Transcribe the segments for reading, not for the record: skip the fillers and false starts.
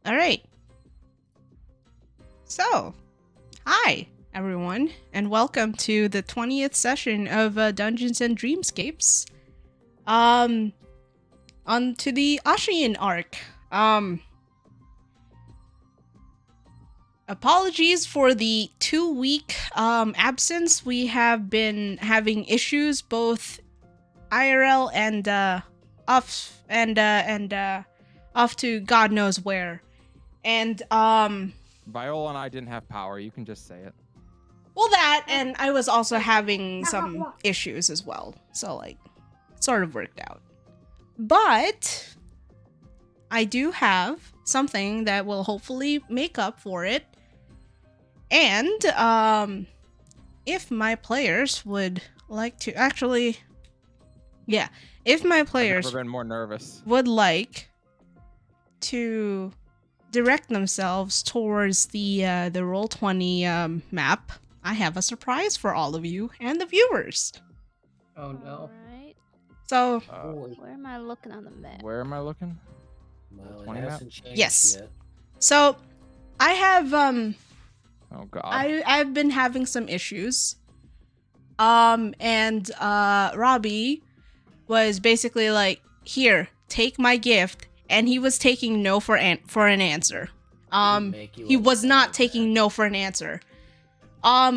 All right. So, hi everyone, and welcome to the 20th session of Dungeons and Dreamscapes. On to the Ashian arc. Apologies for the 2-week absence. We have been having issues both IRL and off to God knows where. And Viola and I didn't have power. You can just say it. well, that, and I was also having some issues as well. So, like, it sort of worked out. But I do have something that will hopefully make up for it. And if my players would like to if my players I've never been more nervous. would like to direct themselves towards the Roll20 map, I have a surprise for all of you and the viewers. Oh no. Alright. So, Where am I looking on the map? Where am I looking? Well, 20 it map? hasn't changed Yes. yet. so I have Oh God. I've been having some issues. And Robbie was basically like, "Here, take my gift," and he was taking no for an answer. He was not taking no for an answer.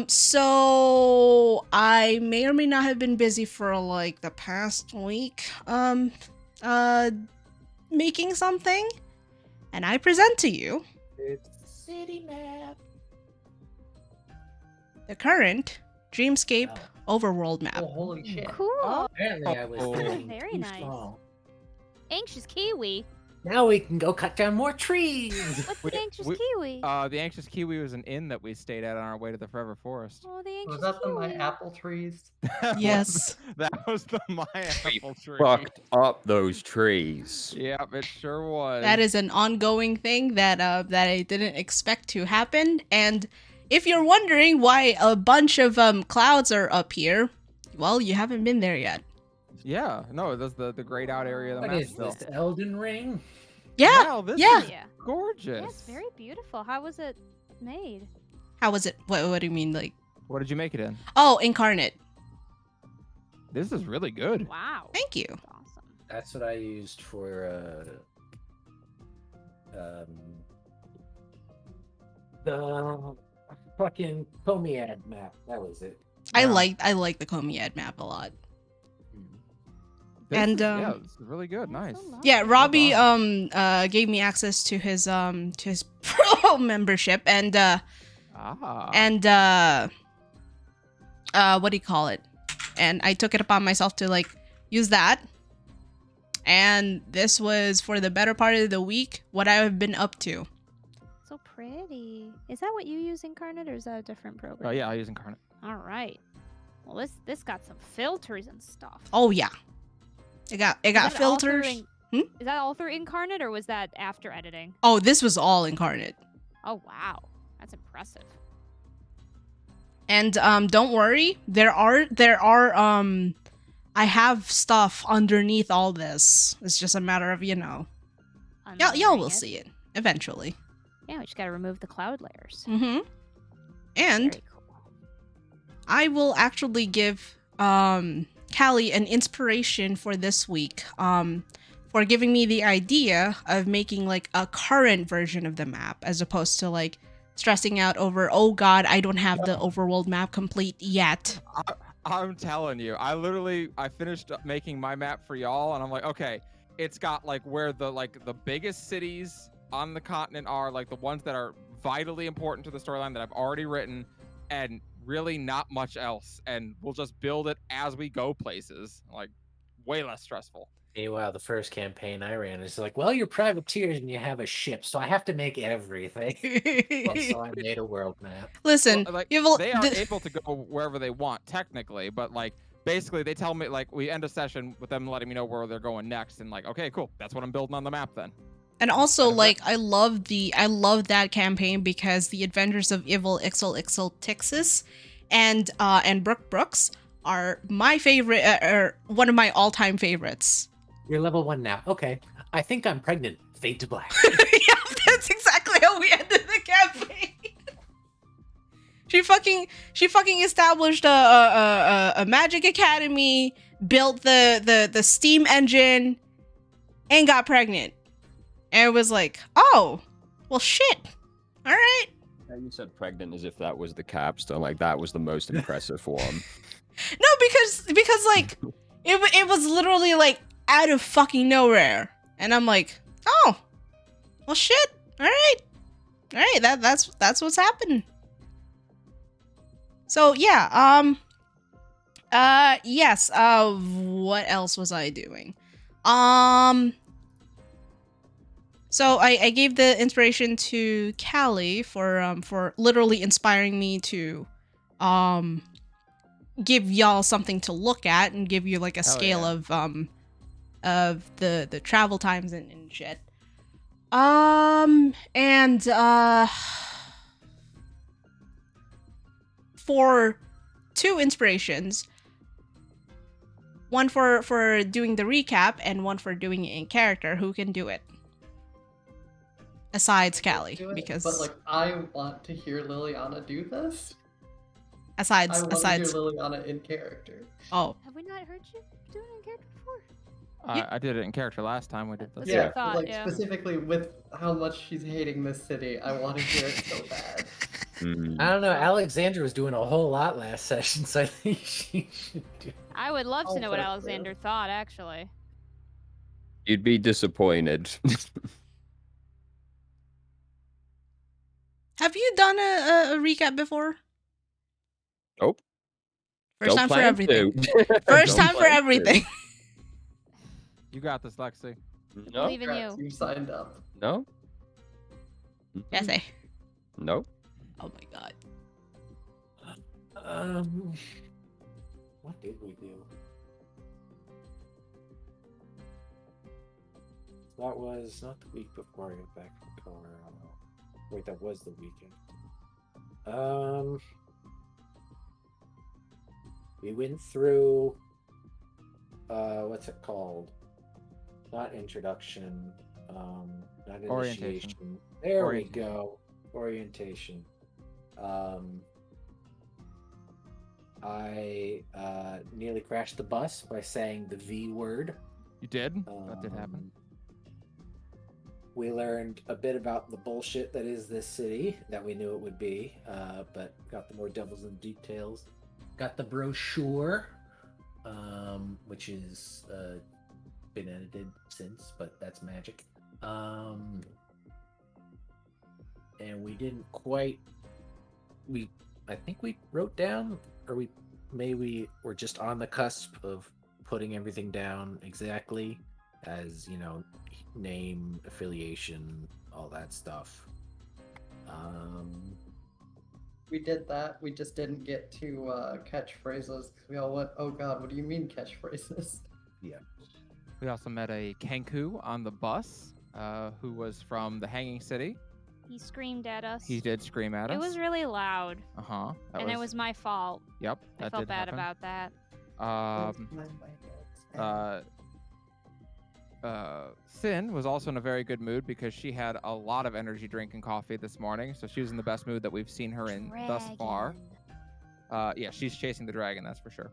So I may or may not have been busy for like the past week, making something, and I present to you It's city map. the current Dreamscape overworld map. Oh, holy shit. Cool. Apparently I was Oh. thinking Very too nice. small. Anxious Kiwi. Now we can go cut down more trees. What's We- the Anxious we- Kiwi? The Anxious Kiwi was an inn that we stayed at on our way to the Forever Forest. Oh, the Anxious Was that the Kiwi. my apple trees? Yes. That was the my apple tree. Fucked up those trees. Yeah, it sure was. That is an ongoing thing that I didn't expect to happen. And if you're wondering why a bunch of clouds are up here, well, you haven't been there yet. Yeah, no, that's the grayed out area of the What map is still. this, Elden Ring? Yeah. Wow, this yeah. is Yeah. gorgeous. Yeah, it's very beautiful. How was it made? How was it? What do you mean, like? What did you make it in? Oh, incarnate. This is really good. Wow. Thank you. That's awesome. That's what I used for the fucking Comiad map. That was it. I Yeah. like the Comiad map a lot. This And, is, yeah, um, this is really good. Nice. So Yeah, lovely. Robbie done. gave me access to his pro membership and what do you call it? And I took it upon myself to like use that. And this was for the better part of the week what I have been up to. So pretty. Is that what you use Incarnate, or is that a different program? Oh yeah, I use Incarnate. All right. Well, this got some filters and stuff. Oh yeah. It got Is that all through filters. Is that all through Incarnate, or was that after editing? Oh, this was all incarnate. Oh wow, that's impressive. And don't worry, there are I have stuff underneath all this. It's just a matter of, y'all will Unlayering it. see it eventually. Yeah, we just gotta remove the cloud layers. Mm-hmm. And Very cool. I will actually give Callie an inspiration for this week. For giving me the idea of making like a current version of the map as opposed to like stressing out over, oh god, I don't have the overworld map complete yet. I'm telling you, I finished up making my map for y'all, and I'm like, okay, it's got like where the biggest cities on the continent are, like the ones that are vitally important to the storyline that I've already written, and really not much else. And we'll just build it as we go places, like way less stressful. Meanwhile, the first campaign I ran is like, well, you're privateers and you have a ship, so I have to make everything. Well, so I made a world map. Listen, Well, like, you've they are able to go wherever they want technically, but like basically they tell me, like, we end a session with them letting me know where they're going next, and like, okay, cool, that's what I'm building on the map then. and also Kind of like I love that campaign because the Adventures of Evil Ixal Texas and Brooks are my favorite, or one of my all-time favorites. You're level 1 now. Okay. I think I'm pregnant. Fade to black. Yeah, that's fucking established a magic academy, built the steam engine, and got pregnant. And it was like, oh, well, shit. All right. Yeah, you said pregnant as if that was the capstone. Like that was the most impressive one. No, because like it was literally like out of fucking nowhere, and I'm like, oh, well, shit. All right. That's what's happening. So yeah, yes. What else was I doing? So I gave the inspiration to Callie for literally inspiring me to give y'all something to look at and give you like a Hell scale yeah. of the travel times and shit. And for 2 inspirations, one for doing the recap and one for doing it in character. Who can do it? Besides Callie, Do it, because but like I want to hear Liliana do this. I aside want to hear Liliana in character. oh, Have we not heard you do it in character before? I did it in character last time we did this. That's what I Yeah, thought, like yeah. specifically with how much she's hating this city, I want to hear it so bad. I don't know. Alexandra was doing a whole lot last session, so I think she should do. I would love to know what Also Alexander thought, actually. You'd be disappointed. have you done a recap before? Nope. First Don't time for plan everything. to. First Don't time for plan to. everything. You got this, Lexi. No. Believe in Congrats, you. you signed up. No. Yes, eh? No. Oh my god. What did we do? That was not the week before I got back from Colorado. Wait, that was the weekend. We went through what's it called? Not introduction, not Orientation. initiation. There we Orientation. go. Orientation. I nearly crashed the bus by saying the V word. You did? That did happen. We learned a bit about the bullshit that is this city that we knew it would be, but got the more devils in details. Got the brochure, which is been edited since, but that's magic. And we didn't quite. I think we wrote down, or we were just on the cusp of putting everything down exactly, as you know, name, affiliation, all that stuff. We did that. We just didn't get to catchphrases. We all went, "Oh God, what do you mean catchphrases?" Yeah. We also met a Kenku on the bus, who was from the Hanging City. He screamed at us. He did scream at us. It was really loud, Uh-huh. it was my fault. Yep, I that felt did bad happen. about that. Sin was also in a very good mood because she had a lot of energy drink and coffee this morning, so she was in the best mood that we've seen her in thus far. Yeah, she's chasing the dragon, that's for sure.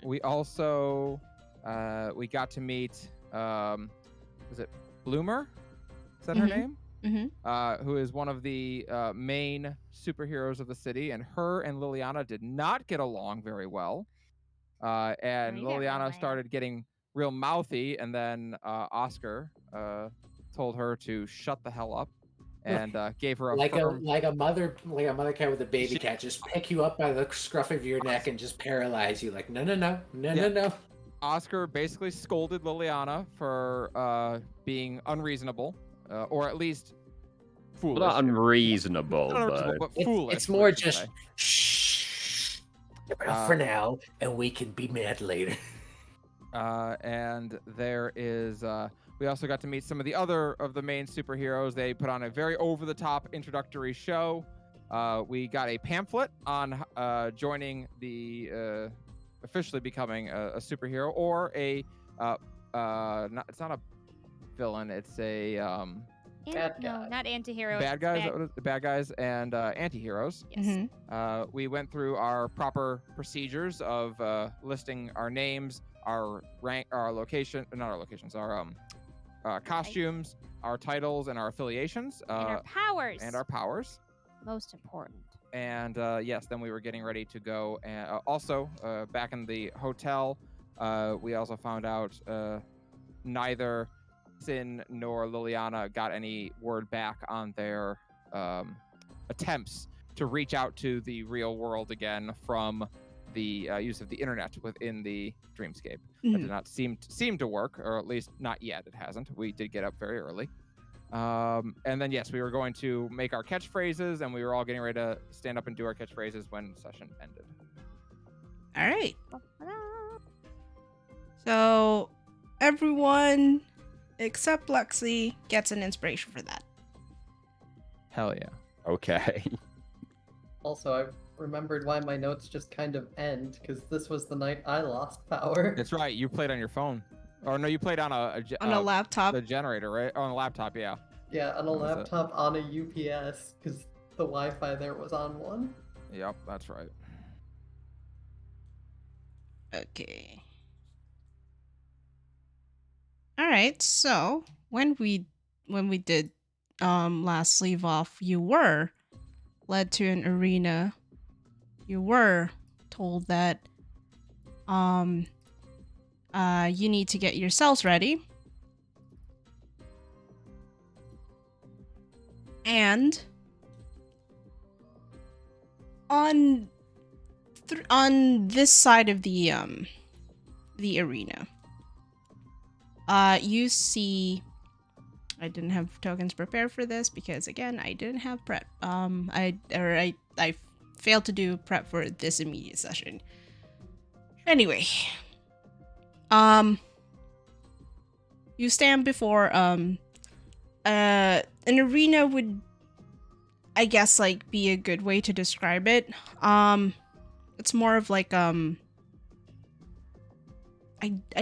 We also we got to meet was it Bloomer? Is that her name? Mm-hmm. Who is one of the main superheroes of the city, and her and Liliana did not get along very well. And you got real Liliana mad. started getting real mouthy, and then Oscar told her to shut the hell up, and gave her a Like firm... a mother cat with a baby cat, just pick you up by the scruff of your neck and just paralyze you. Like no. Oscar basically scolded Liliana for being unreasonable, or at least foolish. Well, not unreasonable, Not unreasonable, but but foolish. It's more we should just say. shh. For now, and we can be mad later. And there is we also got to meet some of the other of the main superheroes. They put on a very over-the-top introductory show. We got a pamphlet on joining the officially becoming a superhero, or a it's not a villain, it's a Bad No, guy. not anti-hero. Bad it's guys, is that what it is? The bad guys and anti-heroes. Yes. Mhm. We went through our proper procedures of listing our names, our rank, our location, not our locations, our costumes, our titles, and our affiliations, And our powers. and our powers. Most important. And yes, then we were getting ready to go. And also, back in the hotel, we also found out neither Sin nor Liliana got any word back on their attempts to reach out to the real world again from the use of the internet within the Dreamscape. That did not seem to work, or at least not yet. It hasn't. We did get up very early. And then, yes, we were going to make our catchphrases, and we were all getting ready to stand up and do our catchphrases when the session ended. All right. Ta-da. So everyone except Lexi gets an inspiration for that. Hell yeah. Okay. Also, I've remembered why my notes just kind of end, because this was the night I lost power. That's right. You played on your phone. Or no, you played on On a laptop. the generator, right? On a laptop, yeah. Yeah, on a That was it. laptop on a UPS, because the Wi-Fi there was on one. Yep, that's right. Okay. All right. So when we did last leave off, you were led to an arena. You were told that you need to get yourselves ready. And on this side of the arena, you see, I didn't have tokens prepared for this because again I didn't have prep. I failed to do prep for this immediate session. Anyway, you stand before an arena would, I guess, like, be a good way to describe it. It's more of like I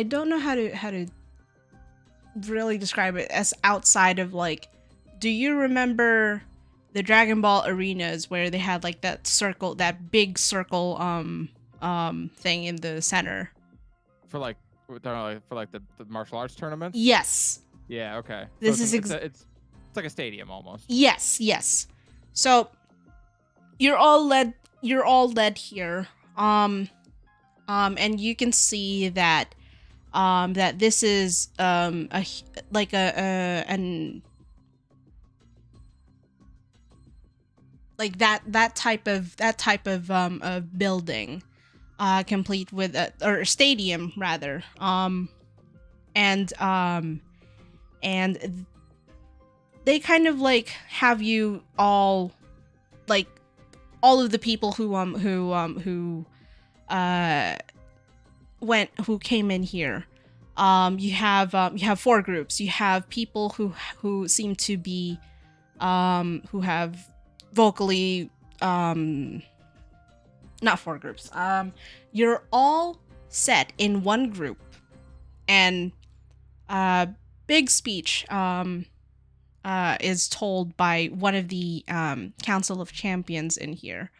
don't know how to really describe it as outside of, like, do you remember the Dragon Ball arenas where they had like that circle, that big circle thing in the center? For like the martial arts tournaments? Yes. Yeah, okay. This So is it's like a stadium almost. Yes. So you're all led here. And you can see that that this is that type of building, complete with or stadium rather, and they kind of like have you all, like, all of the people who came in here. You have four groups. You have people who seem to be who have vocally not four groups. You're all set in one group, and big speech is told by one of the Council of Champions in here.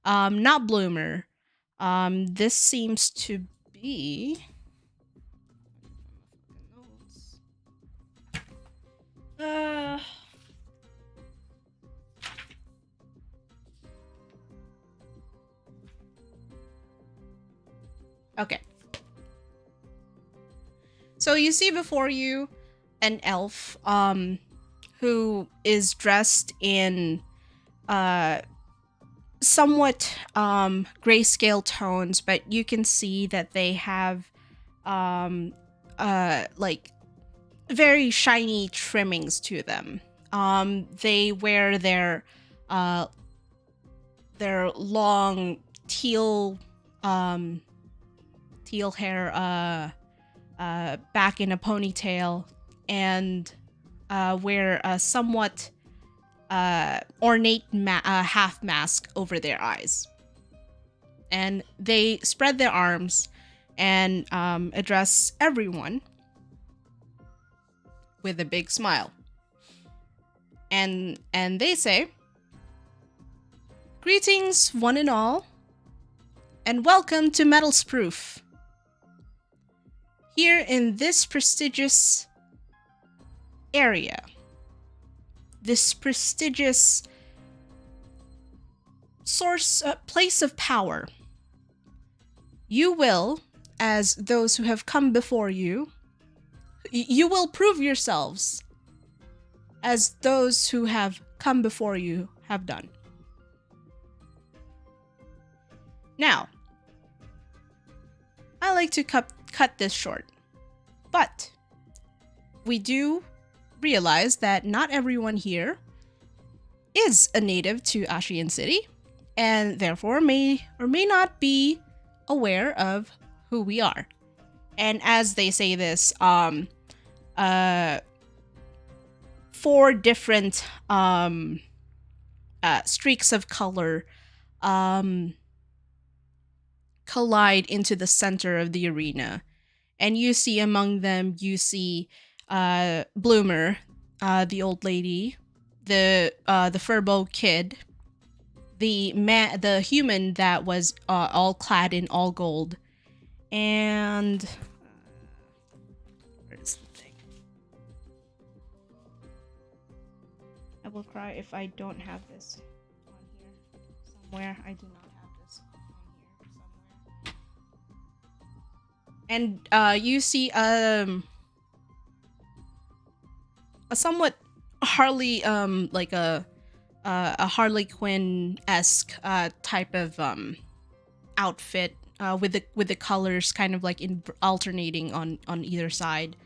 Not Bloomer. This seems to be okay. So you see before you an elf who is dressed in somewhat grayscale tones, but you can see that they have like very shiny trimmings to them. They wear their long teal hair back in a ponytail, and wear a somewhat ornate half mask over their eyes. And they spread their arms and address everyone with a big smile. and they say, "Greetings, one and all, and welcome to Mettlesproof. Here in this prestigious area, this prestigious place of power, you will, as those who have come before you, you will prove yourselves as those who have come before you have done. Now, I like to cut this short, but we do realize that not everyone here is a native to Ashian City, and therefore may or may not be aware of who we are. And as they say this, 4 different streaks of color collide into the center of the arena. And you see among them, you see Bloomer, the old lady, the Furbo kid, the human that was all clad in all gold, and where's the thing? I will cry if I don't have this on here somewhere. I do not have this on here somewhere. And you see a somewhat Harley like a Harley Quinn-esque type of outfit with the colors kind of like alternating on either side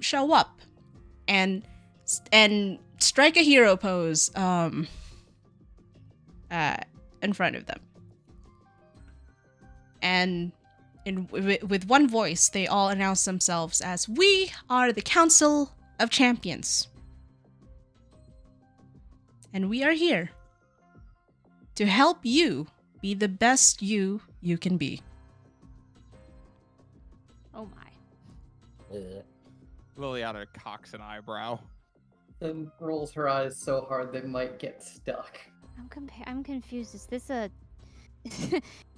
show up and strike a hero pose in front of them. And with one voice, they all announce themselves as, "We are the Council of Champions. And we are here to help you be the best you can be." Oh my. Liliana cocks an eyebrow. And rolls her eyes so hard they might get stuck. I'm confused. Is this a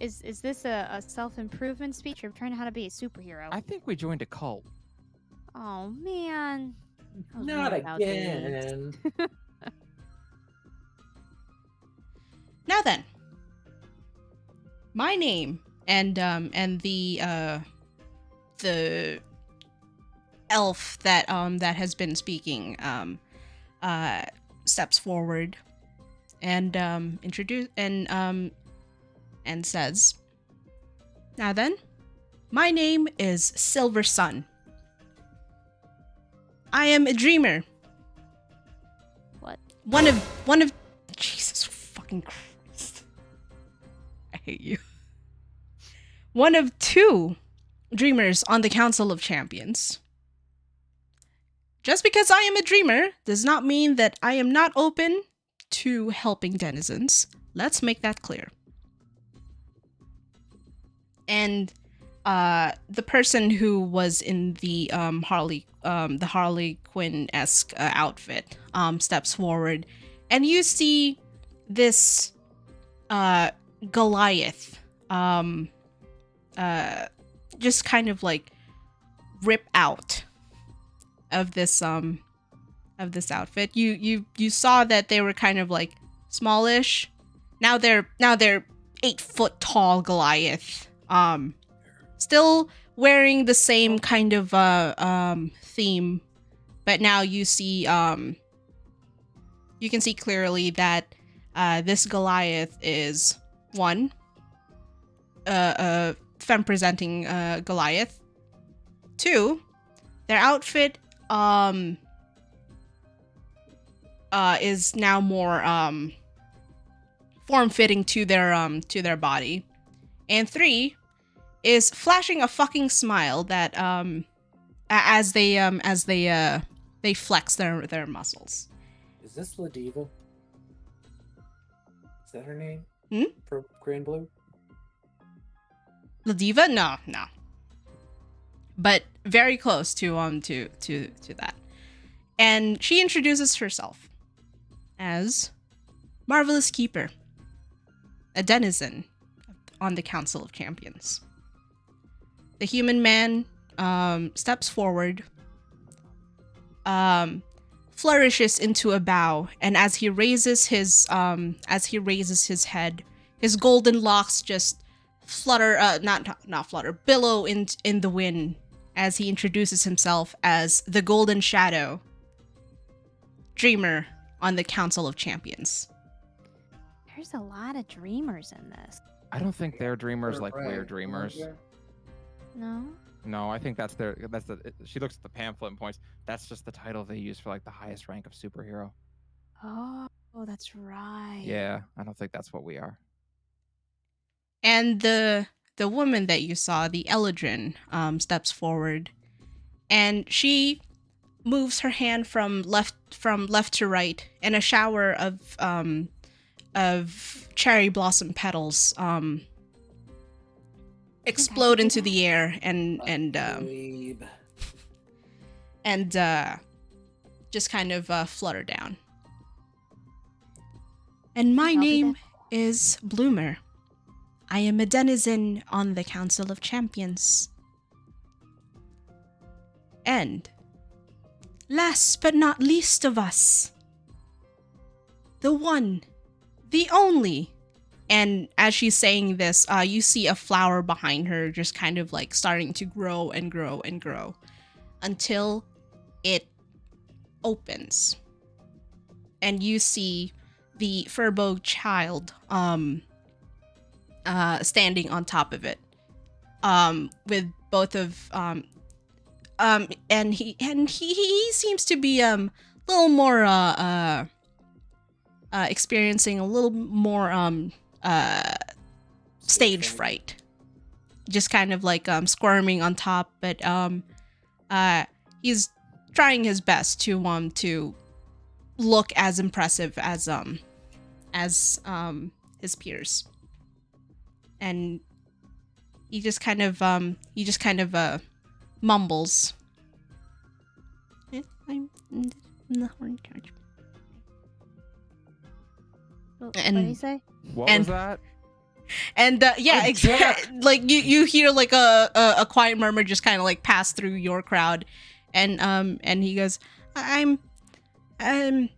is this a self-improvement speech, or trying how to be a superhero? I think we joined a cult. Oh man. I was Not worried about these. again. Now then, my name and the elf that has been speaking steps forward and and says, "Now then, my name is Silver Sun. I am a dreamer. What? One of Jesus fucking Christ. I hate you. One of 2 dreamers on the Council of Champions. Just because I am a dreamer does not mean that I am not open to helping denizens. Let's make that clear." And the person who was in the Harley Quinn-esque outfit steps forward, and you see this Goliath just kind of like rip out of this outfit. You saw that they were kind of like smallish. Now they're 8-foot tall Goliath. Still wearing the same kind of theme, but now you see you can see clearly that this Goliath is one a femme presenting Goliath. 2, their outfit is now more form-fitting to their body. And 3 is flashing a fucking smile that as they flex their muscles. Is this Ladiva? Is that her name? Hmm? For Grand Blue? Ladiva? No. But very close to that. And she introduces herself. as Marvelous Keeper, a denizen on the Council of Champions. The human man steps forward, flourishes into a bow, and as he raises his head, his golden locks just flutter, not flutter, billow in the wind as he introduces himself as the Golden Shadow, Dreamer on the Council of Champions. There's a lot of dreamers in this. I don't think they're dreamers like Right. we're dreamers. No? No, I think she looks at the pamphlet and points. That's just the title they use for like the highest rank of superhero. Oh, that's right. Yeah, I don't think that's what we are. And the woman that you saw, the Eladrin, steps forward, and she moves her hand from left to right, and a shower of cherry blossom petals explode into the air and just kind of flutter down. And my I'll be name back. is Bloomer. I am a denizen on the Council of Champions. And last but not least of us, the one, the only. And as she's saying this, you see a flower behind her just kind of like starting to grow and grow and grow until it opens. And you see the Furbo child standing on top of it, with both of and he seems to be little more experiencing a little more stage fright, just kind of like squirming on top, but he's trying his best to look as impressive as his peers. And he just kind of mumbles. I'm the Horn Judge. What And- did he say? What And- was that? And yeah, like you hear like a quiet murmur just kind of like pass through your crowd, and he goes, I'm the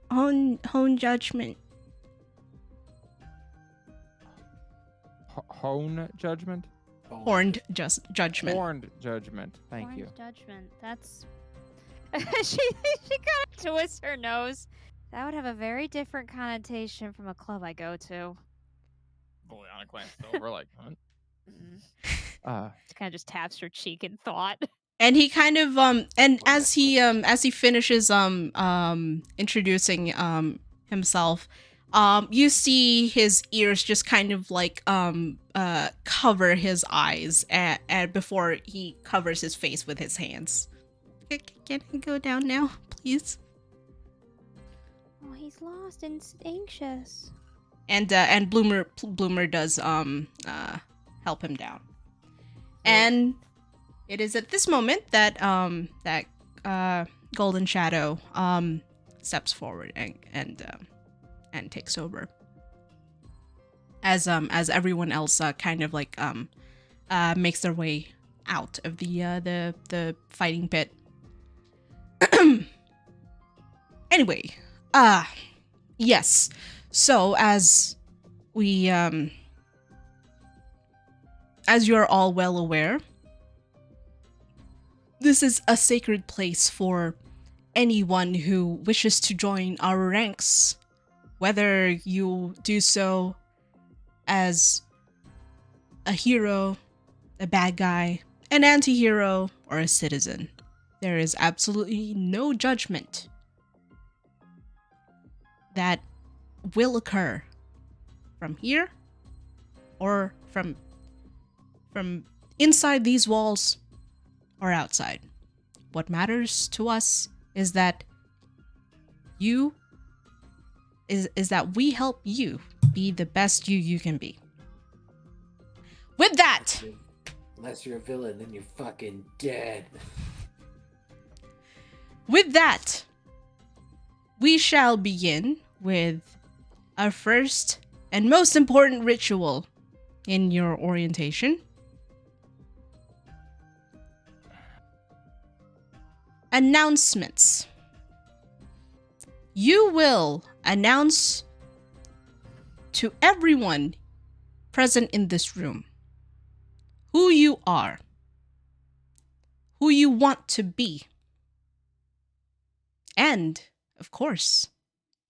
Hone Judgment. Hone judgment? Horned Judgment. Horned judgment. Thank you. Orange Judgment. That's. she kind of twists her nose. That would have a very different connotation from a club I go to. Juliana glanced over like, huh? She kind of just taps her cheek in thought. And he kind of and as he finishes introducing himself, you see his ears just kind of like cover his eyes and before he covers his face with his hands. Can I go down now, please? Oh, he's lost and anxious. And Bloomer does help him down. And it is at this moment that Golden Shadow steps forward and takes over. As everyone else kind of like makes their way out of the fighting pit. Anyway, yes. So as we as you're all well aware, this is a sacred place for anyone who wishes to join our ranks, whether you do so as a hero, a bad guy, an anti-hero, or a citizen. There is absolutely no judgment that will occur from here or from inside these walls or outside. What matters to us is that that we help you be the best you can be. With that, Unless you're a villain, then you're fucking dead. with that, we shall begin with our first and most important ritual in your orientation. Announcements. You will announce to everyone present in this room who you are, who you want to be, and, of course,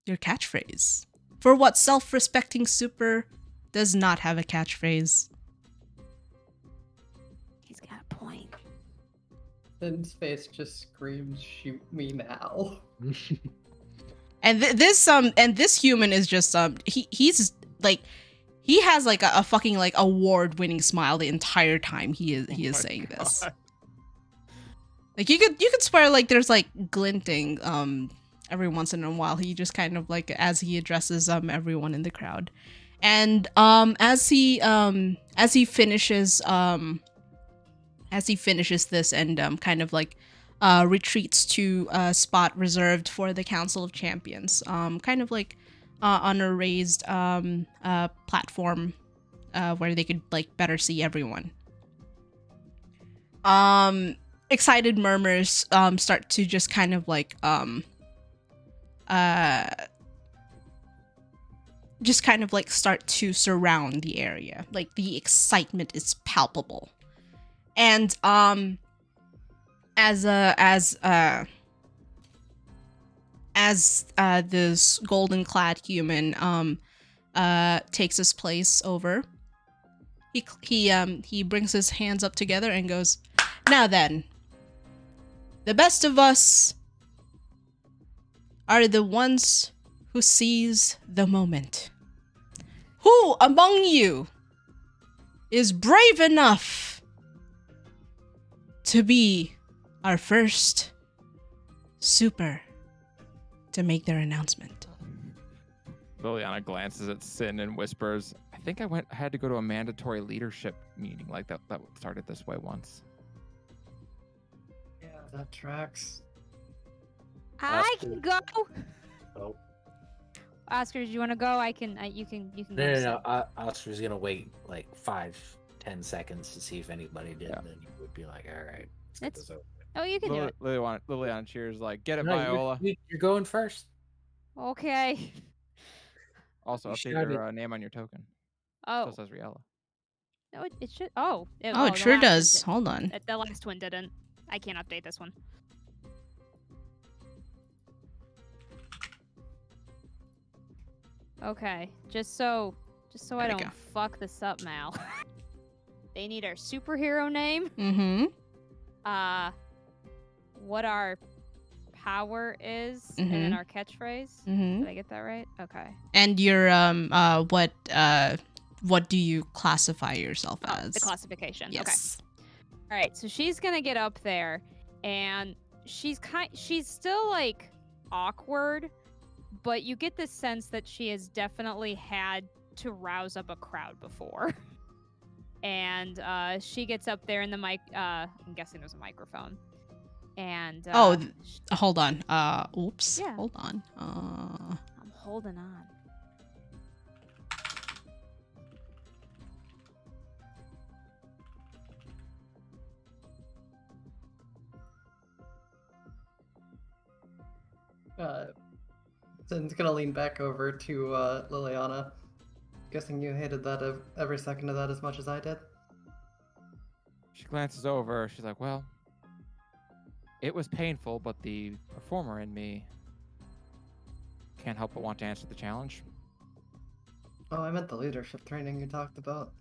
your catchphrase. For what self-respecting super does not have a catchphrase? He's got a point. Finn's face just screams, "Shoot me now!" And this human is just he's like he has like a fucking like award-winning smile the entire time he is saying this. Like you could swear like there's like glinting every once in a while. He just kind of like as he addresses everyone in the crowd. And as he finishes this and kind of like retreats to a spot reserved for the Council of Champions, kind of like on a raised platform where they could like better see everyone. Excited murmurs start to just kind of like start to surround the area. Like the excitement is palpable. And as this golden clad human takes his place over, he brings his hands up together and goes, "Now then, the best of us are the ones who seize the moment. Who among you is brave enough to be our first super to make their announcement?" Liliana glances at Sin and whispers, "I think I had to go to a mandatory leadership meeting like that started this way once." Yeah, that tracks. I can go. Oh. Oscar, do you want to go? You can. You can go. No. Oscar's gonna wait like 5-10 seconds to see if anybody did, and then he would be like, "All right, let's get this over." Oh, you can do it. Liliana cheers like, "Get it, No, Viola." you're going first. Okay. Also, You update shouted. your name on your token. Oh. Still says Riella. No, it should. Oh. Oh, it the sure last one does. did- Hold on. The last one didn't. I can't update this one. Okay, just so I we don't go. fuck this up, Mal. They need our superhero name. Mm-hmm. What our power is, and then Mhm. our catchphrase. Mm-hmm. Did I get that right? Okay. And your what do you classify yourself Oh, as? the classification. Okay. Yes. All right, so she's gonna get up there, and she's still like awkward, but you get the sense that she has definitely had to rouse up a crowd before. And she gets up there in the mic. I'm guessing there's a microphone. And Hold on. Oops. Yeah. Hold on. I'm holding on. Sin's gonna lean back over to Liliana. Guessing you hated that every second of that as much as I did. She glances over. She's like, "Well, it was painful, but the performer in me can't help but want to answer the challenge." Oh, I meant the leadership training you talked about.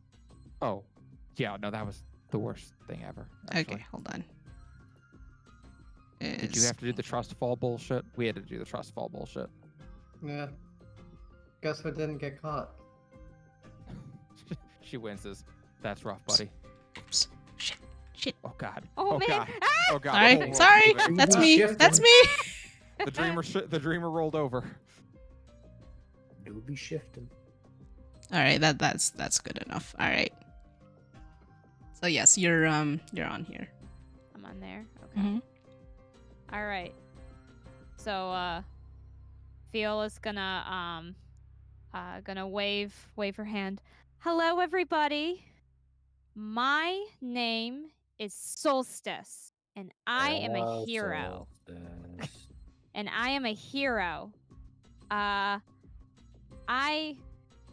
Oh, yeah, no, that was the worst thing ever. Actually. Okay, hold on. Did you have to do the trust fall bullshit? We had to do the trust fall bullshit. Yeah. Guess we didn't get caught. She winces. That's rough, buddy. Oops. Shit. Oh God. Oh, man. God. Ah! Oh God. Sorry. The whole world's Sorry. moving. That's Movie me. shifting. That's me. The dreamer. The dreamer rolled over. It would be shifting. All right. That's good enough. All right. So yes, you're on here. I'm on there. Okay. Mhm. All right. So Viola's gonna wave her hand. Hello, everybody. My name is Solstice, and I am a hero. Solstice. And I am a hero. I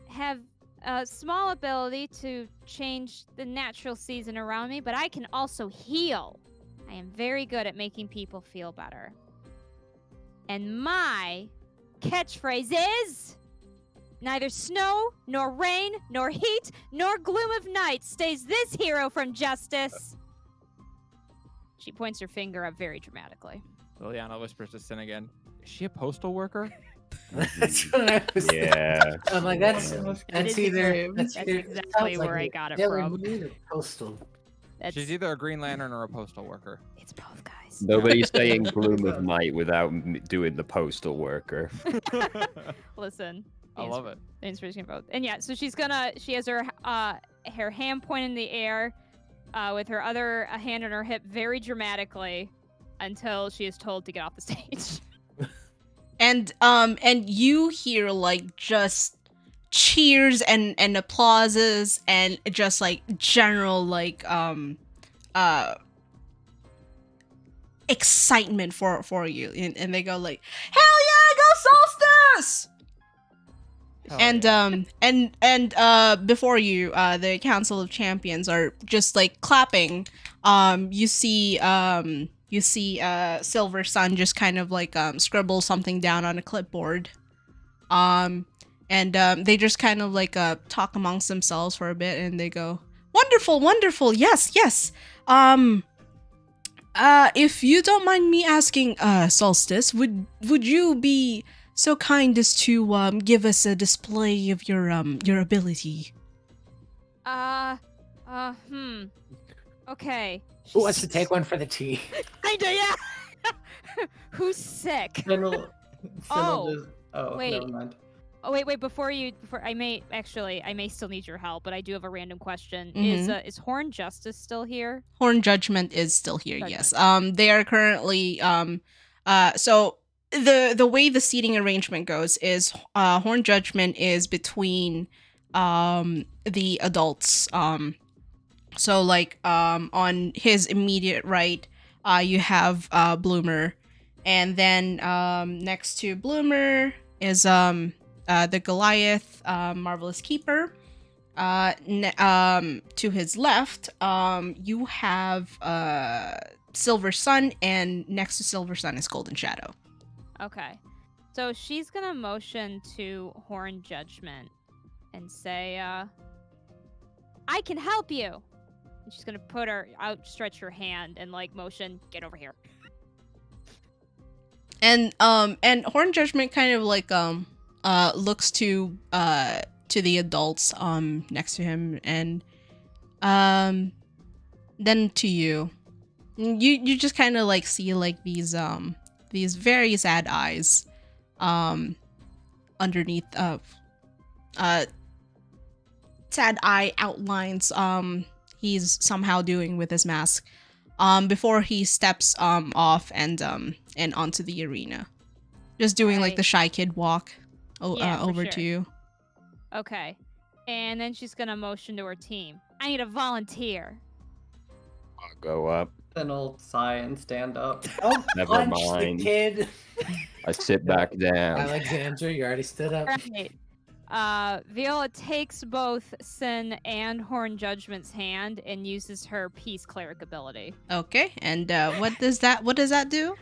have a small ability to change the natural season around me, but I can also heal. I am very good at making people feel better. And my catchphrase is neither snow, nor rain, nor heat, nor gloom of night stays this hero from justice. She points her finger up very dramatically. Liliana whispers to Sin again. Is she a postal worker? That's what I was Yeah. I'm like, that's is either That's exactly where I got it from. Postal. She's either a Green Lantern or a postal worker. It's both, guys. Nobody's saying gloom of night without doing the postal worker. Listen. I love it. The inspiration of both. And yeah, so she has her hand pointed in the air with her other hand on her hip very dramatically until she is told to get off the stage. And you hear like just cheers and applauses and just like general like excitement for you, and they go like, hell yeah, go Solstice! And before you, the Council of Champions are just like clapping. You see Silver Sun just kind of like scribble something down on a clipboard. And they just kind of like talk amongst themselves for a bit, and they go, wonderful, yes. If you don't mind me asking, Solstice, would you be so kind as to give us a display of your ability? Okay. Who wants to take one for the tea? I do, yeah. Who's sick? Fennel Oh, just... wait. Never mind. Oh wait, before I may still need your help, but I do have a random question. Mhm. Is Horn Justice still here? Horn Judgment is still here, Judgment. yes. They are currently so the way the seating arrangement goes is Horn Judgment is between the adults. So like on his immediate right, you have Bloomer, and then next to Bloomer is the Goliath, Marvelous Keeper. To his left, you have Silver Sun, and next to Silver Sun is Golden Shadow. Okay. So she's gonna motion to Horn Judgment and say, I can help you. And she's gonna outstretch her hand and like motion, get over here. And Horn Judgment kind of like looks to the adults next to him, and then to you. You just kind of like see like these very sad eyes underneath sad eye outlines he's somehow doing with his mask before he steps off and onto the arena, just doing like Right. the shy kid walk Yeah, for over sure. to you. Okay. And then she's gonna motion to her team. I need a volunteer. I'll go up. Fennel sigh and stand up. Oh, Never punch mind. the kid. I sit back down. Alexandra, you already stood up. Right. Viola takes both Sin and Horn Judgment's hand and uses her Peace Cleric ability. Okay, and what does that do?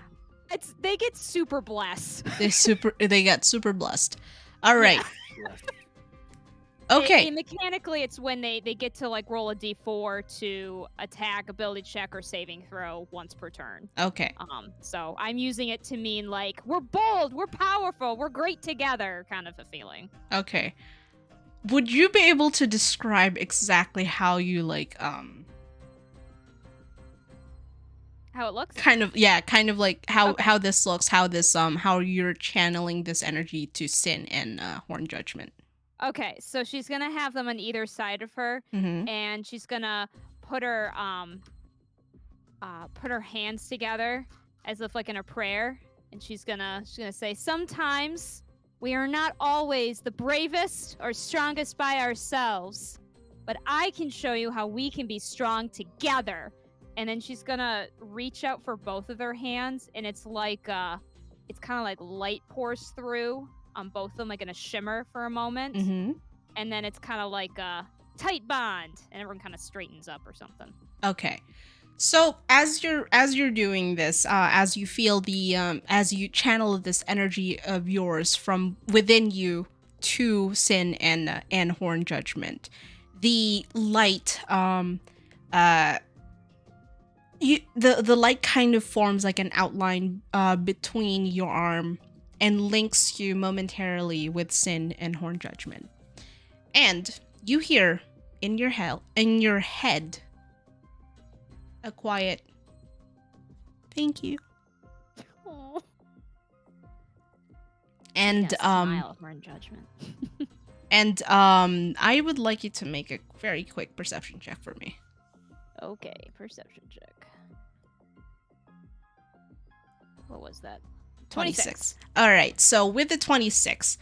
They get super blessed. They get super blessed. All right. Yeah. Okay. Mechanically, it's when they get to like roll a d4 to attack, ability check, or saving throw once per turn. Okay. So I'm using it to mean like we're bold, we're powerful, we're great together, kind of a feeling. Okay. Would you be able to describe exactly how you like How it looks? kind of like how this looks, how you're channeling this energy to Sin and Horn Judgment? Okay, so she's gonna have them on either side of her, Mm-hmm. and she's gonna put her hands together as if like in a prayer, and she's gonna say, sometimes we are not always the bravest or strongest by ourselves, but I can show you how we can be strong together. And then she's gonna reach out for both of their hands, and it's like it's kind of like light pours through on both of them, like in a shimmer for a moment, and then it's kind of like a tight bond, and everyone kind of straightens up or something. Okay. So as you're doing this, as you feel the as you channel this energy of yours from within you to Sin and Horn Judgment, the light the light kind of forms like an outline between your arm and links you momentarily with Sin and Horn Judgment. And you hear in your head a quiet thank you. Aww. And smile of Horn Judgment. and I would like you to make a very quick perception check for me. Okay, perception check. What was that? 26. All right. So with the 26,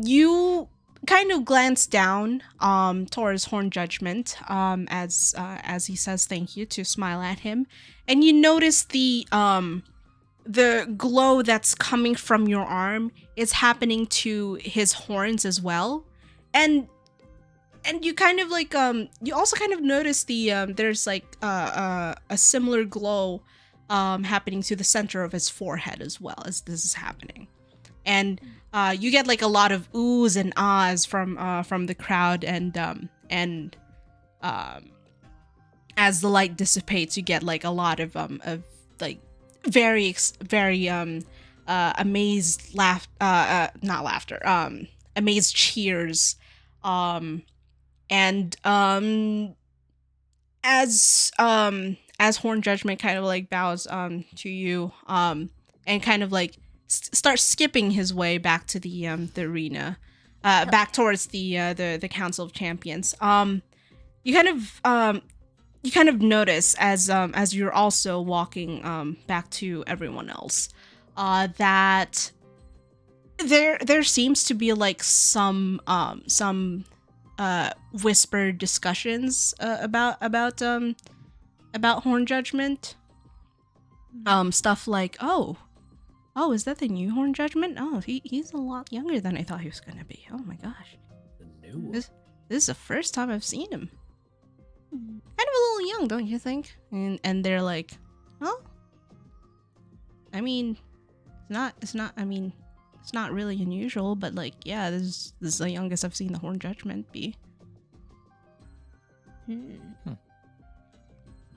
you kind of glance down towards Horn Judgment as he says thank you to smile at him, and you notice the glow that's coming from your arm is happening to his horns as well, and you kind of like you also kind of notice the there's like a similar glow happening to the center of his forehead as well as this is happening. And you get like a lot of oohs and ahs from the crowd, and as the light dissipates, you get like a lot of like very amazed amazed cheers, and as Horn Judgment kind of like bows to you and kind of like starts skipping his way back to the arena, back towards the Council of Champions. You kind of notice as you're also walking back to everyone else that there seems to be like some whispered discussions about Horn Judgment. Stuff like, oh, is that the new Horn Judgment? Oh, he's a lot younger than I thought he was gonna be. Oh my gosh. The new one. This is the first time I've seen him. Kind of a little young, don't you think? And they're like, well, I mean, it's not really unusual, but like, yeah, this is the youngest I've seen the Horn Judgment be.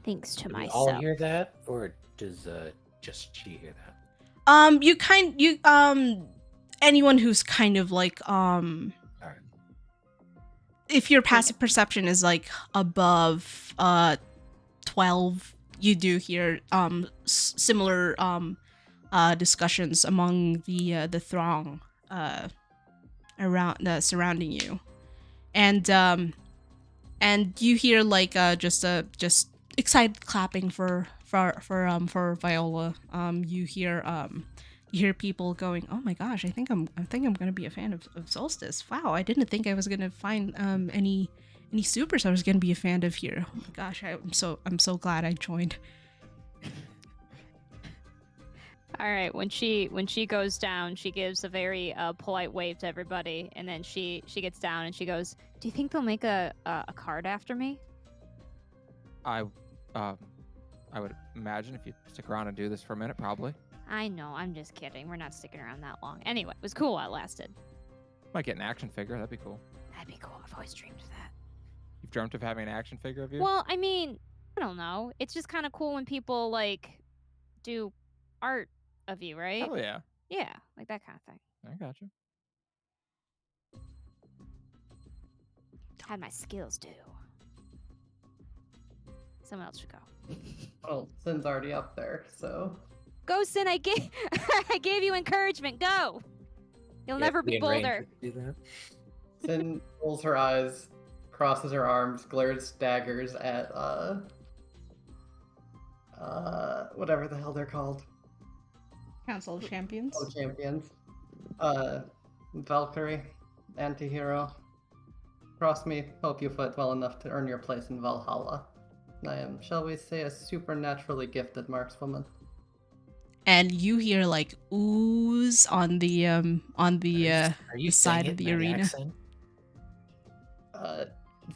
Thanks to Do we myself. all hear that, or does just she hear that? Anyone who's kind of like Alright. if your passive perception is like above 12, you do hear similar discussions among the throng around surrounding you, and you hear like just excited clapping for Viola. You hear people going, "Oh my gosh, I think I'm gonna be a fan of Solstice. Wow, I didn't think I was gonna find any supers I was gonna be a fan of here. Oh my gosh, I'm so glad I joined." All right, when she goes down, she gives a very polite wave to everybody, and then she gets down and she goes, "Do you think they'll make a card after me?" I would imagine if you stick around and do this for a minute, probably. I know, I'm just kidding. We're not sticking around that long. Anyway, it was cool while it lasted. Might get an action figure. That'd be cool. That'd be cool. I've always dreamed of that. You've dreamt of having an action figure of you? Well, I mean, I don't know. It's just kind of cool when people like do art of you, right? Oh yeah. Yeah, like that kind of thing. I got you. Had my skills due. Someone else should go. Well, Sin's already up there, so. Go, Sin! I gave I gave you encouragement. Go. You'll never be bolder. Do that. Sin rolls her eyes, crosses her arms, glares daggers at whatever the hell they're called. Council of Champions. All champions. Valkyrie, anti-hero. Cross me, hope you fight well enough to earn your place in Valhalla. I am, shall we say, a supernaturally gifted markswoman. And you hear like ooze on the Are you side saying of it the in that arena. accent?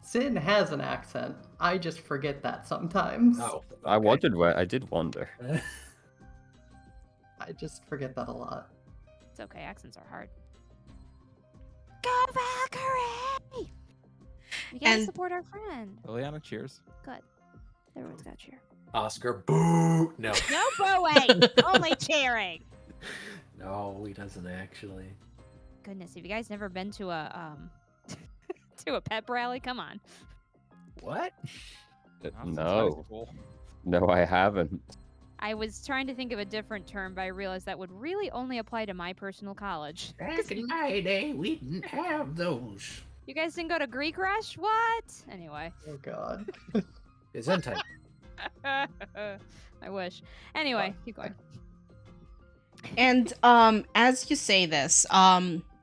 Sin has an accent. I just forget that sometimes. Oh, I okay. wondered where. I did wonder. I just forget that a lot. It's okay. Accents are hard. Go Valkyrie! We gotta And- support our friend. Liliana, cheers. Good. Everyone's got cheer. Oscar, boo! No. No booing! Only cheering! No, he doesn't actually. Goodness, have you guys never been to a to a pep rally? Come on. What? Not since high No, school. no, I haven't. I was trying to think of a different term, but I realized that would really only apply to my personal college. Back in my day, we didn't have those. You guys didn't go to Greek Rush? What? Anyway. Oh god. Gesundheit. I wish. Anyway, keep going. And as you say this,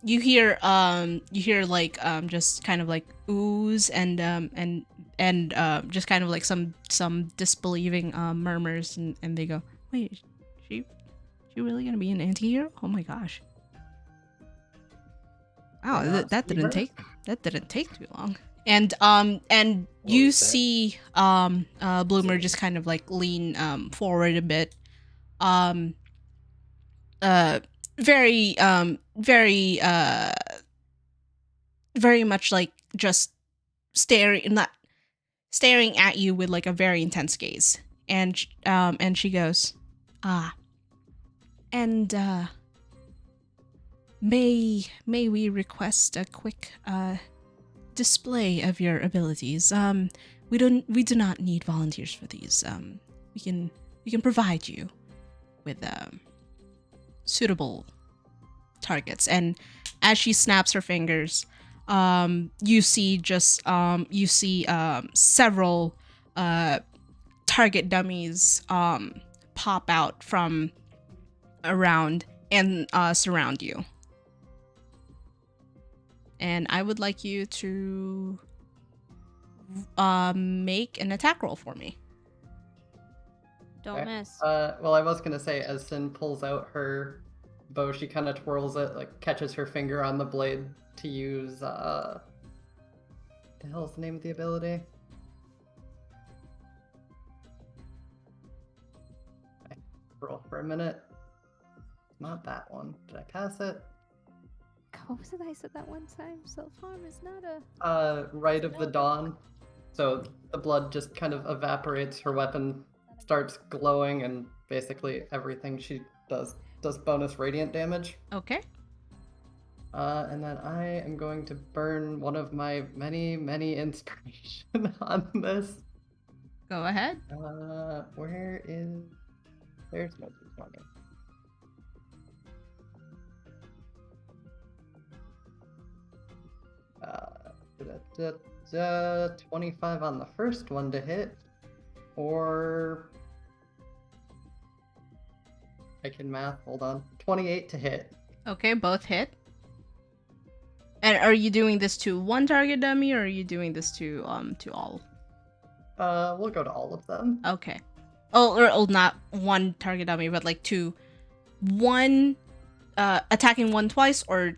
you hear like just kind of like ooze and just kind of like some disbelieving murmurs, and they go, wait, she really gonna be an anti-hero? Oh my gosh. Wow, Not that see didn't her? take too long. And What you was that? see Bloomer just kind of like lean forward a bit. Very very much like just staring at you with like a very intense gaze. And she goes, and may we request a quick display of your abilities. We do not need volunteers for these. We can provide you with suitable targets. And as she snaps her fingers, you see several target dummies pop out from around and surround you. And I would like you to make an attack roll for me. Don't Okay. miss. Well, I was gonna say, as Sin pulls out her bow, she kind of twirls it, like catches her finger on the blade to use. The hell's the name of the ability? I roll for a minute. Not that one. Did I pass it? What was it I said that one time? Self-harm is not a... Rite of the Dawn. So the blood just kind of evaporates. Her weapon starts glowing, and basically everything she does bonus radiant damage. Okay. And then I am going to burn one of my many inspiration on this. Go ahead. There's no money. 25 on the first one to hit, or I can math. Hold on, 28 to hit. Okay, both hit. And are you doing this to one target dummy, or are you doing this to all? We'll go to all of them. Okay. Oh, not one target dummy, but like two. One, attacking one twice, or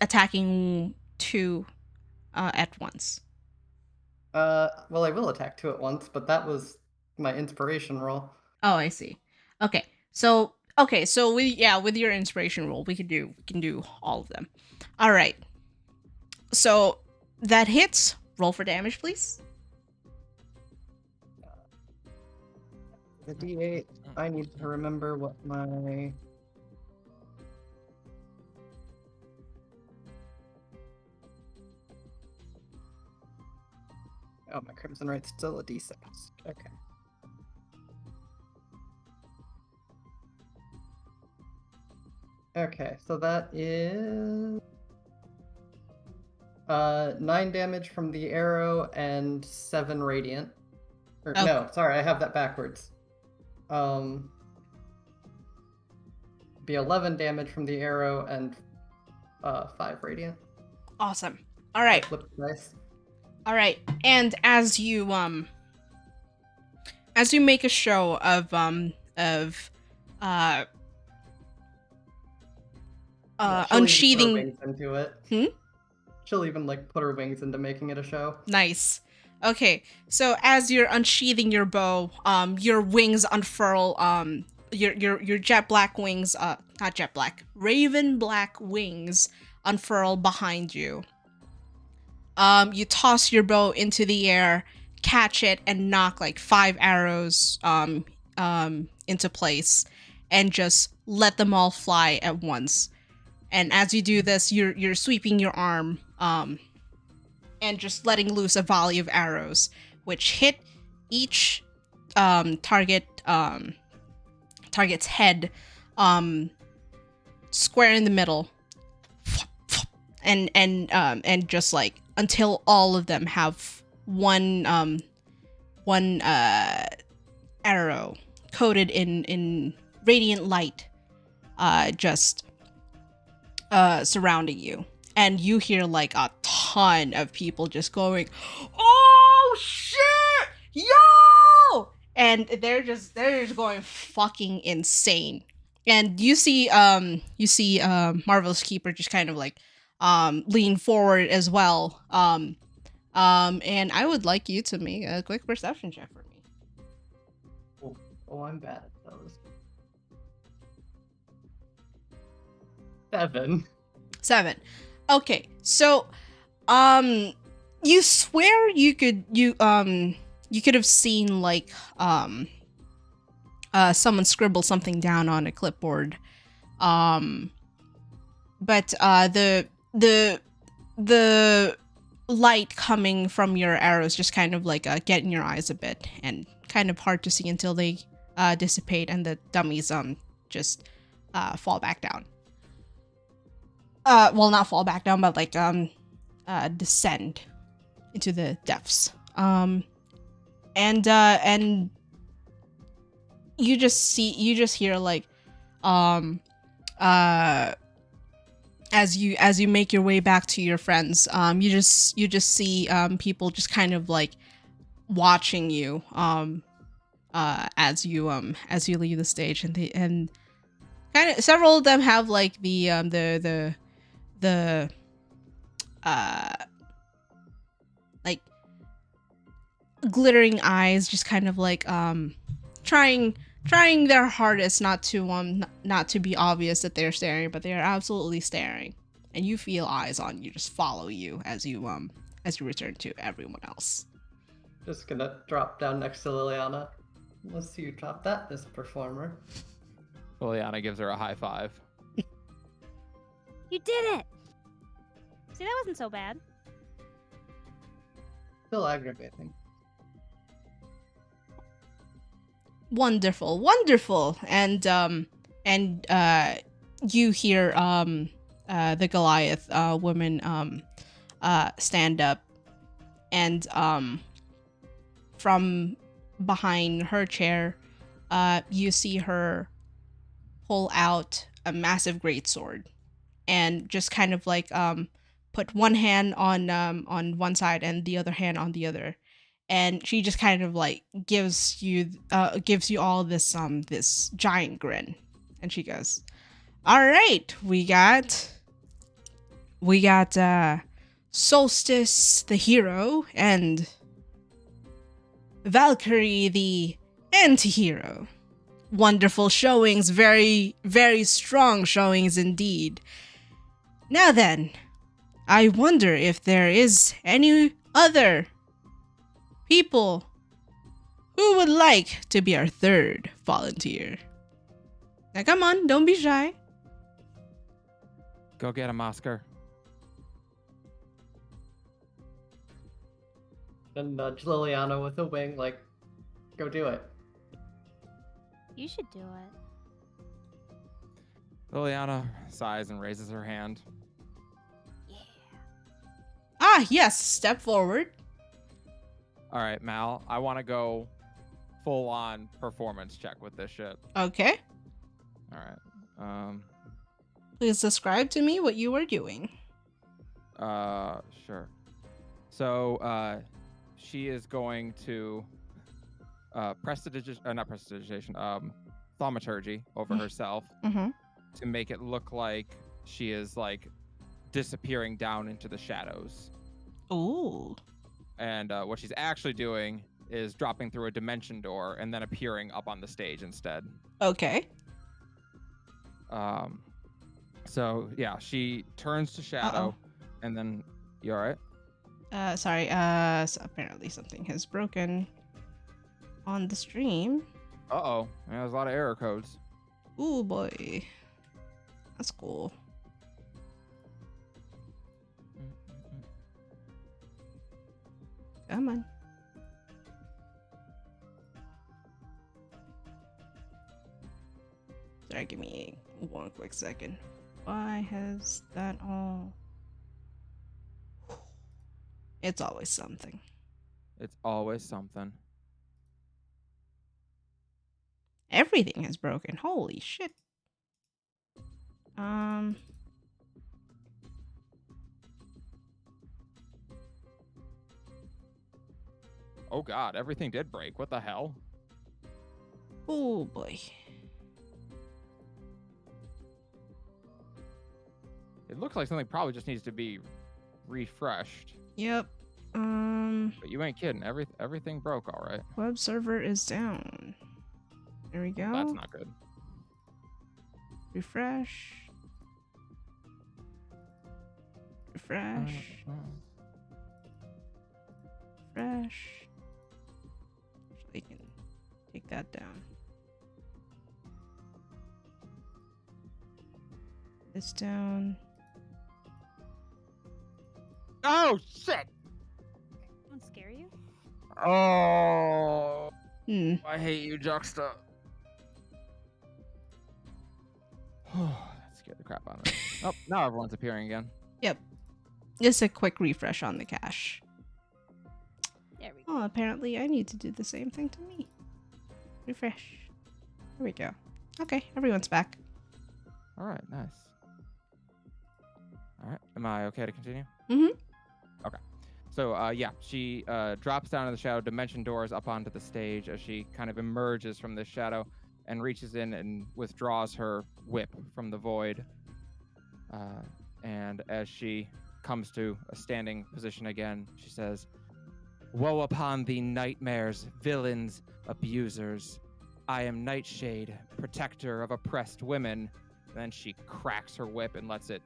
attacking two, at once. Well, I will attack two at once, but that was my inspiration roll. Oh, I see. Okay, so with your inspiration roll, we can do all of them. All right. So that hits. Roll for damage, please. The D8. I need to remember what my. Oh, my Crimson Right's still a D6. Okay. Okay, so that is 9 damage from the arrow and 7 radiant. Or, Okay. No, sorry, I have that backwards. be 11 damage from the arrow and 5 radiant. Awesome. All right. Flip dice. All right. And as you make a show of Yeah, she'll even put her unsheathing. wings into it. She'll even like put her wings into making it a show. Nice. Okay, so as you're unsheathing your bow, your wings unfurl. Your jet black wings, not jet black, raven black wings unfurl behind you. You toss your bow into the air, catch it, and knock like 5 arrows into place, and just let them all fly at once. And as you do this, you're sweeping your arm, and just letting loose a volley of arrows, which hit each target's head, square in the middle, and just like until all of them have one arrow coated in radiant light, just surrounding you. And you hear like a ton of people just going, "Oh shit, yo!" And they're just going fucking insane. And you see Marvelous Keeper just kind of like lean forward as well. And I would like you to make a quick perception check for me. Oh, I'm bad at those. 7. 7. Okay, so you swear you could have seen like someone scribble something down on a clipboard, but the light coming from your arrows just kind of like get in your eyes a bit, and kind of hard to see until they dissipate and the dummies just fall back down. Well, not fall back down, but like descend into the depths. And you just hear like as you make your way back to your friends, you just see people just kind of like watching you as you leave the stage, and kind of several of them have like the like glittering eyes, just kind of like trying their hardest not to be obvious that they're staring, but they are absolutely staring, and you feel eyes on you just follow you as you return to everyone else. Just gonna drop down next to Liliana. Let's see you drop that, this performer. Liliana gives her a high five. You did it! See, that wasn't so bad. Still aggravating. Wonderful. And you hear the Goliath woman stand up, and from behind her chair you see her pull out a massive greatsword, and just kind of like put one hand on one side and the other hand on the other, and she just kind of like gives you all this this giant grin, and she goes, "All right, we got Solstice the hero and Valkyrie the anti-hero. Wonderful showings, very, very strong showings indeed. Now then, I wonder if there is any other people who would like to be our third volunteer. Now come on, don't be shy." Go get him, Oscar. And nudge Liliana with a wing, like, go do it. You should do it. Liliana sighs and raises her hand. Yeah. Ah, yes, step forward. All right, Mal, I want to go full-on performance check with this shit. Okay. All right. Please describe to me what you are doing. Sure. So, she is going to not prestidigitation, thaumaturgy over herself Mm-hmm. to make it look like she is like disappearing down into the shadows. Ooh. And what she's actually doing is dropping through a dimension door and then appearing up on the stage instead. Okay. So yeah, she turns to shadow, and then you all right? Sorry. So apparently something has broken on the stream. Yeah, there's a lot of error codes. Ooh boy. That's cool. Come on. Sorry, give me one quick second. Why has that all... It's always something. It's always something. Everything has broken. Holy shit. Oh god, everything did break. What the hell? Oh boy. It looks like something probably just needs to be refreshed. Yep. But you ain't kidding. Everything broke all right. Web server is down. There we go. That's not good. Refresh. Refresh. Refresh. Actually, can take that down. This down. Oh shit! Don't scare you. Oh, Hmm. I hate you, Juxta. That scared the crap out of me. Oh, now everyone's appearing again. Yep. Just a quick refresh on the cache. There we go. Oh, apparently I need to do the same thing to me. Refresh. There we go. Okay, everyone's back. All right, nice. All right, am I okay to continue? Mm-hmm. Okay. So, yeah, she drops down in the shadow, dimension doors up onto the stage as she kind of emerges from the shadow and reaches in and withdraws her whip from the void. And as she comes to a standing position again, she says, "Woe upon thee, nightmares, villains, abusers. I am Nightshade, protector of oppressed women." And then she cracks her whip and lets it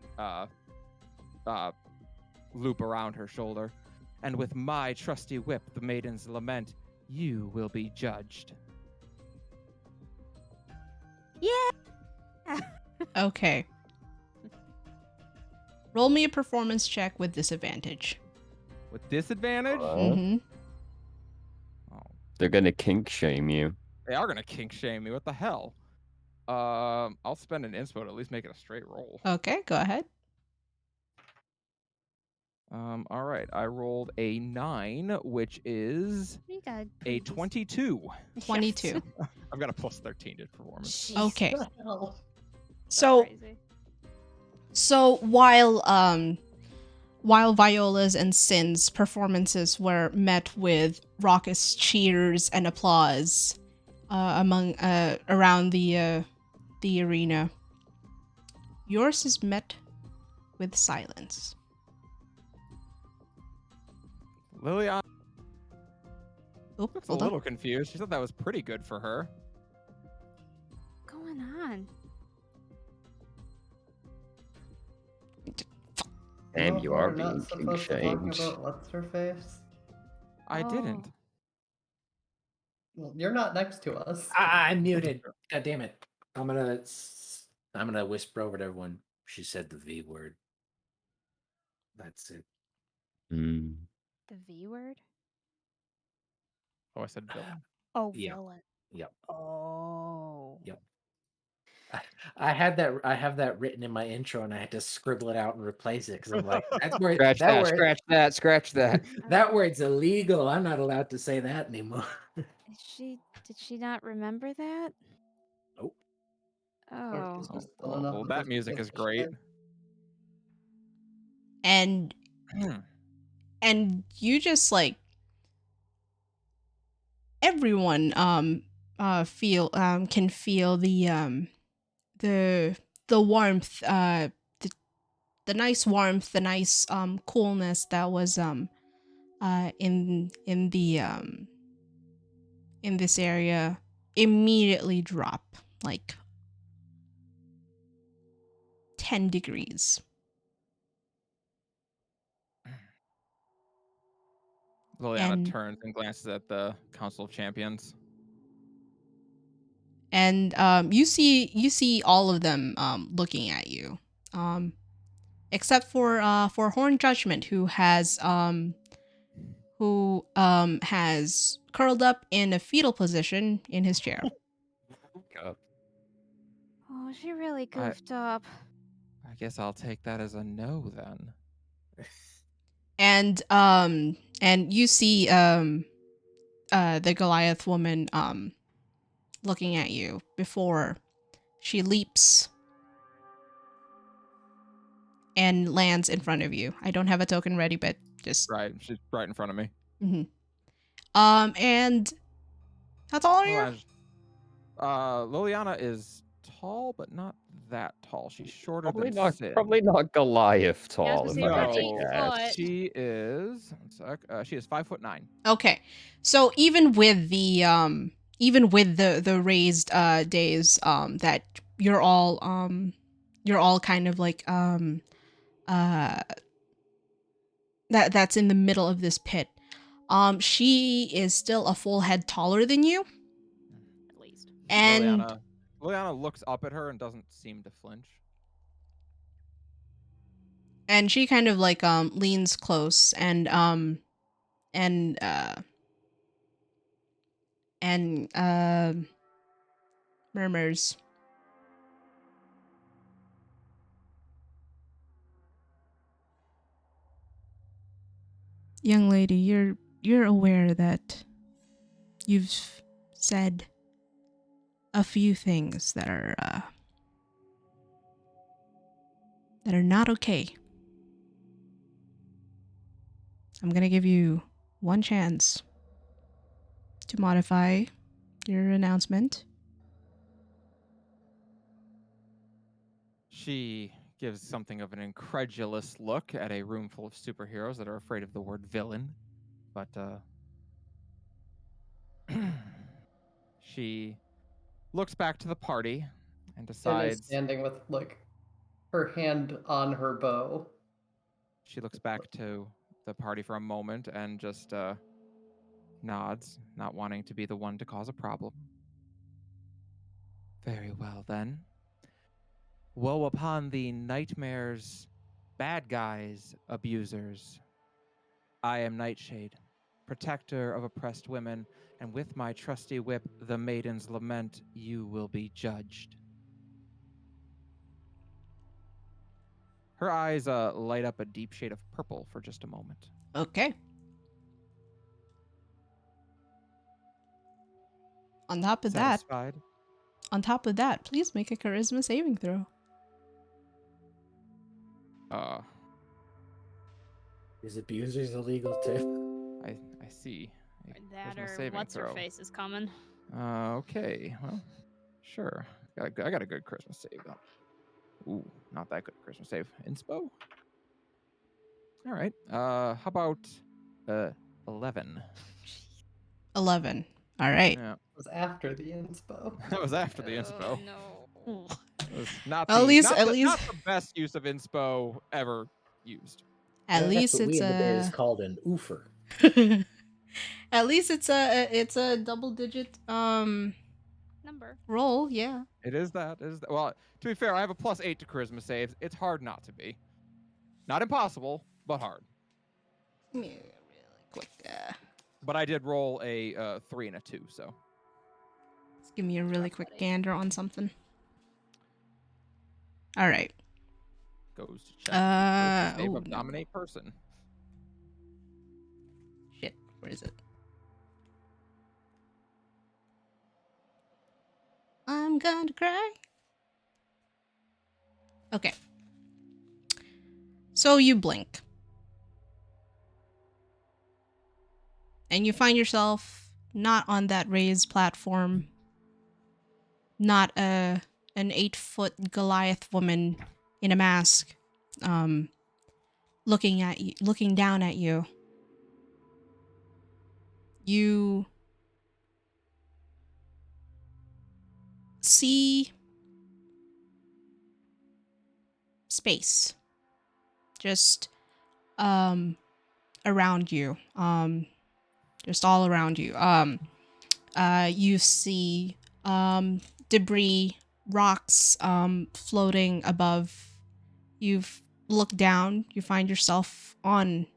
loop around her shoulder. "And with my trusty whip, the maidens lament, you will be judged." Yeah. Okay. Roll me a performance check with disadvantage. With disadvantage? Mm-hmm. Oh, They're gonna kink shame you. they are gonna kink shame me. What the hell? I'll spend an inspo to at least make it a straight roll. Okay, go ahead. All right. I rolled a 9, which is You got a 22. 22. I've got a plus 13 to performance. Okay. What the hell? So Crazy. While Viola's and Sin's performances were met with raucous cheers and applause around the arena, yours is met with silence. Liliana Oop, looks a hold on. little confused. She thought that was pretty good for her. What's going on? And No, you are we're not being kink supposed to talk shamed. about what's her face. I didn't. Oh. Well, you're not next to us. I'm muted. God damn it. I'm gonna whisper over to everyone. She said the V word. That's it. Mm. The V word? Oh, I said villain. Oh, Yeah. villain. Yep. Oh. Yep. I have that written in my intro, and I had to scribble it out and replace it because I'm like, that's where Scratch that that, word scratch that, scratch that. that word's illegal. I'm not allowed to say that anymore. Did she not remember that? Nope. Oh. She's just still enough Well, of that this music is to great. share. And you just like everyone feel can feel the warmth, the nice warmth, the nice coolness that was in this area immediately drop like 10 degrees. Liliana And- turns and glances at the Council of Champions. And you see all of them looking at you, except for Horn Judgment, who has curled up in a fetal position in his chair. God. Oh, she really goofed up. I guess I'll take that as a no then. And you see the Goliath woman looking at you before she leaps and lands in front of you. I don't have a token ready, but just Right, she's right in front of me. and how tall are you? Liliana is tall, but not that tall. She's shorter than Sid. Probably not Goliath tall. was if gonna I had say, to you're guess. 8 foot. She is. One sec. She is 5'9". Okay, so even with the raised days that you're all kind of like that's in the middle of this pit. She is still a full head taller than you, At least. and Liliana looks up at her and doesn't seem to flinch. she kind of like leans close and murmurs, "Young lady, you're aware that you've said a few things that are not okay. I'm gonna give you one chance to modify your announcement." She gives something of an incredulous look at a room full of superheroes that are afraid of the word villain, but she looks back to the party and Sin is decides. standing with like her hand on her bow. She looks back to the party for a moment and just nods, not wanting to be the one to cause a problem. Very well, then. Woe upon the nightmares, bad guys, abusers. I am Nightshade, protector of oppressed women, and with my trusty whip, the Maiden's Lament, you will be judged. Her eyes light up a deep shade of purple for just a moment. Okay. On top of Satisfied? that, please make a charisma saving throw. Is abusers illegal too? I see. That Charisma or saving what's her throw. face is coming. Okay, well, sure. I got a good Christmas save though. Ooh, not that good Christmas save. Inspo. All right. How about 11? 11. All right. Yeah, It was after the inspo. that was after the inspo. No. It was not At the, least- not at the, least- not the best use of inspo ever used. At That's least what it's we in the biz a called an oofer. at least it's a double digit Number. roll, yeah. It is that. Well, to be fair, I have a +8 to charisma saves. It's hard not to be. Not impossible, but hard. Give me a really quick But I did roll a 3 and a 2, so. let's give me a really Rough quick buddy. gander on something. All right. Goes to check. Charisma save oh, of no. dominate person. Shit, where is it? I'm gonna cry. Okay. So you blink. And you find yourself not on that raised platform, not an 8-foot Goliath woman in a mask, looking at you, looking down at you. You see space, just around you, just all around you. You see debris, rocks floating above. You've looked down. You find yourself on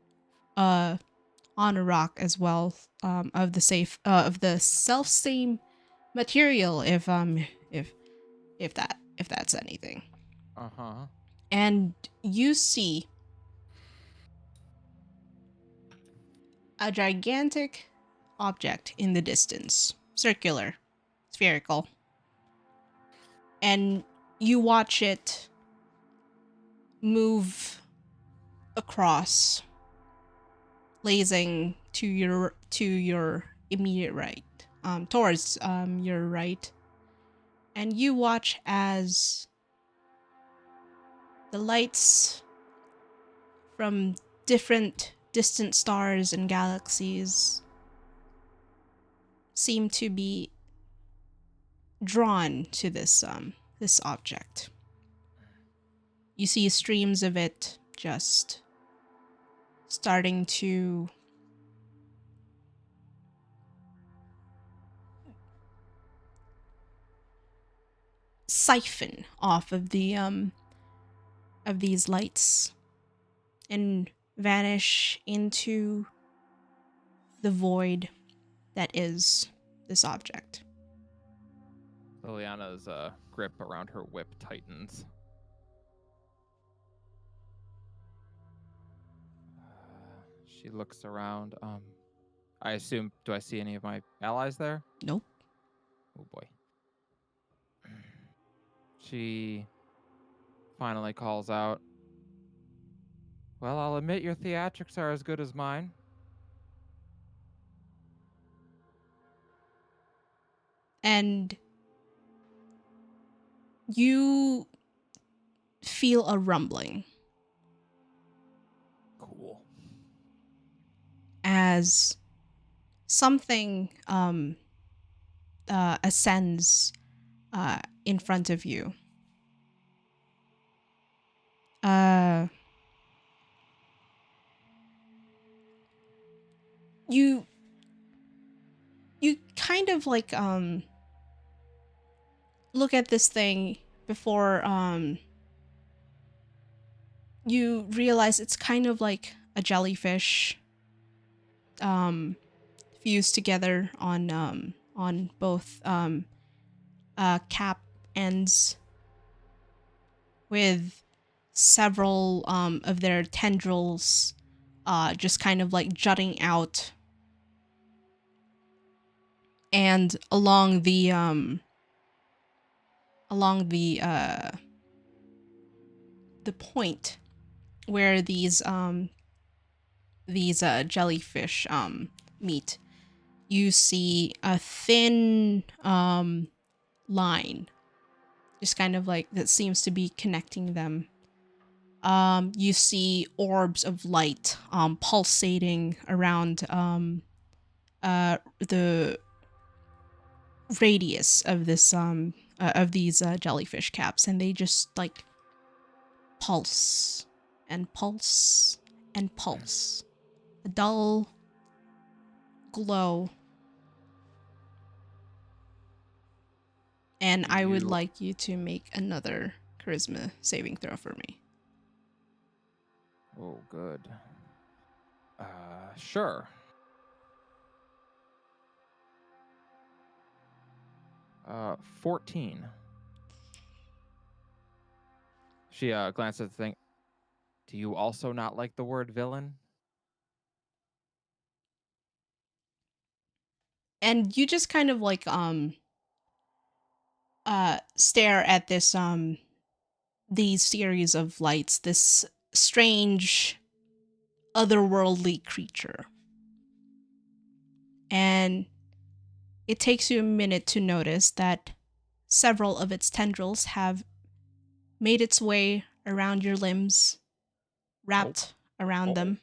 a rock as well, of the self same material. If that's anything. Uh-huh. And you see a gigantic object in the distance, circular, spherical, and you watch it move across, blazing to your immediate right, towards your right, and you watch as the lights from different distant stars and galaxies seem to be drawn to this object. You see streams of it just starting to siphon off of these lights and vanish into the void that is this object. Liliana's grip around her whip tightens. She looks around. I assume, do I see any of my allies there? Nope. Oh boy. She finally calls out, "Well, I'll admit your theatrics are as good as mine." And you feel a rumbling Cool. as something ascends in front of you. You kind of like look at this thing before you realize it's kind of like a jellyfish fused together on both cap ends, with several of their tendrils just kind of like jutting out, and along the point where these jellyfish meet, you see a thin line, just kind of like that seems to be connecting them. You see orbs of light pulsating around the radius of this of these jellyfish caps, and they just like pulse and pulse and pulse. A dull glow. And I would like you to make another charisma saving throw for me. Oh, good. Sure. Uh, 14. She glances at the thing. Do you also not like the word villain? And you just kind of like stare at this these series of lights, this strange otherworldly creature. And it takes you a minute to notice that several of its tendrils have made its way around your limbs, wrapped around them,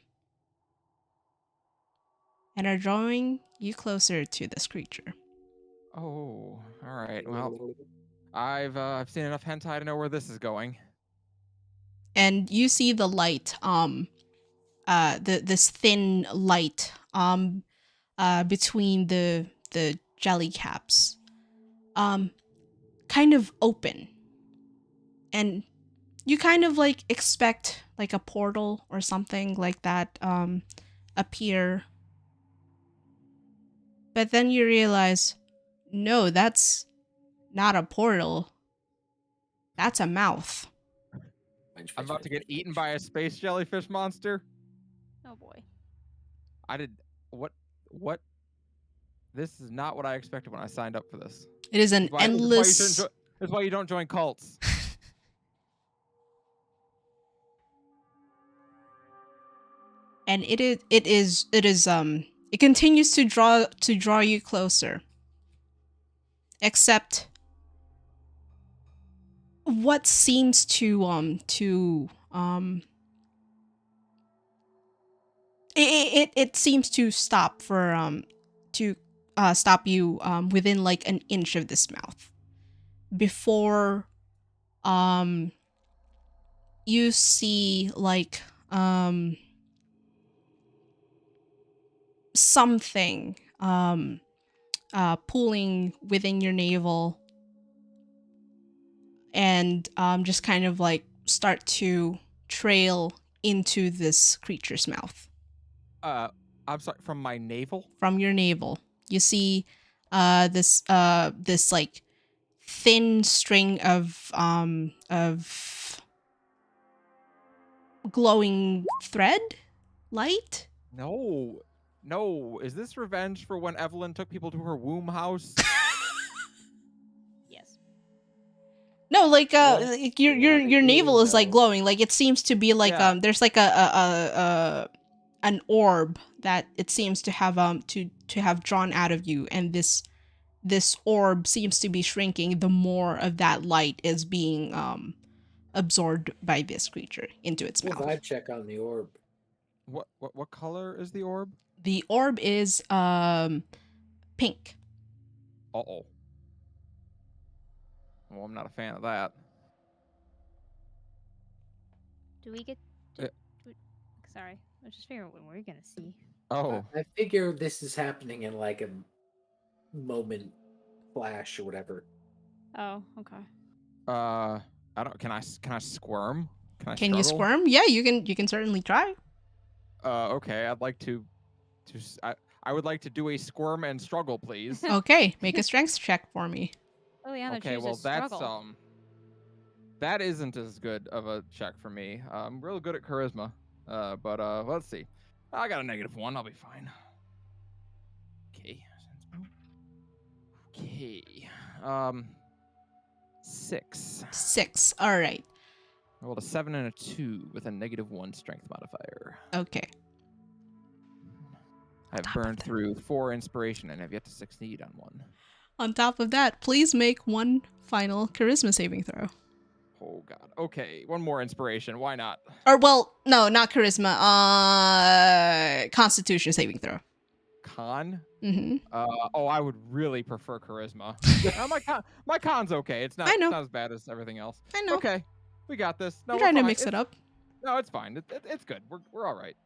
and are drawing you closer to this creature. Oh, all right. Well, I've seen enough hentai to know where this is going. And you see the light, this thin light, between the jelly caps, kind of open, and you kind of like expect like a portal or something like that appear, but then you realize, no, that's not a portal. That's a mouth. I'm about to get eaten by a space jellyfish monster. Oh boy. What? This is not what I expected when I signed up for this. It is an endless. That's why you don't join cults. And it continues to draw you closer. Except what seems to it seems to stop for stop you within like an inch of this mouth before you see like something pulling within your navel and just kind of like start to trail into this creature's mouth. I'm sorry, from my navel? From your navel. You see this like thin string of glowing thread light. No. Is this revenge for when Evelyn took people to her womb house? Yes. No, like your navel is like glowing. Like it seems to be like there's like an orb that it seems to have to have drawn out of you, and this orb seems to be shrinking the more of that light is being absorbed by this creature into its mouth. Vibe check on the orb. What color is the orb? The orb is pink. Uh-oh. Well, I'm not a fan of that. Do we get... Sorry. I was just figuring when we're going to see. Oh. I figure this is happening in like a moment flash or whatever. Oh, okay. I don't... Can I squirm? Can you squirm? Yeah, you can certainly try. Okay. I'd like to I would like to do a squirm and struggle, please. Okay, make a strength check for me. Oh, yeah, okay, well, that's that isn't as good of a check for me. I'm real good at charisma, but let's see. I got a -1. I'll be fine. Okay. 6. 6. All right. I rolled a 7 and a 2 with a -1 strength modifier. Okay. I've burned through 4 inspiration and have yet to succeed on 1. On top of that, please make one final charisma saving throw. Oh god. Okay, 1 more inspiration. Why not? Or well, no, not charisma. Constitution saving throw. Con? Mm-hmm. I would really prefer charisma. My con's okay. It's not as bad as everything else. I know. Okay, we got this. No, I'm trying to mix it up. No, it's fine. It's good. We're all right.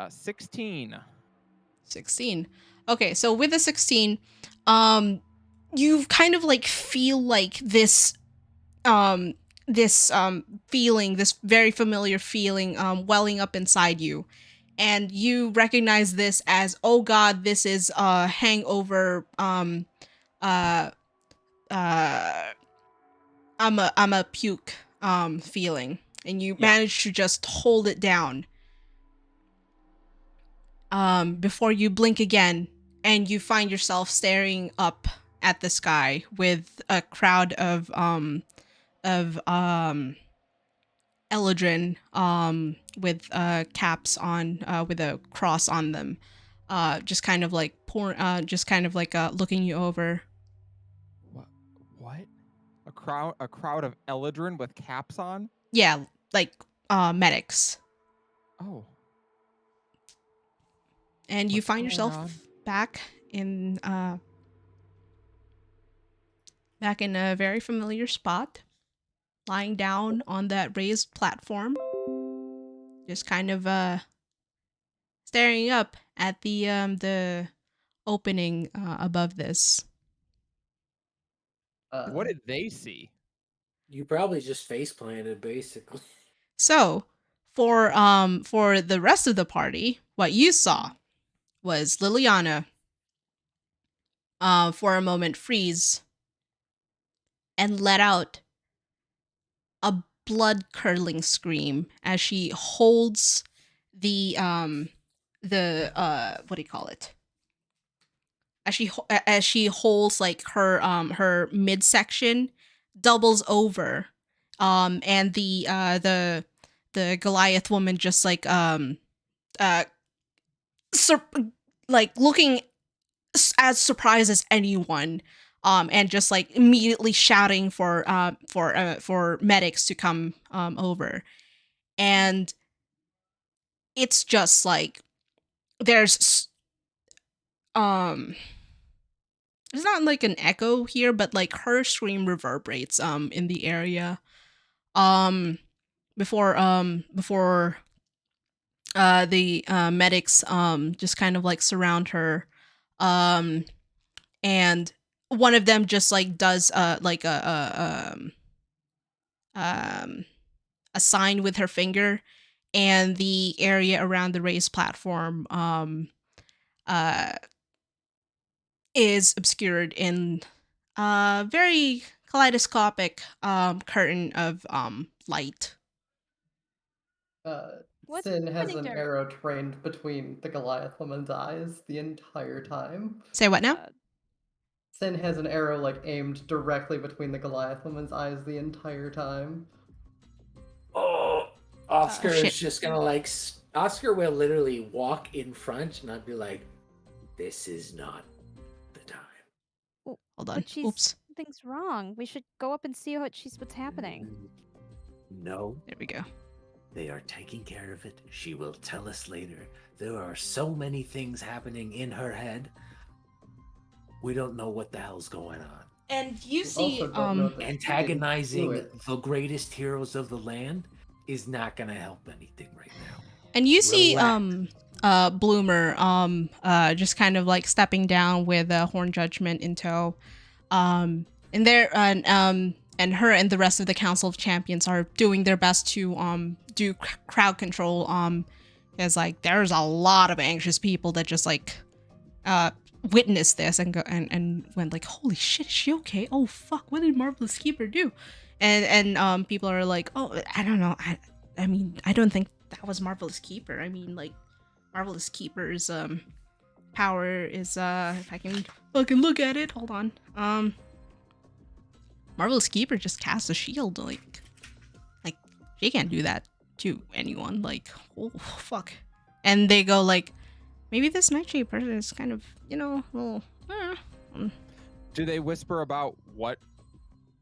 16. 16. Okay, so with the 16, you kind of like feel like this feeling, this very familiar feeling welling up inside you. And you recognize this as, oh god, this is hangover I'm a puke feeling. And you manage to just hold it down. Before you blink again, and you find yourself staring up at the sky with a crowd of Eldrin with caps on with a cross on them, just kind of like looking you over. What? A crowd of Eldrin with caps on? Yeah, like medics. Oh. And you What's find going yourself on? back in a very familiar spot, lying down on that raised platform, just kind of staring up at the opening above this. What did they see? You probably just face planted, basically. So, for the rest of the party, what you saw was Liliana for a moment freeze and let out a blood-curdling scream as she holds the what do you call it? As she holds like her midsection doubles over, and the Goliath woman just like like looking as surprised as anyone, and just like immediately shouting for medics to come over, and it's just like there's it's not like an echo here, but like her scream reverberates in the area before the medics just kind of like surround her, and one of them just like does like a sign with her finger, and the area around the raised platform is obscured in a very kaleidoscopic curtain of light. What's Sin has happening an to her? arrow trained between the Goliath woman's eyes the entire time. Say what now? Sin has an arrow like aimed directly between the Goliath woman's eyes the entire time. Oh, Oscar shit. is just gonna like. Oscar will literally walk in front, and I'd be like, "This is not the time." Hold on. But she's Oops. something's wrong. We should go up and see what's happening. No, There we go. they are taking care of it. She will tell us later. There are so many things happening in her head. We don't know what the hell's going on. And you see, also don't know that she didn't Antagonizing do it. the greatest heroes of the land is not gonna help anything right now. and you see, Relax. Bloomer, just kind of like stepping down with a Horn Judgment in tow, and there, and her and the rest of the Council of Champions are doing their best to do crowd control, because like there's a lot of anxious people that just like witnessed this and go and went like, holy shit, is she okay? Oh fuck, what did Marvelous Keeper do? And people are like, oh, I don't know, I mean, I don't think that was Marvelous Keeper. I mean, like, Marvelous Keeper's power is if I can fucking look at it, hold on. Marvelous Keeper just casts a shield, like she can't do that to anyone, like, oh fuck. And they go like, maybe this Nightshade person is kind of, you know, well, Do they whisper about what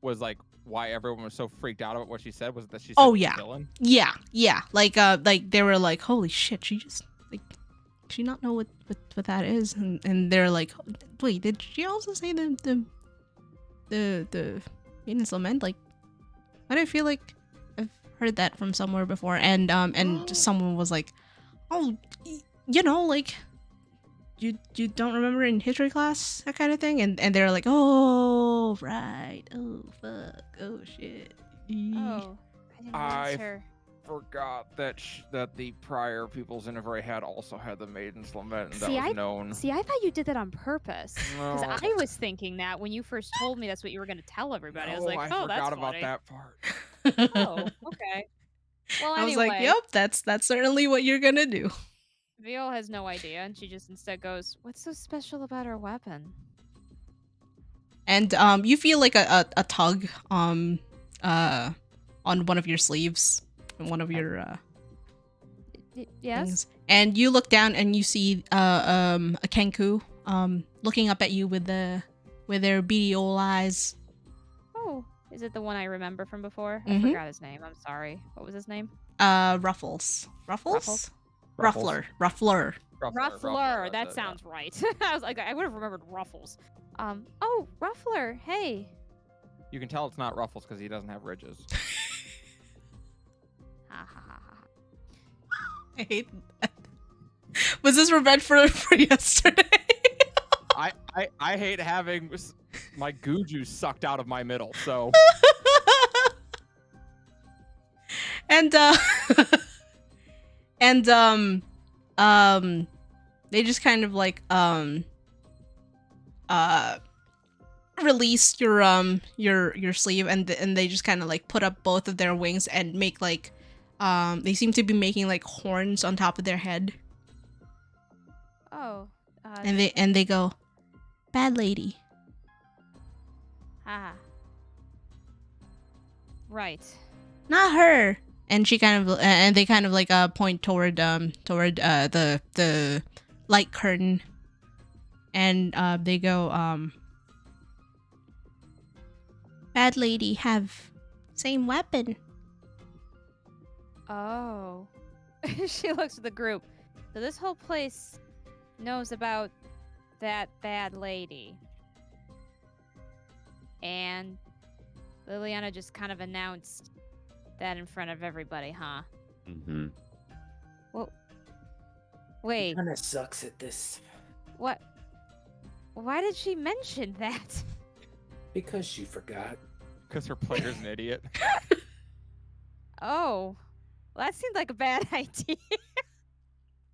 was like why everyone was so freaked out about what she said? Was it that she said Oh, the yeah. villain? yeah, like they were like, holy shit, she just like, she not know what that is, and they're like, wait, did she also say the Venus Lament? Like, I don't feel like I've heard that from somewhere before, and just someone was like, oh, you know, like, you don't remember in history class, that kind of thing, and they're like, oh right, oh fuck, oh shit. Oh, I didn't notice her. Forgot that that the prior People's Inventory had also had the Maiden's Lament, and See, that was known. See, I thought you did that on purpose. Because No. I was thinking that when you first told me that's what you were going to tell everybody. I was No, like, oh, that's forgot about funny. that part. Oh, okay. Well, I was anyway, like, yep, that's certainly what you're gonna do. Viol has no idea, and she just instead goes, what's so special about her weapon? And you feel like a tug on one of your sleeves, on one of your Yes. things. And you look down and you see a Kenku looking up at you with their beady old eyes. Oh, is it the one I remember from before? I Mhm. forgot his name. I'm sorry. What was his name? Ruffles. Ruffles? Ruffler. Ruffler. Ruffler. That that's it, sounds right. I was like, I would have remembered Ruffles. Oh, Ruffler. Hey. yeah. You can tell it's not Ruffles because he doesn't have ridges. Ha ha ha ha. I hate that. Was this revenge for yesterday? I hate having my goo juice sucked out of my middle. So and they just kind of like release your sleeve, and they just kind of like put up both of their wings and make like they seem to be making like horns on top of their head, Oh. and they go, "Bad lady." Ah. Right. Not her. And she kind of and they kind of like point toward the light curtain, and they go, "Bad lady have same weapon." Oh. She looks at the group. So this whole place knows about that bad lady. And Liliana just kind of announced that in front of everybody, huh? Mm-hmm. Wait, Kind of sucks at this what? Why did she mention that? because she forgot. because her player's an idiot. Oh, well, that seemed like a bad idea.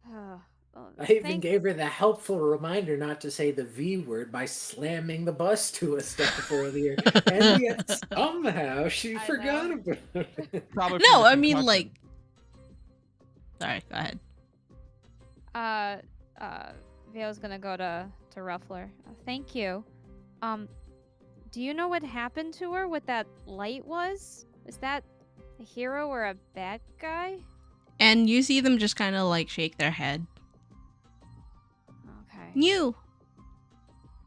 Oh, well, I even thank- gave her the helpful reminder not to say the V word by slamming the bus to a stop earlier, and yet somehow she I forgot know. about it. Probably No, from the I mean concussion. like. Sorry, go ahead. Vale's gonna go to Ruffler. Thank you. Do you know what happened to her? What that light was? Was that a hero or a bad guy? And you see them just kind of like shake their head. Okay. New,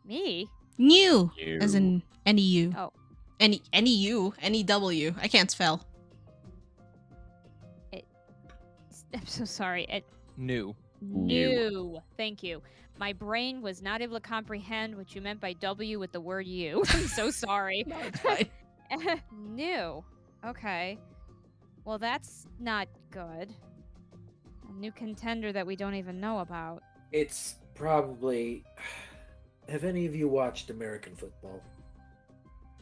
Me? new, as You. in any U. Oh. Any U, any W. I can't spell. I'm so sorry. New. New. Thank you. My brain was not able to comprehend what you meant by W with the word U. I'm so sorry. No, it's fine. New. Okay. Well, that's not good. A new contender that we don't even know about. It's probably. Have any of you watched American football?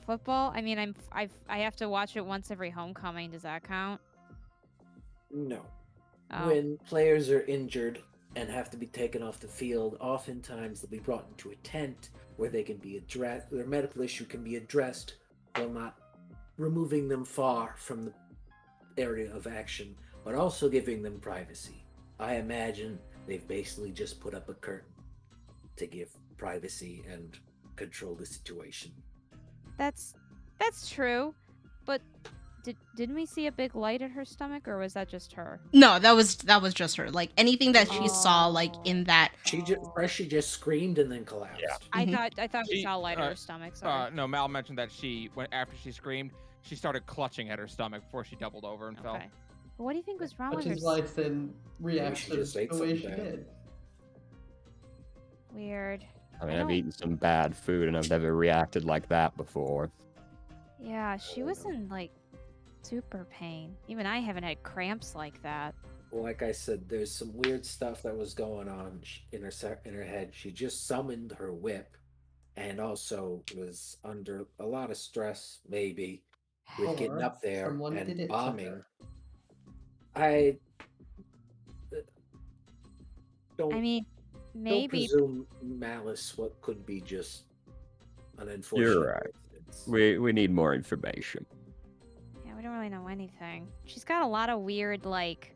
Football? I mean, I have to watch it once every homecoming. Does that count? No. Oh. When players are injured and have to be taken off the field, oftentimes they'll be brought into a tent where they can be addressed. Their medical issue can be addressed while not removing them far from the area of action, but also giving them privacy. I imagine they've basically just put up a curtain to give privacy and control the situation. That's true. But didn't we see a big light at her stomach, or was that just her? No, that was just her. Like anything that she saw, like in that. She just screamed and then collapsed. Yeah. Mhm. I thought we She- saw a light at her stomach. Sorry. No, Mal mentioned that after she screamed, she started clutching at her stomach before she doubled over and fell. Okay. What do you think was wrong Which with her? is why Sin Maybe she reacted just ate the way she something bad. did. Weird. I mean, I I've don't- eaten some bad food and I've never reacted like that before. Yeah, she was in like super pain. Even I haven't had cramps like that. Well, like I said, there's some weird stuff that was going on in her head. She just summoned her whip, and also was under a lot of stress, maybe with getting Or up there someone did and it to bombing. her. I don't. I mean, don't maybe. presume malice. What could be just an unfortunate You're right. coincidence. We need more information. Yeah, we don't really know anything. She's got a lot of weird like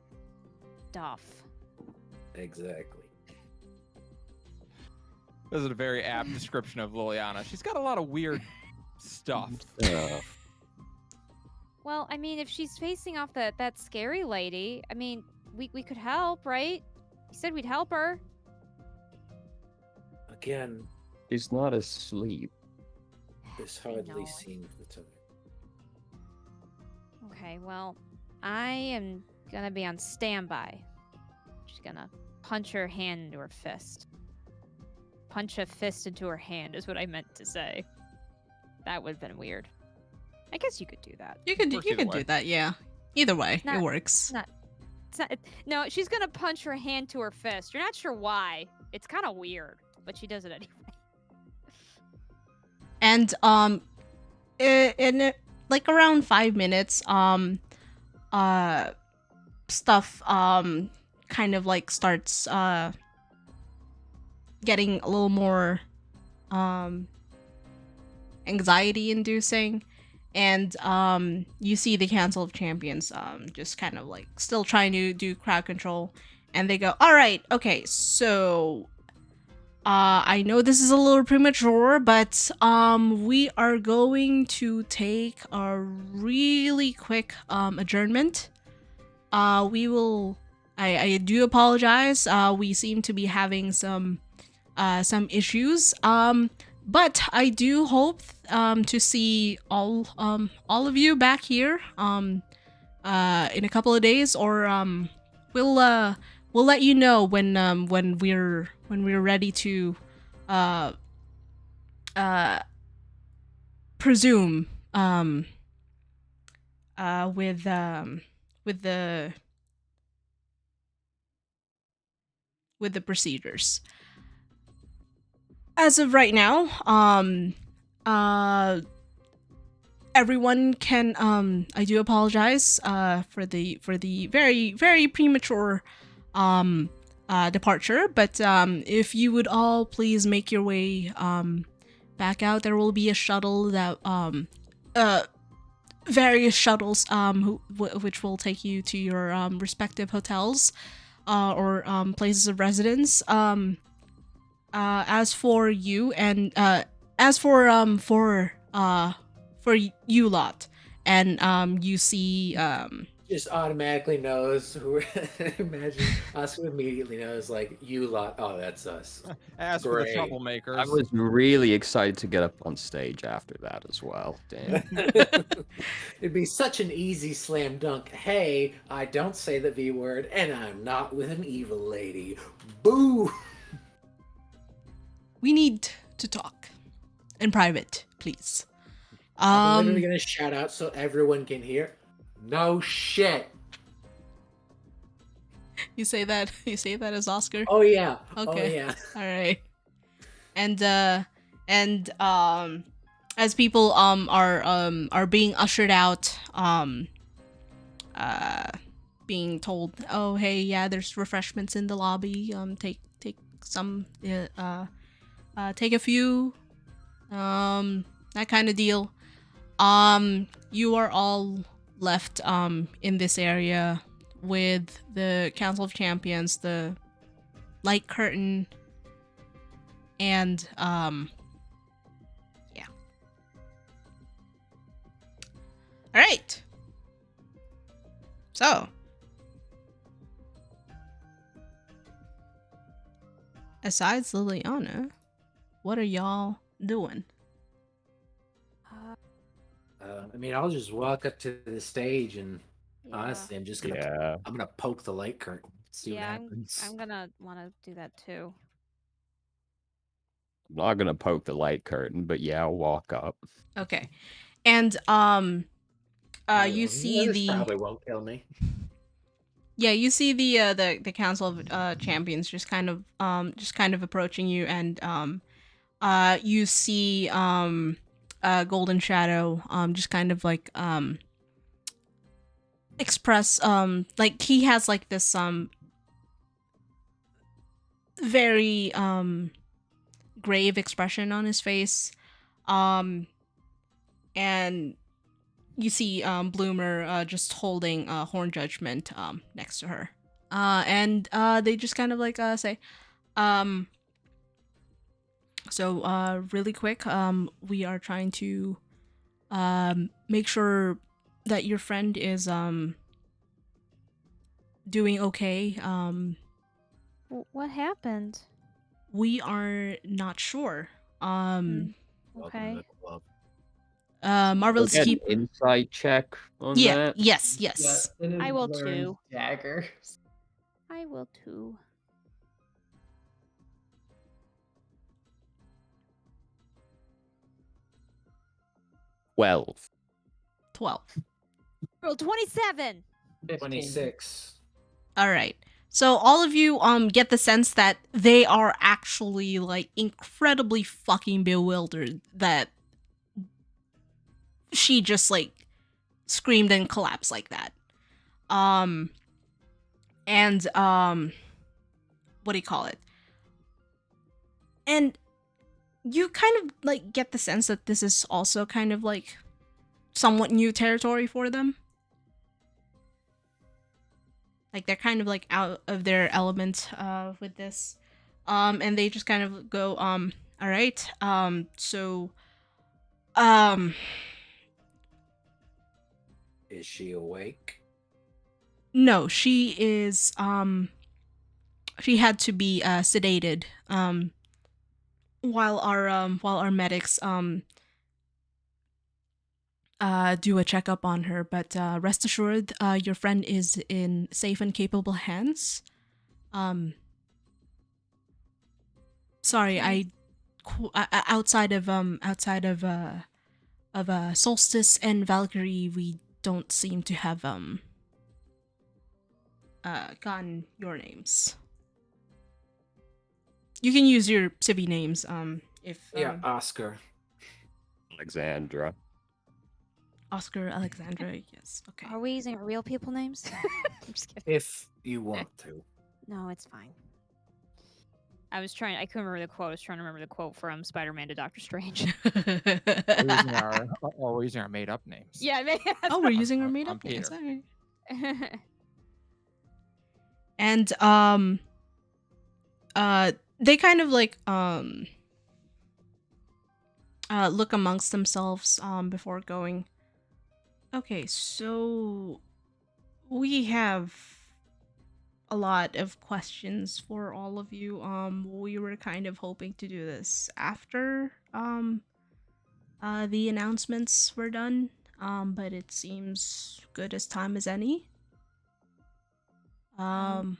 stuff. Exactly. This is a very apt description of Liliana. She's got a lot of weird stuff. Well, I mean, if she's facing off that scary lady, I mean, we could help, right? You said we'd help her. Again, She's not asleep. this I hardly know. seems the time. Okay, well, I am gonna be on standby. She's gonna punch her hand into her fist. Punch a fist into her hand is what I meant to say. That would have been weird. I guess you could do that. You could Works you either could way. do that, yeah. Either way, Not- it works. not- It's not, no, she's gonna punch her hand to her fist. You're not sure why. It's kind of weird, but she does it anyway. And in like around 5 minutes, stuff kind of like starts getting a little more anxiety inducing, and you see the Council of Champions just kind of like still trying to do crowd control, and they go, all right, okay, so I know this is a little premature, but we are going to take a really quick adjournment. We will. I do apologize. We seem to be having some issues. But I do hope to see all of you back here in a couple of days, or we'll let you know when we're ready to presume with the procedures. As of right now, everyone can I do apologize for the very very premature departure, but if you would all please make your way back out, there will be a shuttle that various shuttles which will take you to your respective hotels or places of residence. As for you and as for you lot, and you see Just automatically knows who. Imagine Oscar immediately knows, like, you lot. Oh, that's us. As for the Great. troublemakers, I was really excited to get up on stage after that as well. Damn. It'd be such an easy slam dunk. Hey, I don't say the V word, and I'm not with an evil lady. Boo! we need to talk in private, please. I'm literally gonna shout out so everyone can hear. No shit. You say that as Oscar? Oh yeah. Okay. Oh yeah. All right. And as people are being ushered out, being told, oh hey, yeah, there's refreshments in the lobby, take some, take a few, that kind of deal. You are all left in this area with the Council of Champions, the light curtain, and yeah. All right. So, besides Liliana, what are y'all doing? I mean, I'll just walk up to the stage and Yeah. honestly, I'm just gonna. Yeah. I'm gonna poke the light curtain. See Yeah, what happens. I'm gonna want to do that too. I'm not gonna poke the light curtain, but yeah, I'll walk up. Okay. And you see This the probably won't kill me. yeah, you see the Council of Champions just kind of approaching you, and you see Golden Shadow just kind of like express like he has like this very grave expression on his face, and you see Bloomer just holding Horn Judgment next to her, and they just kind of like say, so really quick, we are trying to make sure that your friend is doing okay. What happened? We are not sure. Welcome Okay. to the club. Marvelous Get an keep. insight check on Yeah. that. Yes. Yeah, Yes. it is I will Blurren's too. dagger. I will too. 12. 12. Roll 27. 15. 26. All right. So all of you get the sense that they are actually like incredibly fucking bewildered that she just like screamed and collapsed like that. And what do you call it? And you kind of like get the sense that this is also kind of like somewhat new territory for them. Like they're kind of like out of their element with this. And they just kind of go, all right. So Is she awake? no, she is she had to be sedated while our medics do a checkup on her, but rest assured your friend is in safe and capable hands. Sorry, Okay. outside of Solstice and Valkyrie, we don't seem to have gotten your names. You can use your civvy names if Yeah, Oscar. Alexandra. Oscar, Alexandra, yes. Okay. Are we using real people names? I'm just kidding. If you want to. No, it's fine. I couldn't remember the quote. I was trying to remember the quote from Spider-Man to Doctor Strange. We're using our made-up names. Yeah, Oh, we're using our I'm made up names. Peter. Alright. And they kind of like look amongst themselves before going. Okay, so we have a lot of questions for all of you. We were kind of hoping to do this after the announcements were done. But it seems good as time as any. Okay.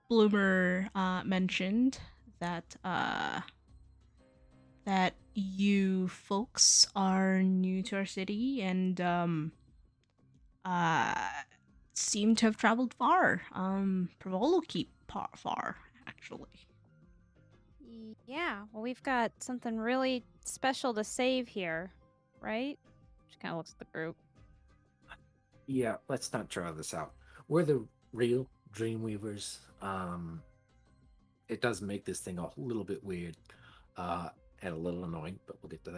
Bloomer mentioned that that you folks are new to our city and seem to have traveled far. Provolo keep far actually. Yeah, well, we've got something really special to save here, right? She kind of looks at the group. Yeah, let's not draw this out. We're the real Dreamweavers. It does make this thing a little bit weird and a little annoying, but we'll get to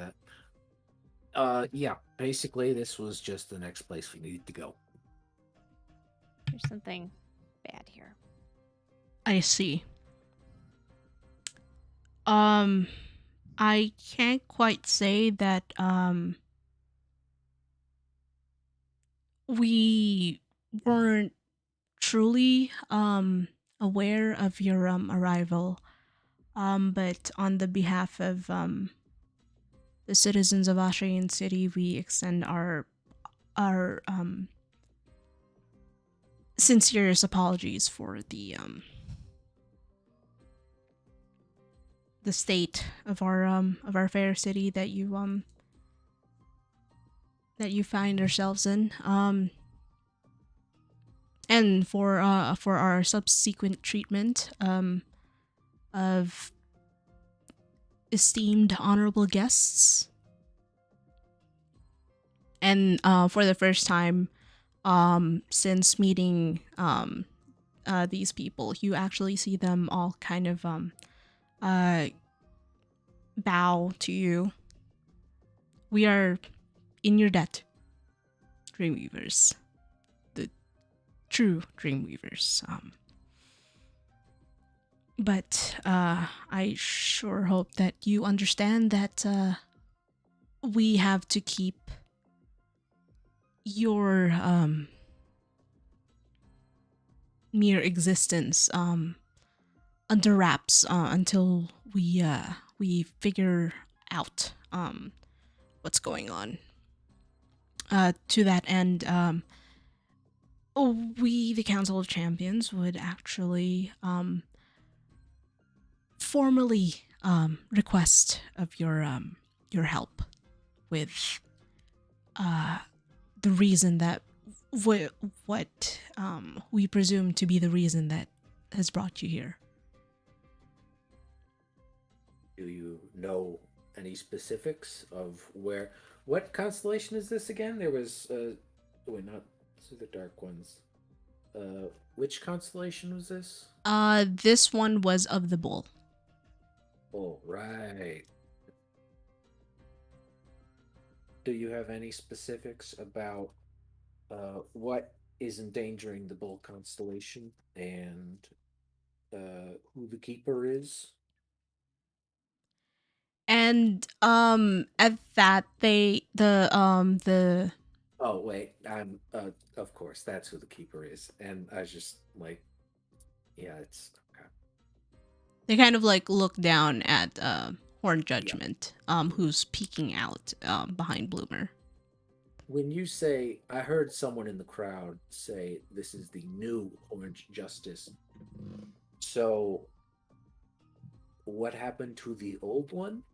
that. Yeah, basically, this was just the next place we needed to go. There's something bad here. I see. I can't quite say that we weren't truly aware of your arrival. But on the behalf of the citizens of Ashayan City, we extend our sincerest apologies for the state of our fair city that you find yourselves in. And for our subsequent treatment of esteemed honorable guests. And for the first time since meeting these people, you actually see them all kind of bow to you. We are in your debt, Dreamweavers. The true Dreamweavers. But I sure hope that you understand that we have to keep your mere existence under wraps until we figure out what's going on. To that end, we, the Council of Champions, would actually formally request of your help with the reason that what we presume to be the reason that has brought you here. Do you know any specifics of what constellation is this again? There was wait, not these are the dark ones. Which constellation was this? This one was of the bull. Oh, right. Do you have any specifics about what is endangering the bull constellation and who the keeper is? And at that the Oh wait, I'm of course that's who the keeper is, and I was just like, yeah, it's okay. they kind of like look down at Horn Judgment, who's peeking out behind Bloomer. When you say, I heard someone in the crowd say this is the new Orange Justice. So, what happened to the old one?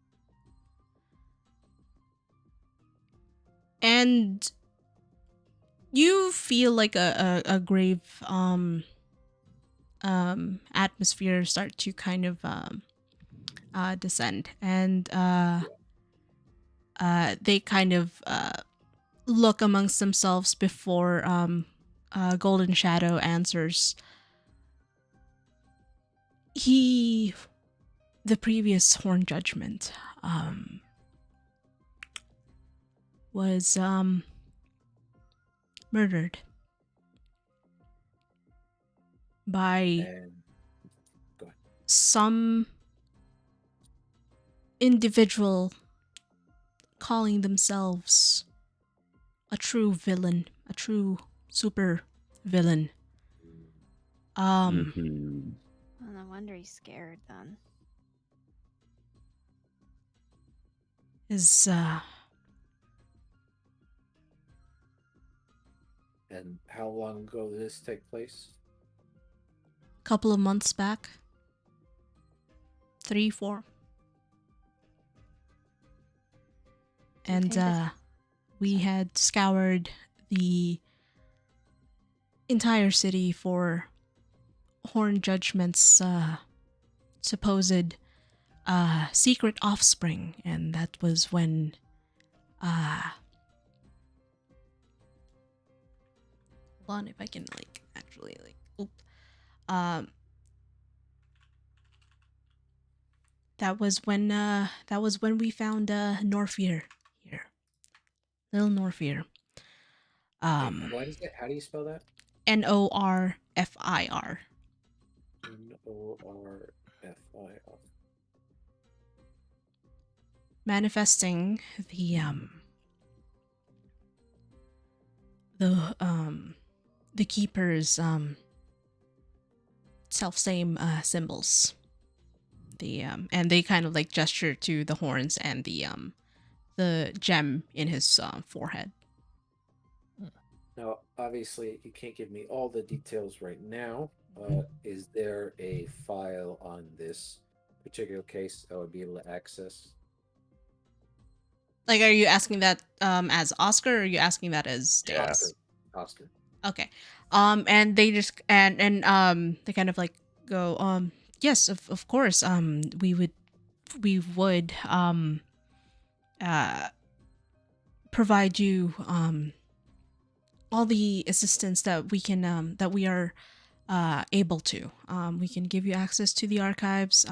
And you feel like a grave atmosphere start to kind of descend, and they kind of look amongst themselves before Golden Shadow answers. The previous Horn Judgment was murdered by And go ahead. some individual calling themselves a true villain, a true super villain. Mhm. Well, no wonder he's scared then. Is And how long ago did this take place? a couple of months back. 3, 4. And Okay, we had scoured the entire city for Horn Judgment's supposed secret offspring, and that was when hold on if I can like actually like that was when we found Norfir here. Little Norfir. What is it? How do you spell that? Norfir. Norfir. Manifesting the keeper's self same symbols. And they kind of like gesture to the horns and the gem in his forehead. Now, obviously, you can't give me all the details right now. Is there a file on this particular case I would be able to access? Like, are you asking that as Oscar, or are you asking that as Yeah. Davis? Oscar. Okay. And they just and they kind of like go yes, of course. We would provide you all the assistance that we can that we are able to. We can give you access to the archives.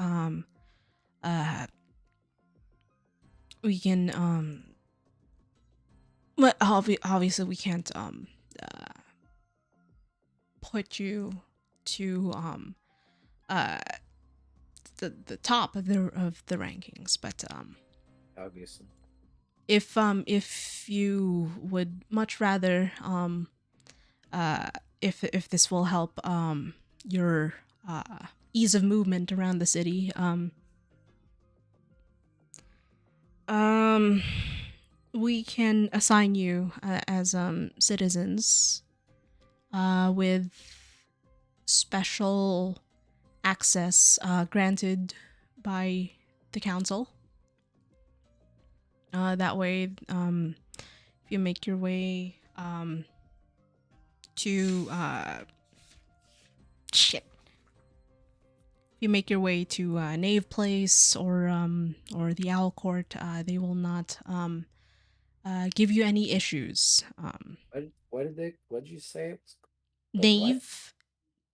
We can but obviously we can't put you to the top of the rankings, but Obviously. if you would much rather if this will help your ease of movement around the city, we can assign you as citizens with special access granted by the council. That way, if you make your way to shit. If you make your way to Knave Place or the Owl Court, they will not give you any issues. What did you say? It was what? Knave,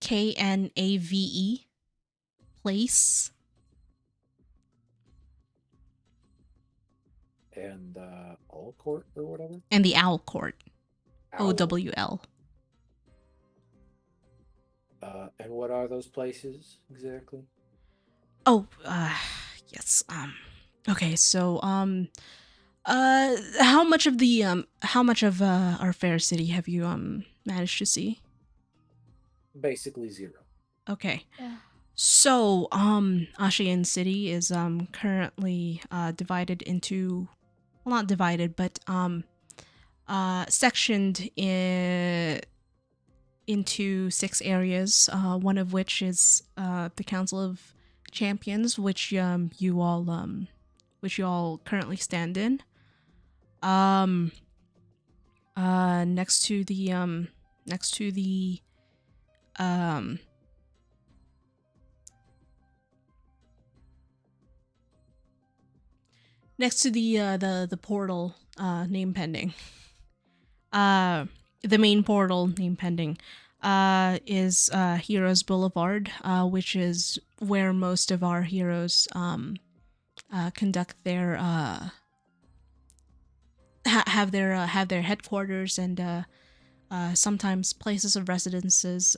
Knave, Place, And All Court or whatever. and the Owl Court. Owl. OWL. And what are those places exactly? Oh, yes. Okay, so how much of our fair city have you managed to see? Basically 0. Okay. Yeah. So, Ashian City is currently divided into, well, not divided, but sectioned into 6 areas. One of which is the Council of Champions, which you all currently stand in. Next to the portal name pending. The main portal name pending is Heroes Boulevard, which is where most of our heroes conduct their have their headquarters and sometimes places of residences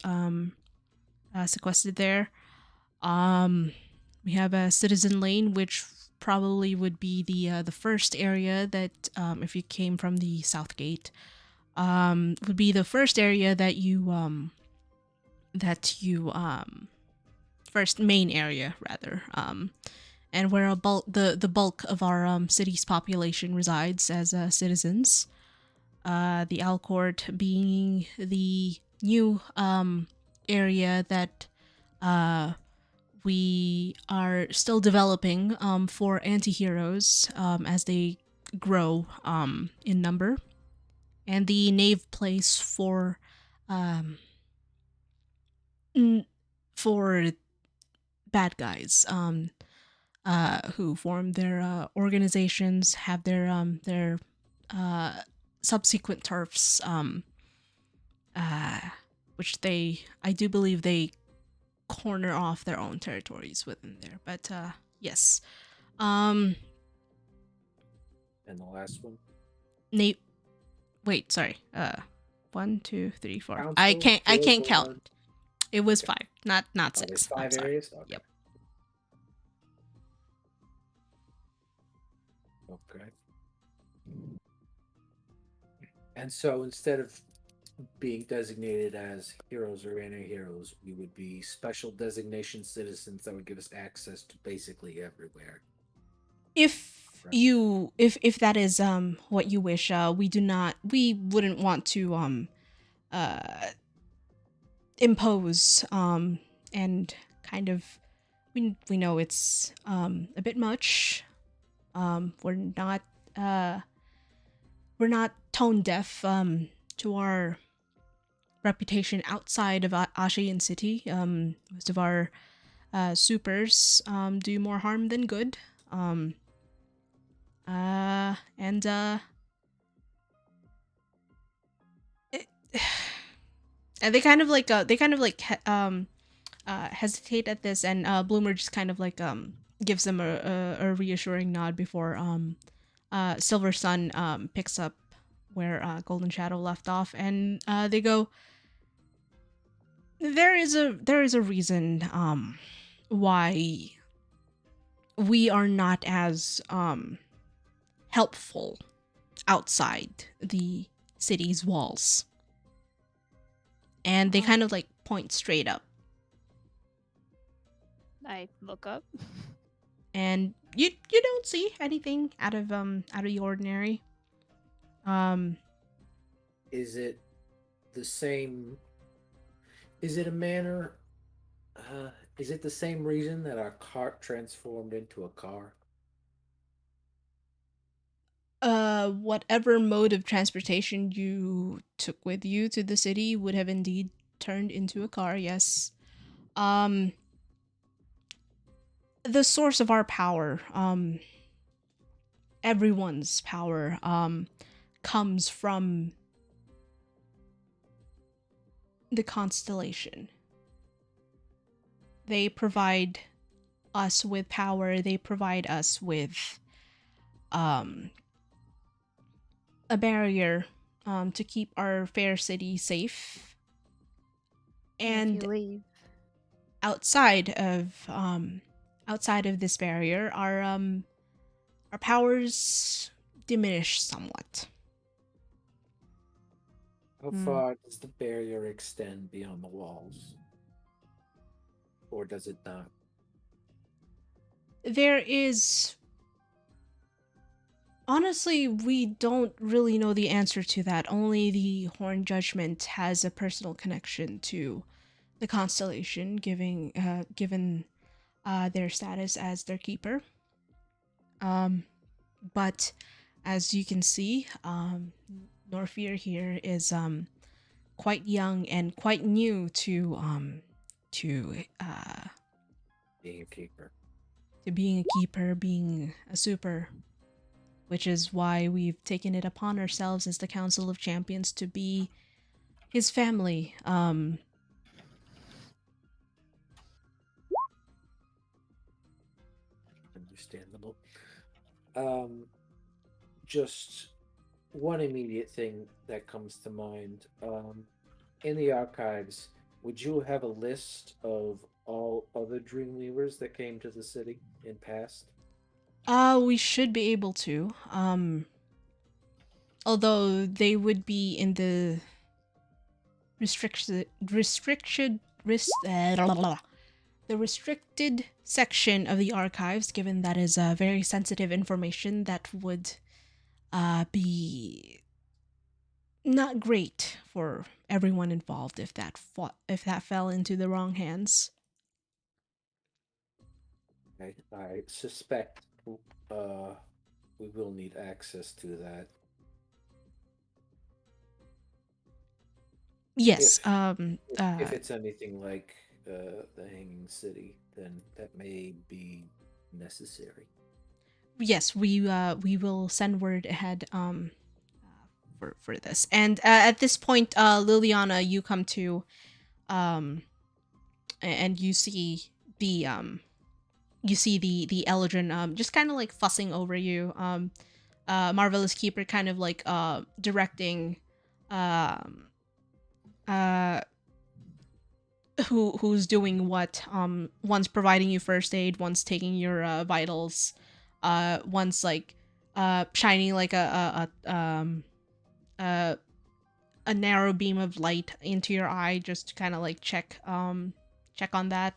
sequestered there. We have a Citizen Lane, which probably would be the first area that if you came from the South Gate, would be the first area that you first main area rather, and where the bulk of our city's population resides as citizens. The Alcourt being the new area that we are still developing for anti-heroes as they grow in number, and the Knave Place for bad guys who form their organizations, have their subsequent turfs, which I do believe they corner off their own territories within there. But yes. And the last one? Nate, wait, sorry. 1, 2, 3, 4. Council, I can't Boulevard. count. It was 5, not Oh, 6. there's I'm 5 sorry. areas? Okay. Yep. Okay. And so instead of being designated as heroes or anti-heroes, we would be special designation citizens that would give us access to basically everywhere. If that is what you wish, we wouldn't want to impose and kind of, we know it's a bit much. We're not tone deaf to our reputation outside of Ashian City. Most of our supers do more harm than good. And they kind of hesitate at this, and Bloomer just kind of gives them a reassuring nod before Silver Sun picks up where Golden Shadow left off, and they go, there is a reason why we are not as helpful outside the city's walls. And they kind of like point straight up. I look up. And you don't see anything out of the ordinary. Is it the same? Is it a manner? Is it the same reason that our cart transformed into a car? Whatever mode of transportation you took with you to the city would have indeed turned into a car, yes. The source of our power, everyone's power, comes from the constellation. They provide us with power, they provide us with a barrier to keep our fair city safe. And if you leave. outside of this barrier, our powers diminish somewhat. How far does the barrier extend beyond the walls? Or does it not? There is... Honestly, we don't really know the answer to that. Only the Horn Judgment has a personal connection to the constellation, given their status as their keeper. But as you can see, Norfir here is quite young and quite new to Being a keeper. to being a keeper, being a super, which is why we've taken it upon ourselves as the Council of Champions to be his family. Understandable. Just one immediate thing that comes to mind. In the archives, would you have a list of all other Dreamweavers that came to the city in past? We should be able to. Although they would be in the restricted section of the archives, given that is very sensitive information that would be not great for everyone involved if that fell into the wrong hands. I suspect we will need access to that. Yes. If it's anything like the Hanging City, then that may be necessary. Yes, we will send word ahead for this. And at this point, Liliana, you come to and you see the Eldrin just kind of like fussing over you. Marvelous Keeper kind of like directing who's doing what. One's providing you first aid, one's taking your vitals, one's like shining like a narrow beam of light into your eye just to kind of like check on that.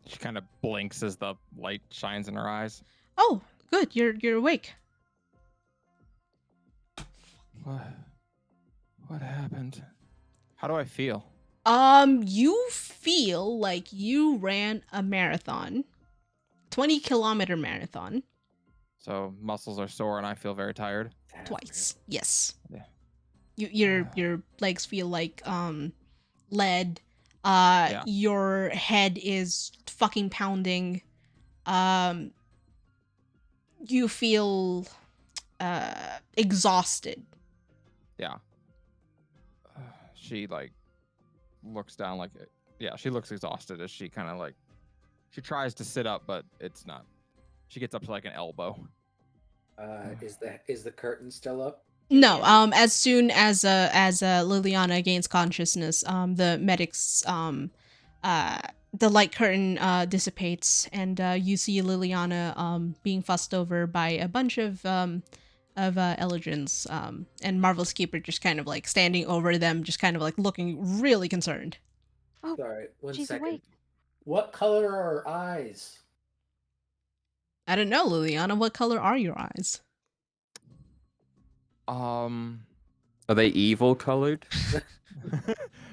She kind of blinks as the light shines in her eyes. Oh, good. You're awake. What happened? How do I feel? You feel like you ran a marathon. 20-kilometer marathon. So muscles are sore and I feel very tired. Twice. Yes. Yeah. Your legs feel like lead. Yeah. Your head is fucking pounding. You feel exhausted. Yeah. She like looks down like she looks exhausted as she kind of like she tries to sit up, but it's not. She gets up to like an elbow. Is the curtain still up? No, as soon as Liliana gains consciousness, the medics the light curtain dissipates, and you see Liliana being fussed over by a bunch of Elegans, and Marvel's Keeper just kind of like standing over them, just kind of like looking really concerned. Oh, Sorry, one she's second. awake. What color are her eyes? I don't know, Liliana, what color are your eyes? Are they evil colored?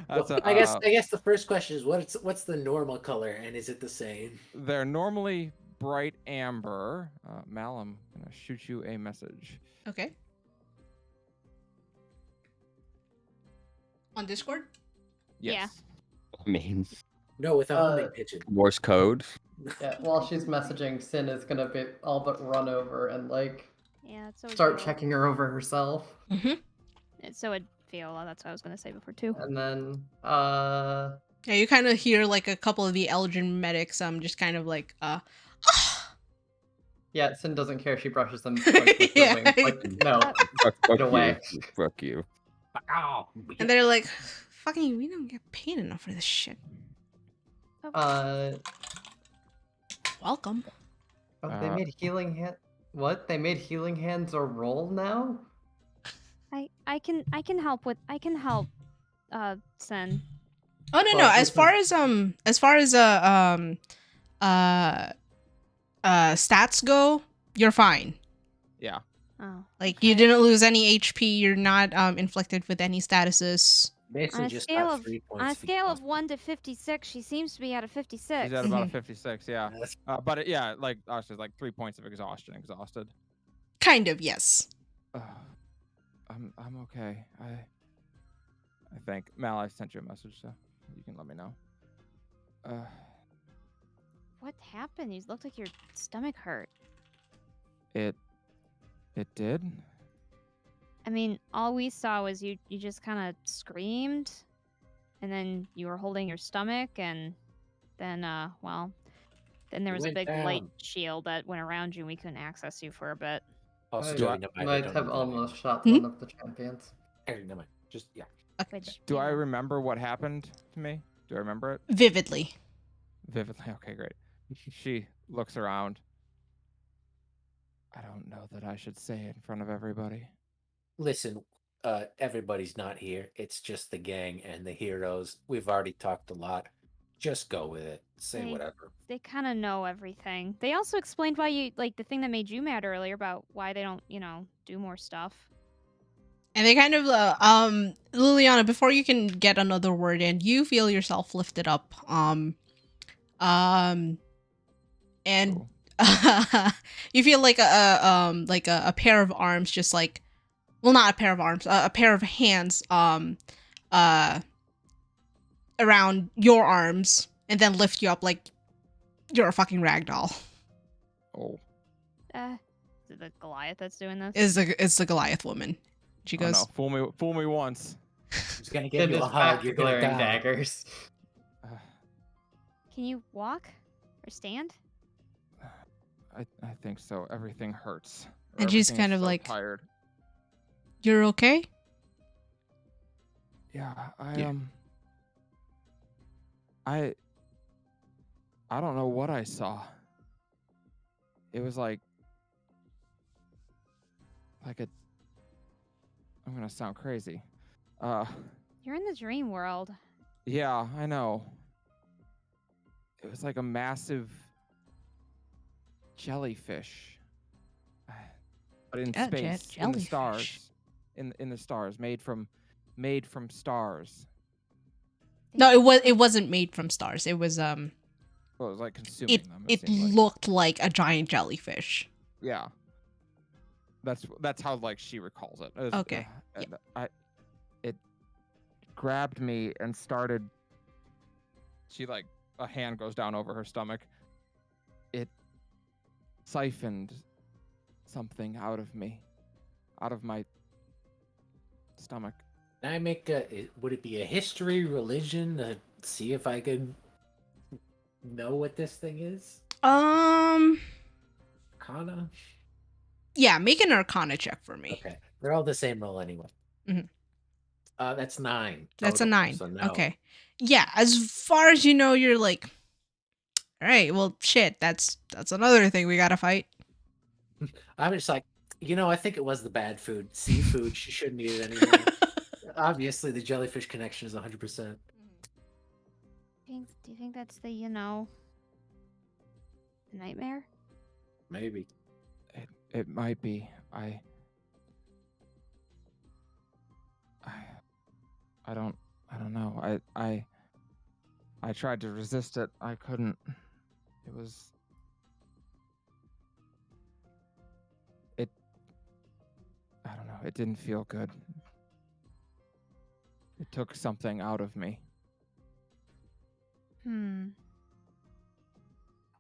That's Well, I guess the first question is what's the normal color, and is it the same? They're normally bright amber. Mal, I'm gonna shoot you a message. Okay. On Discord? Yes. I mean, No, with a homing Uh, pigeon. Morse code. Yeah, while she's messaging, Sin is gonna be all but run over and like Yeah, it's so start checking her over herself. Mm-hmm. So would Viola. That's what I was gonna say before too. And then Yeah, you kind of hear like a couple of the Elgin medics just kind of like yeah, Sin doesn't care, she brushes them like, with Yeah. her wings. Like, no. Fuck away. you. Fuck you. Ow! and they're like, fucking, we don't get paid enough for this shit. Welcome. Oh, they made healing hand. What? They made healing hands a roll now? I can help with Sen. Oh no, Well, no. this As far as stats go, you're fine. Yeah. Oh. Like you didn't lose any HP. You're not inflicted with any statuses. Basically, On a just scale got of 3 points. On a for scale you. of 1 to 56, she seems to be at a 56. She's at about a Mhm. 56. Yeah. Yes. But yeah, like she's like 3 points of exhaustion. Exhausted. Kind of, yes. I'm okay. I think Mal, I sent you a message, so you can let me know. What happened? You looked like your stomach hurt. It did. I mean, all we saw was you just kind of screamed, and then you were holding your stomach, and then then there You was a went big light down. shield that went around you, and we couldn't access you for a bit. Also, I Joey, no, I might don't have know that. almost shot Hmm? one of the champions. Hey, never mind. Just yeah. Which Do you I know, remember what happened to me? Do I remember it Vividly. vividly? Okay, great. She looks around. I don't know that I should say it in front of everybody. Listen, everybody's not here. It's just the gang and the heroes. We've already talked a lot. Just go with it. Say Hey. whatever. They kind of know everything. They also explained why you like the thing that made you mad earlier about why they don't, do more stuff. And they kind of, Liliana, before you can get another word in, you feel yourself lifted up. And Cool. you feel like a pair of arms, just like, well, not a pair of arms, a pair of hands, around your arms, and then lift you up like you're a fucking ragdoll. Oh. Is it the Goliath that's doing this? It's the Goliath woman. She Oh, goes, no. Fool me once. He's gonna give Sin you is a back hug. to You're gonna glaring die. daggers. Can you walk or stand? I think so. Everything hurts. And she's Everything is kind of so like- tired. "You're okay?" Yeah, Yeah. I don't know what I saw. It was like a. I'm gonna sound crazy. You're in the dream world. Yeah, I know. It was like a massive jellyfish, but in Yeah, space, in the jellyfish. stars, in the stars, made from stars. No, it wasn't made from stars. It was Well, it was like consuming it them. it seemed like. looked like a giant jellyfish. Yeah. That's how like she recalls it. It was, Okay, and it grabbed me and started. She like a hand goes down over her stomach. It siphoned something out of me, out of my stomach. Can I make would it be a history, religion, to see if I could know what this thing is? Arcana? Yeah, make an Arcana check for me. Okay. They're all the same roll anyway. That's 9 That's a total. 9. So no. Okay. Yeah, as far as you know, you're like, all right, well, shit, that's another thing we gotta fight. I'm just like, I think it was the bad food. Seafood, she shouldn't eat it anymore. Obviously, the jellyfish connection is 100%. Do you think that's the nightmare? Maybe. It might be. I don't know. I tried to resist it. I couldn't. It was. I don't know. It didn't feel good. It took something out of me. I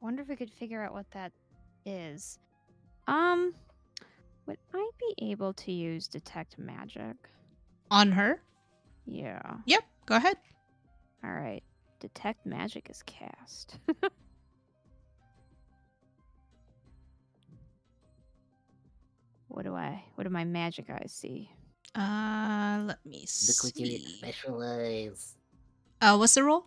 wonder if we could figure out what that is. Would I be able to use detect magic? On her? Yeah. Yep, go ahead. All right. Detect magic is cast. What do my magic eyes see? Let me Look like your see. special eyes. What's the roll?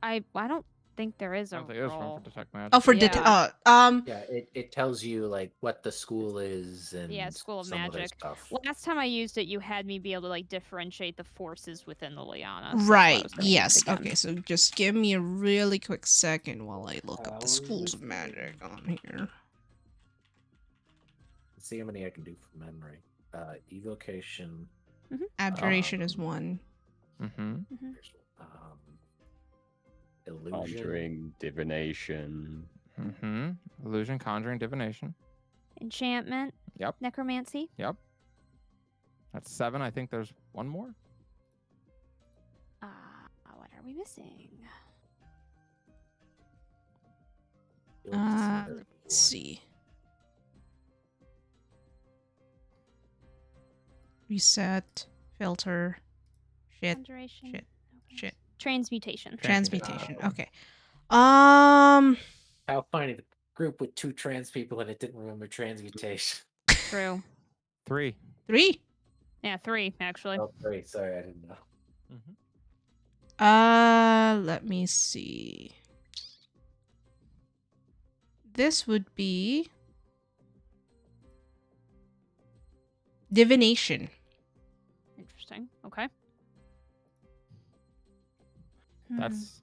I don't think there is I a don't think there's room roll. for detect magic. Oh, for Yeah. Yeah, it tells you like what the school is and Yeah, School of some other Magic. stuff. Last time I used it, you had me be able to like differentiate the forces within the Liana. So that's why I right. was gonna use it Yes. again. Okay. So just give me a really quick second while I look up the Powers schools of within. magic on here. Let's see how many I can do from memory. Evocation. Abjuration is 1. Mm-hmm. Illusion. Conjuring, divination. Mm-hmm. Illusion, conjuring, divination. Enchantment. Yep. Necromancy. Yep. That's 7. I think there's one more. What are we missing? Let's see. Reset. Filter. Shit. Conjuration. Shit. Shit. Transmutation. Transmutation. Ah. Okay. How funny, the group with 2 trans people and it didn't remember transmutation. True. 3. 3. Yeah, 3 actually. Oh, 3. Sorry, I didn't know. Let me see. This would be divination. Interesting. Okay. That's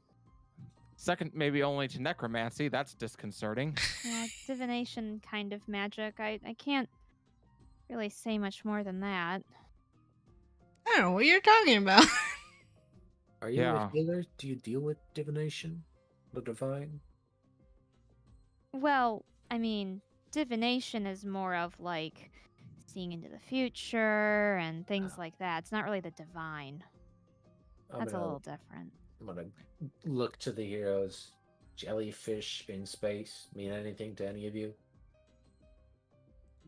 second, maybe only to necromancy. That's disconcerting. Yeah, divination kind of magic. I can't really say much more than that. I don't know what you're talking about. Are you Yeah. a healer? Do you deal with divination? The divine? Well, I mean, divination is more of like seeing into the future and things like that. It's not really the divine. That's a little different. I'm gonna look to the heroes. Jellyfish in space mean anything to any of you?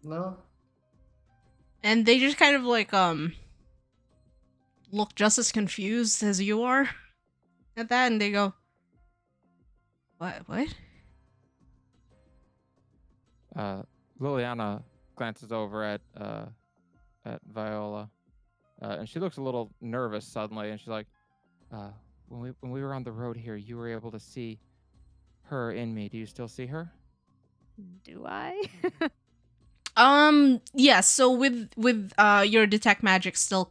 No? And they just kind of like look just as confused as you are at that, and they go, What? Liliana glances over at Viola, and she looks a little nervous suddenly, and she's like, when we were on the road here, you were able to see her in me. Do you still see her? Do I? Yeah, so with your detect magic still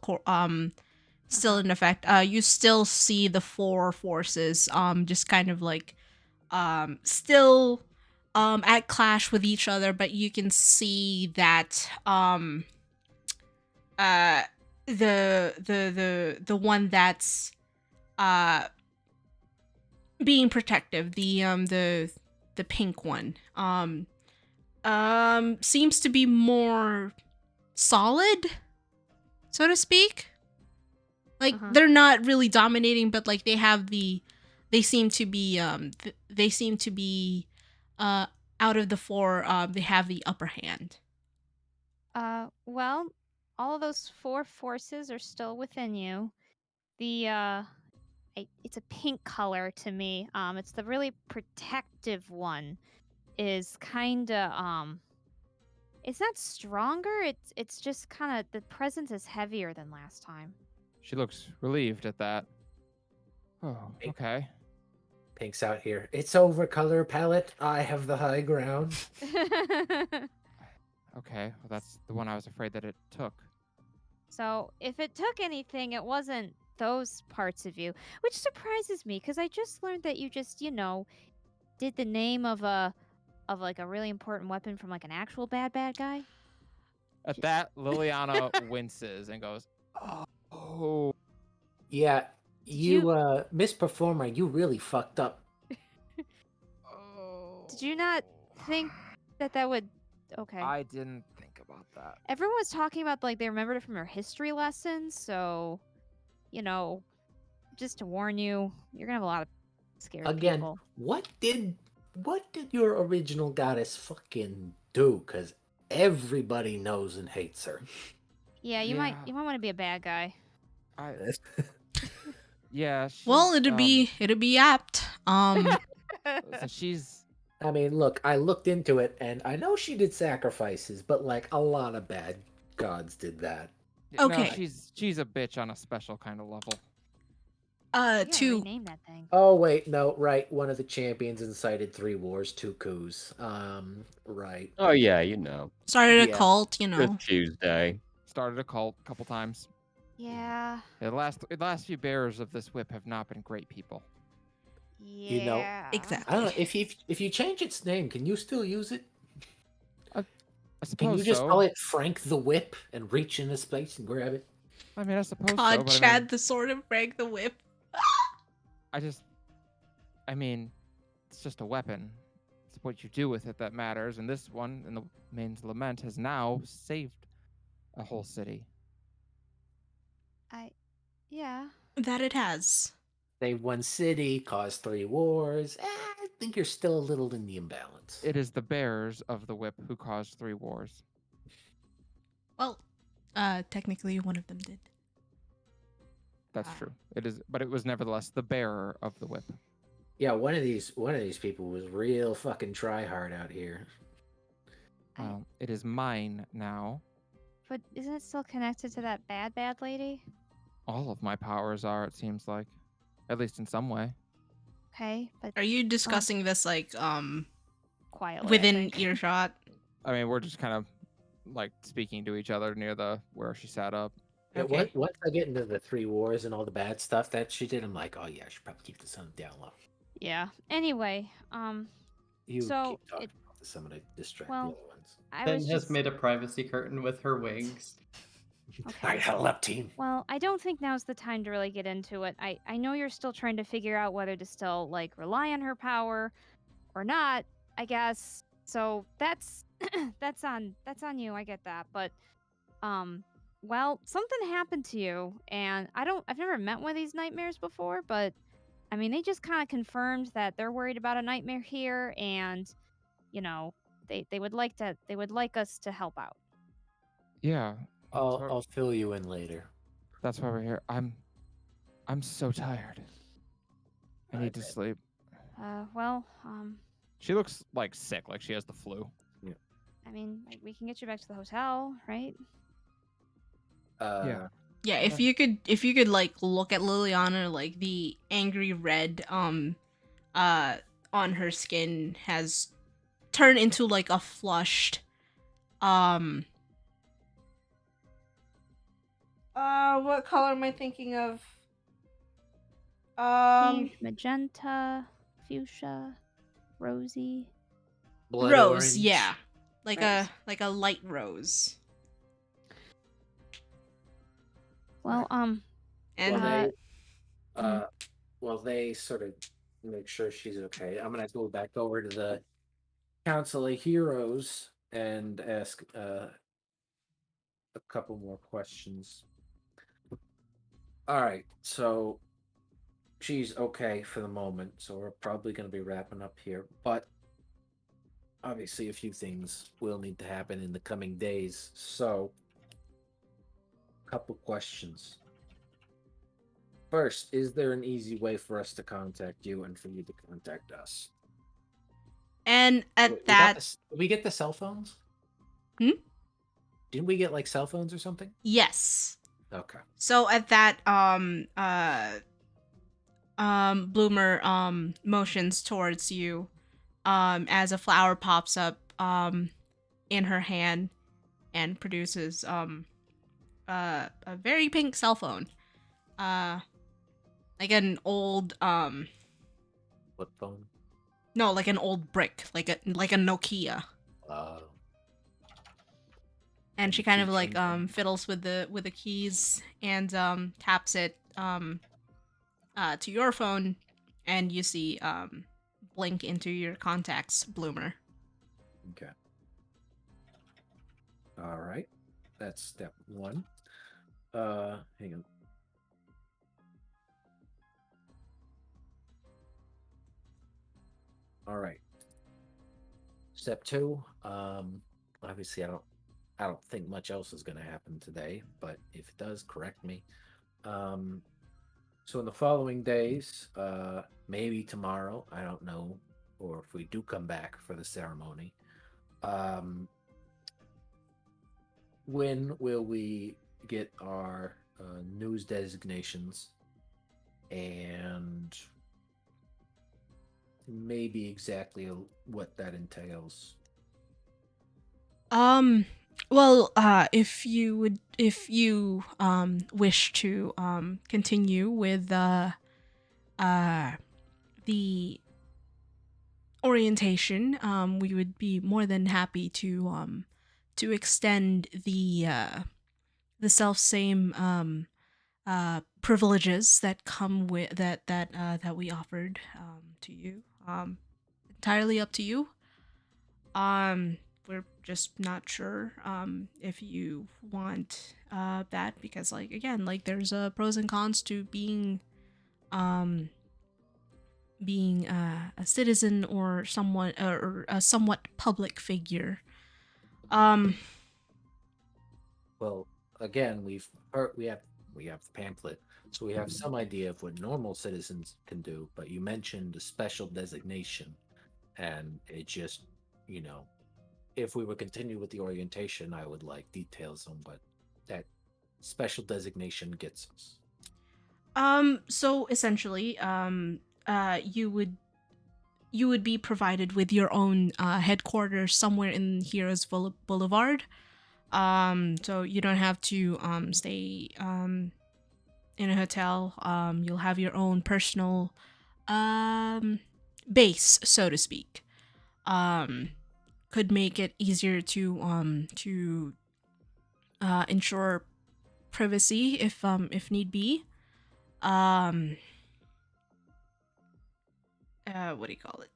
still in effect, you still see the 4 forces just kind of like still at clash with each other, but you can see that the one that's being protective, the pink one, seems to be more solid, so to speak. Like they're not really dominating, but like they seem to be out of the 4, they have the upper hand. Well, all of those 4 forces are still within you. The it's a pink color to me. It's the really protective one. Is kind of it's not stronger. It's just kind of the presence is heavier than last time. She looks relieved at that. Oh, okay. Pink's out here. It's over, color palette. I have the high ground. Okay, well, that's the one I was afraid that it took. So, if it took anything, it wasn't those parts of you, which surprises me because I just learned that you just, did the name of like a really important weapon from like an actual bad guy. At that, Liliana winces and goes, "Oh, Yeah, you- misperformer, you really fucked up. Did you not think that would? Okay. I didn't think about that." Everyone was talking about like they remembered it from their history lessons, so just to warn you, you're gonna have a lot of scared Again, people. what did your original goddess fucking do? Because everybody knows and hates her. Yeah, you might want to be a bad guy. Yeah. Well, it'd be apt. So she's. I mean, look, I looked into it, and I know she did sacrifices, but like a lot of bad gods did that. Okay. No, she's a bitch on a special kind of level. You gotta To rename that thing. Oh wait, no, right. One of the champions incited 3 wars, 2 coups. Right. Oh yeah, you know. started a Yeah. cult, Just Tuesday. Started a cult a couple times. Yeah. The last few bearers of this whip have not been great people. Yeah. You know, Exactly. I don't know if you change its name, can you still use it? I Can suppose you just so. call it Frank the Whip and reach in this place and grab it? I mean, I suppose God, so. But Chad the sword and Frank the whip. I mean, it's just a weapon. It's what you do with it that matters. And this one, in the Main's Lament, has now saved a whole city. Yeah. That it has. Saved 1 city, caused 3 wars. I think you're still a little in the imbalance. It is the bearers of the whip who caused 3 wars. Well, technically one of them did. That's true. It is, but it was nevertheless the bearer of the whip. Yeah, one of these people was real fucking try hard out here. It is mine now. But isn't it still connected to that bad lady? All of my powers are, it seems like. At least in some way. Okay, but Are you discussing this like quietly. I within think. earshot? I mean, we're just kind of like speaking to each other near where she sat up. Yeah, Okay. once I get into the 3 wars and all the bad stuff that she did, I'm like, oh yeah, I should probably keep the sun down low. Yeah. Anyway, You So, keep talking it- about this, I'm gonna distract well, the other ones. I Ben was has just made a privacy curtain with her wings. All okay. right, huddle up, team. Well, I don't think now's the time to really get into it. I know you're still trying to figure out whether to still like rely on her power or not, I guess. So that's that's on you, I get that. But well, something happened to you and I've never met one of these nightmares before, but I mean, they just kind of confirmed that they're worried about a nightmare here and they would like us to help out. Yeah. I'll fill you in later. That's why we're here. I'm so tired. I need to sleep. Well, She looks like sick, like she has the flu. I mean, like, we can get you back to the hotel, right? Yeah. Yeah, if you could like look at Liliana, like the angry red on her skin has turned into like a flushed what color am I thinking of? Pink, magenta, fuchsia, rosy. Blood Rose, orange. yeah. Like Rose. a light rose. Well, And Well, they sort of make sure she's okay. I'm gonna go back over to the Council of Heroes and ask a couple more questions. All right, so she's okay for the moment, so we're probably going to be wrapping up here. But obviously, a few things will need to happen in the coming days. So, a couple questions. First, is there an easy way for us to contact you and for you to contact us? and at We got that, did we get the cell phones? Hmm? Didn't we get like cell phones or something? yes. Okay. So at that, Bloomer motions towards you, as a flower pops up in her hand and produces a very pink cell phone, like an old Flip phone. no, like an old brick, like a Nokia. Uh, And she Maybe kind of keychain like thing. fiddles with the keys and taps it to your phone, and you see blink into your contacts, Bloomer. Okay. All right. That's step one. Hang on. All right. Step two. Obviously, I don't think much else is going to happen today, but if it does, correct me. Um, so in the following days, maybe tomorrow, I don't know, or if we do come back for the ceremony, um, when will we get our news designations and maybe exactly what that entails? Well, if you wish to continue with uh the orientation, we would be more than happy to extend the self same privileges that come with that we offered to you. Entirely up to you. We're just not sure if you want that, because like again, like there's pros and cons to um being a citizen or someone or a somewhat public figure. Um Well, again, we've heard we have the pamphlet, so we have some idea of what normal citizens can do. But you mentioned a special designation, and it just, you know, if we would continue with the orientation, I would like details on what that special designation gets us. so essentially you would be provided with your own headquarters somewhere in Heroes Boulevard. So you don't have to stay in a hotel. You'll have your own personal um base, so to speak. Um could make it easier to ensure privacy if need be. Um what do you call it?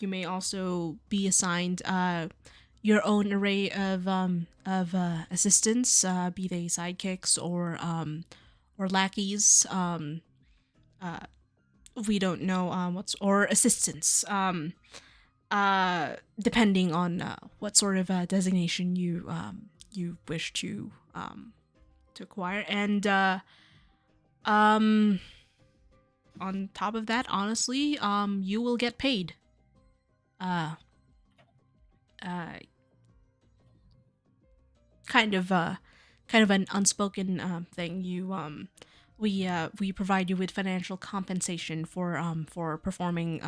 You may also be assigned your own array of assistants, be they sidekicks or lackeys. Uh, we don't know what's or assistants. Depending on what sort of designation you wish to acquire, and um on top of that, honestly, you will get paid. Uh, uh, kind of kind of an unspoken thing. We provide you with financial compensation for performing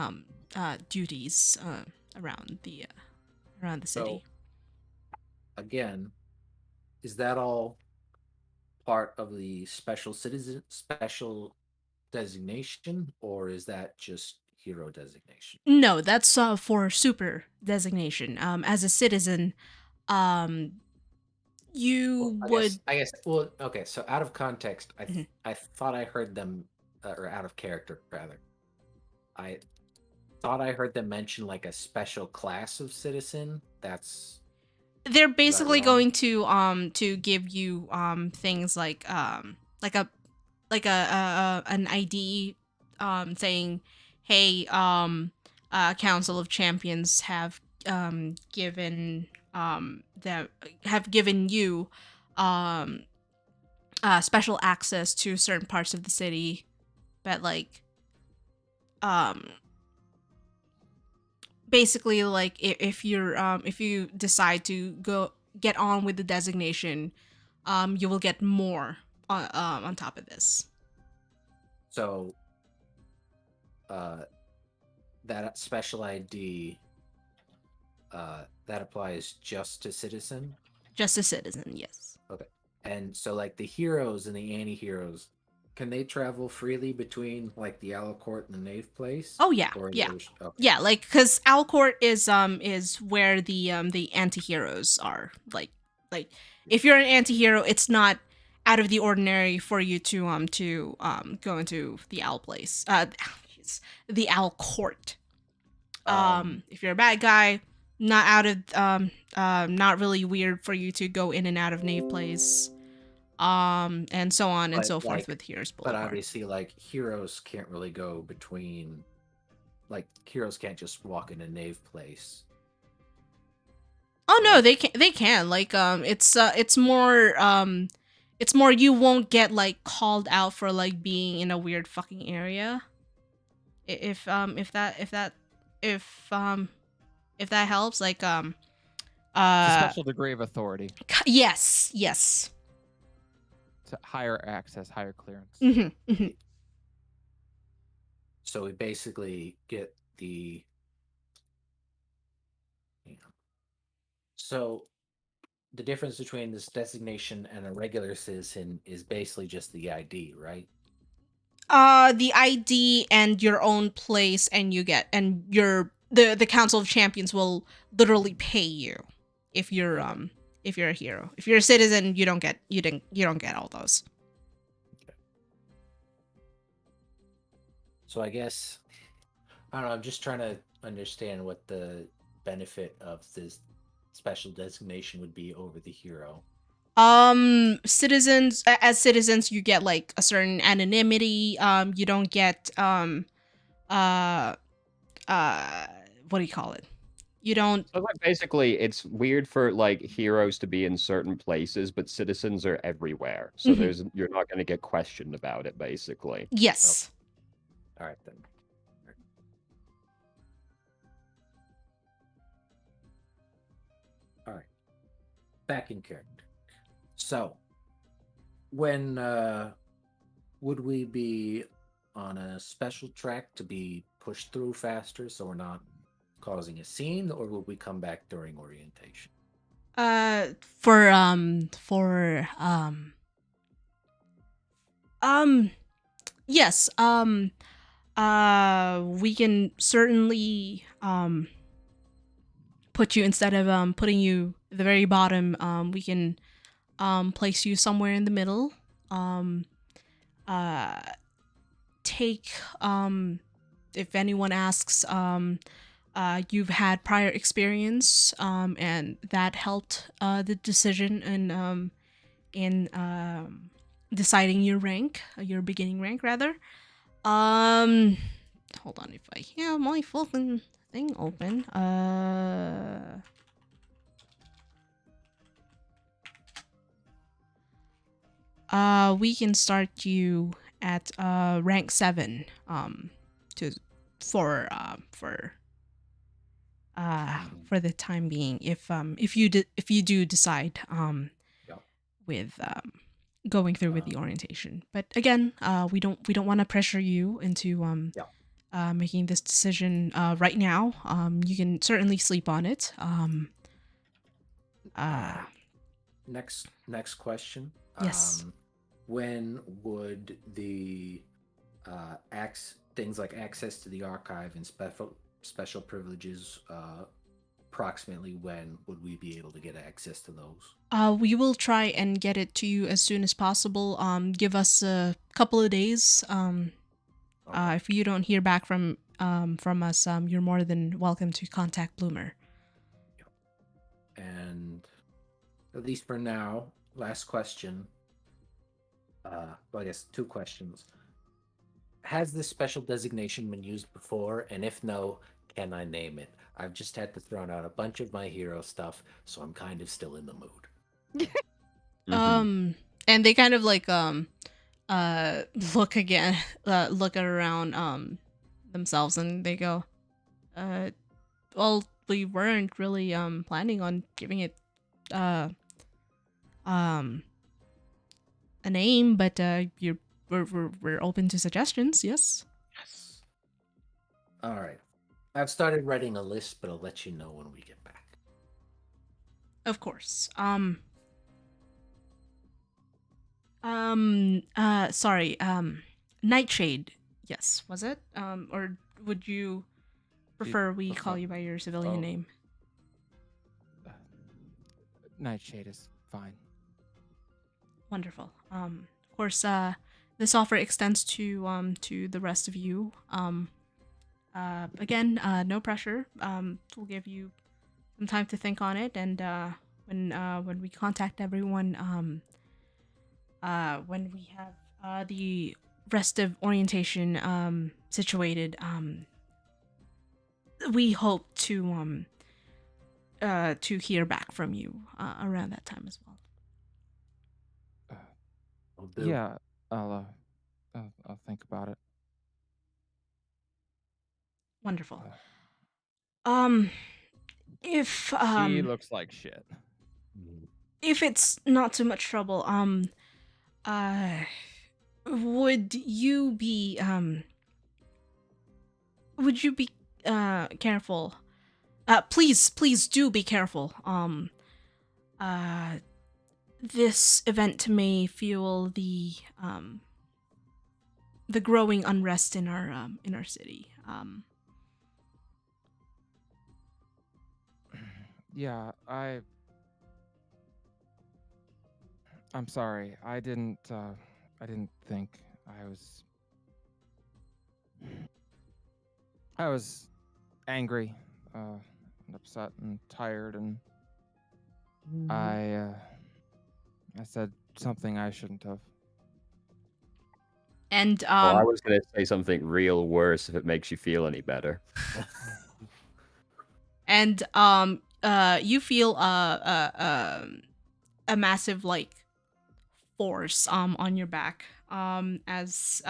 duties around the So city. again, is that all part of the special designation, or is that just hero designation? No, that's for super designation. As a citizen, um, Well, you would. I guess. Well, okay. So out of context, Mhm. I thought I heard them, or out of character rather. I thought I heard them mention like a special class of citizen. They're Is that basically wrong? going to give you things like a an ID saying, hey, Council of Champions have given you um special access to certain parts of the city, but like um basically like if you decide to go get on with the designation, you will get more on top of this. So, that special ID, that applies just to citizen. Just a citizen, yes. Okay. And so, like the heroes and the anti-heroes, can they travel freely between like the Owl Court and the Knave Place? Oh yeah, Or yeah. there's- okay. Yeah, like because Alcourt is where the anti-heroes are. Like if you're an anti-hero, it's not out of the ordinary for you to go into the Owl Place. Jeez, the Owl Court. If you're a bad guy, not out of not really weird for you to go in and out of Knave Place. And so on and But, so forth like, with Heroes But Boulevard. obviously, like heroes can't really go between. Like heroes can't just walk in a Knave Place. Oh no, they can. They can. Like it's more you won't get like called out for like being in a weird fucking area. If that helps, like It's a special degree of authority. yes. To higher access, higher clearance. Mm-hmm. So we basically get the. So the difference between this designation and a regular citizen is basically just the ID, right? The ID and your own place, and you get the Council of Champions will literally pay you if you're a hero. If you're a citizen, you don't get all those. So I guess I don't know. I'm just trying to understand what the benefit of this special designation would be over the hero. Citizens, as citizens, you get like a certain anonymity. You don't get what do you call it? You don't. So like basically, it's weird for like heroes to be in certain places, but citizens are everywhere. So Mhm. you're not going to get questioned about it, basically. Yes. All right then. All right. Back in character. So, when would we be on a special track to be pushed through faster so we're not causing a scene, or will we come back during orientation? Yes. We can certainly put you, instead of putting you at the very bottom, we can place you somewhere in the middle. Take if anyone asks, you've had prior experience, and that helped the decision in deciding your rank, your beginning rank rather. Hold on, if I have my fucking thing open. We can start you at rank 7 to for the time being, if you do decide Yep. with going through with the orientation. But again, we don't want to pressure you into making this decision right now. You can certainly sleep on it. Next question. Yes. When would the things like access to the archive and special privileges, approximately when would we be able to get access to those? We will try and get it to you as soon as possible. Give us a couple of days. Okay. If you don't hear back from us, you're more than welcome to contact Bloomer. And at least for now, last question. Well, I guess 2 questions. Has this special designation been used before? And if no, can I name it? I've just had to throw out a bunch of my hero stuff, so I'm kind of still in the mood. And they kind of like look again, look around themselves, and they go, well, we weren't really planning on giving it a name, but we're open to suggestions. Yes. Yes. All right. I've started writing a list, but I'll let you know when we get back. Of course. Sorry. Nightshade. Yes, was it? Or would you prefer we call you by your civilian Oh. name? Nightshade is fine. Wonderful. Of course, this offer extends to the rest of you. Again, no pressure. We'll give you some time to think on it, and when we contact everyone, when we have the rest of orientation situated, we hope to hear back from you around that time as well. Yeah, I'll think about it. Wonderful. If She looks like shit. if it's not too much trouble, would you be careful? Please do be careful. This event may fuel the growing unrest in our city. Yeah, I'm sorry. I didn't think I was angry, and upset and tired, and I said something I shouldn't have. And I was gonna say something real worse if it makes you feel any better. and you feel a massive like force on your back as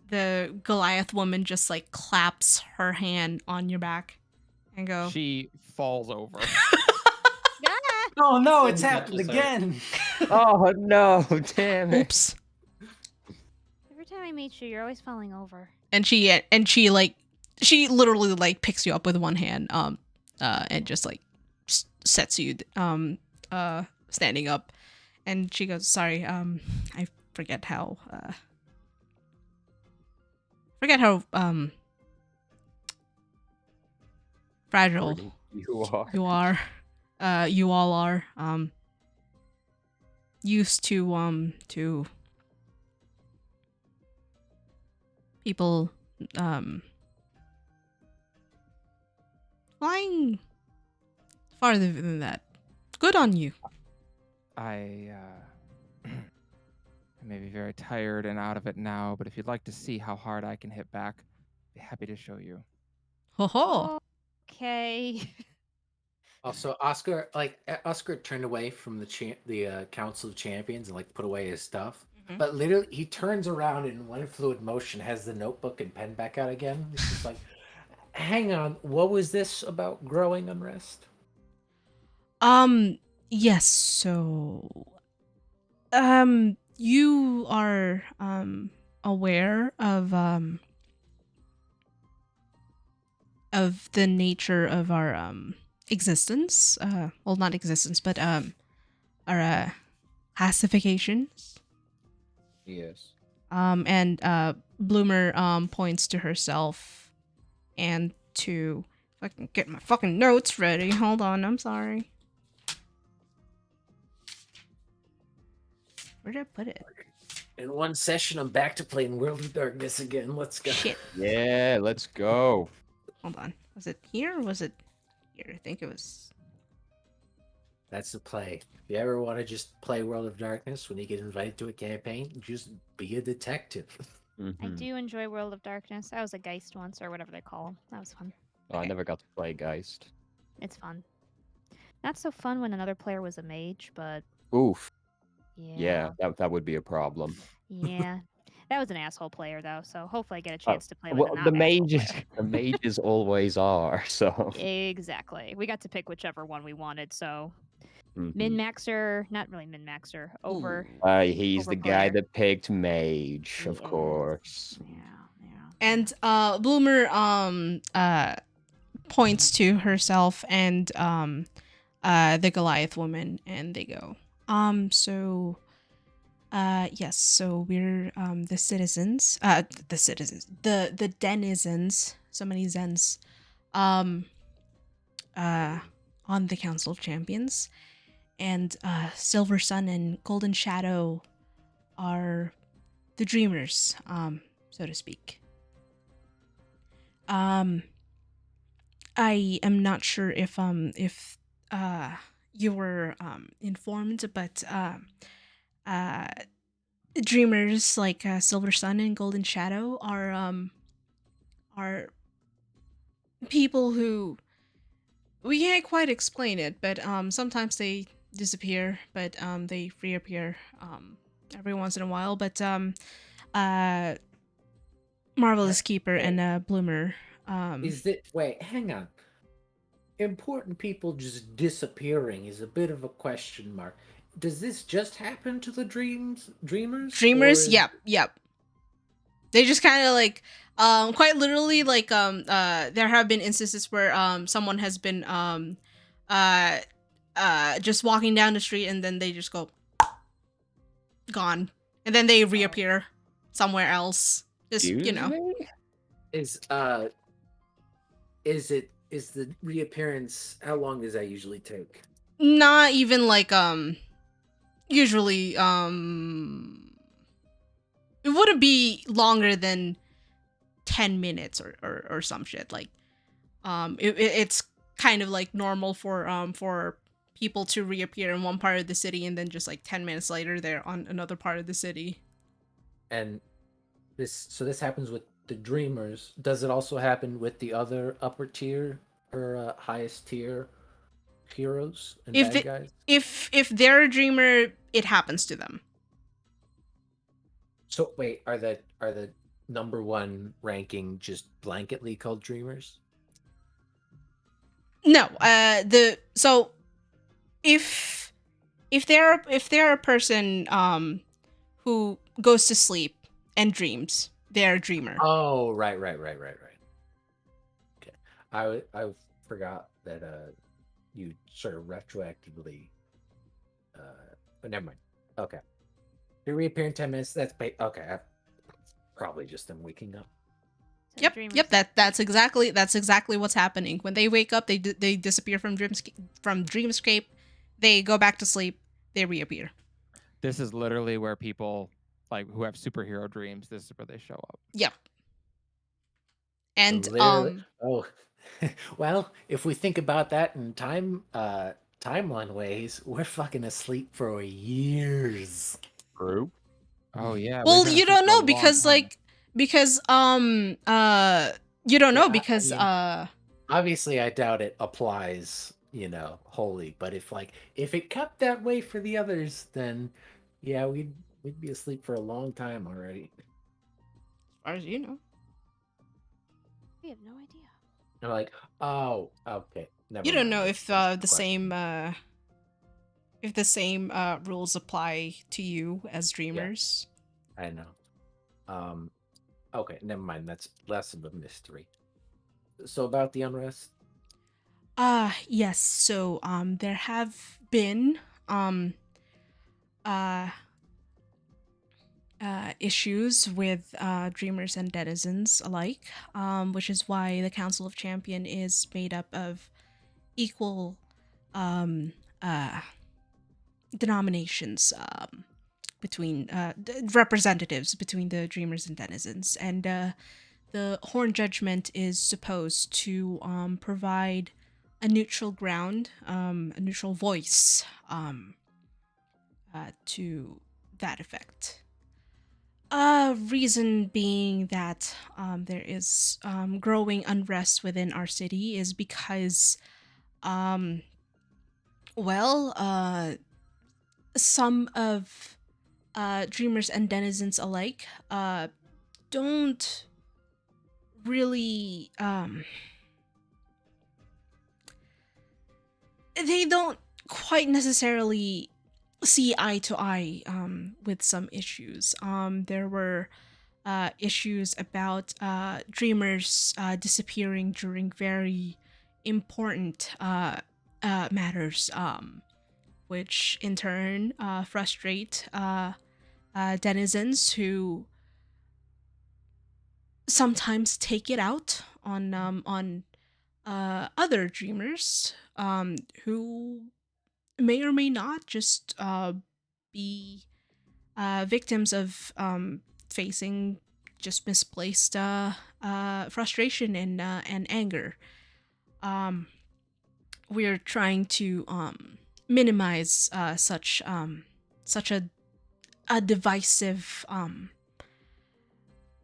the Goliath woman just like claps her hand on your back and go. She falls over. Oh no, it's It happened catches her. again. Oh no, damn it. Oops. Every time I meet you, you're always falling over. And she literally like picks you up with one hand and just like sets you standing up, and she goes, sorry, I forget how fragile You are. you all are used to people flying farther than that. Good on you. I may be very tired and out of it now, but if you'd like to see how hard I can hit back, I'd be happy to show you. Ho ho. Okay. Also, Oscar turned away from the Council of Champions and like put away his stuff. Mhm. But literally, he turns around in one fluid motion, has the notebook and pen back out again. He's just like, hang on, what was this about growing unrest? Yes, so you are aware of the nature of our existence. Well, not existence, but our classifications. Yes. And Bloomer points to herself and to, if I can get my fucking notes ready. Hold on, I'm sorry. Where did I put it? In one session, I'm back to playing World of Darkness again. Let's go. Shit. Yeah, let's go. Hold on. Was it here or was it here? I think it was. That's the play. If you ever want to just play World of Darkness, when you get invited to a campaign, just be a detective. I Mhm. do enjoy World of Darkness. I was a Geist once, or whatever they call them. That was fun. Oh, I never got to play Geist. It's fun. Not so fun when another player was a mage, but Oof. yeah. Yeah, that would be a problem. Yeah. That was an asshole player, though, so hopefully I get a chance to play with Well, a the non-asshole mages, player. the mages always are. So Exactly. We got to pick whichever one we wanted, so Mhm. Min-maxer, not really min-maxer, over. He's the guy overplayer. that picked mage, He of is. course. Yeah. And Bloomer points to herself and the Goliath woman, and they go, yes, so we're the citizens, the denizens, so many zens, on the Council of Champions, and Silver Sun and Golden Shadow are the dreamers, so to speak. I am not sure if you were informed, but uh dreamers like Silver Sun and Golden Shadow are people who we can't quite explain it, but sometimes they disappear, but they reappear every once in a while. But Marvelous Keeper and Bloomer. Is it? Wait, hang on. Important people just disappearing is a bit of a question mark. Does this just happen to the dreamers? Dreamers, Or yep. They just kind of like quite literally like there have been instances where someone has been just walking down the street and then they just go gone. And then they reappear somewhere else. Just, Excuse me? is the reappearance? How long does that usually take? not even like usually it wouldn't be longer than 10 minutes or some shit. Like it's kind of like normal for people to reappear in one part of the city and then just like 10 minutes later they're on another part of the city. And this happens with the dreamers. Does it also happen with the other upper tier or highest tier heroes and If bad guys? if they're a dreamer, it happens to them. So wait, are the number one ranking just blanketly called dreamers? No, if they're a person who goes to sleep and dreams, they're a dreamer. Oh, right. Okay, I forgot that you sort of retroactively. But never mind. Okay, they reappear in 10 minutes. That's okay. Probably just them waking up. So Yep, dreamers- yep. That's exactly what's happening. When they wake up, they disappear from Dreamscape. They go back to sleep. They reappear. This is literally where people like who have superhero dreams. This is where they show up. Yep. And Literally. Oh, well, if we think about that in timeline ways, we're fucking asleep for years. True. Oh yeah. well, we've been you asleep don't for a know long because time. you don't know Yeah, because I mean, obviously I doubt it applies, wholly, but if it kept that way for the others, then yeah, we'd be asleep for a long time already. as far as you know. We have no idea. They're like, oh, okay, never You don't mind, know that's if just a the question. same rules apply to you as dreamers. I know. Okay, never mind. That's less of a mystery. So about the unrest. Yes. So there have been uh issues with dreamers and denizens alike, which is why the Council of Champion is made up of equal um denominations between representatives between the dreamers and denizens, and the Horn Judgment is supposed to provide a neutral ground, a neutral voice to that effect. Reason being that there is growing unrest within our city is because, some of dreamers and denizens alike don't really they don't quite necessarily see eye to eye with some issues. There were issues about dreamers disappearing during very important matters, which in turn frustrate denizens who sometimes take it out on other dreamers who may or may not just be victims of facing just misplaced frustration and anger. Um, we're trying to minimize such a divisive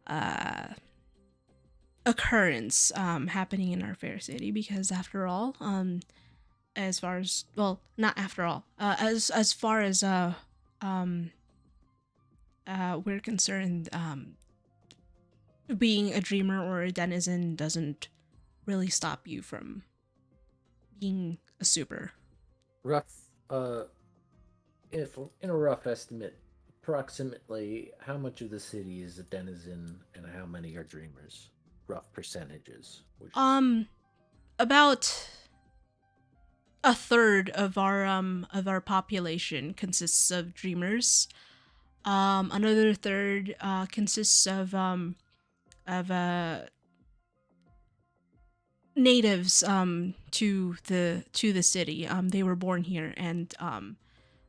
uh, occurrence happening in our fair city, because after all, as far as, well, not after all, as far as we're concerned, being a dreamer or a denizen doesn't really stop you from being a super. Rough, if in a rough estimate, approximately how much of the city is a denizen and how many are dreamers? Rough percentages. About a third of our population consists of dreamers. Another third consists of natives to the city. They were born here, and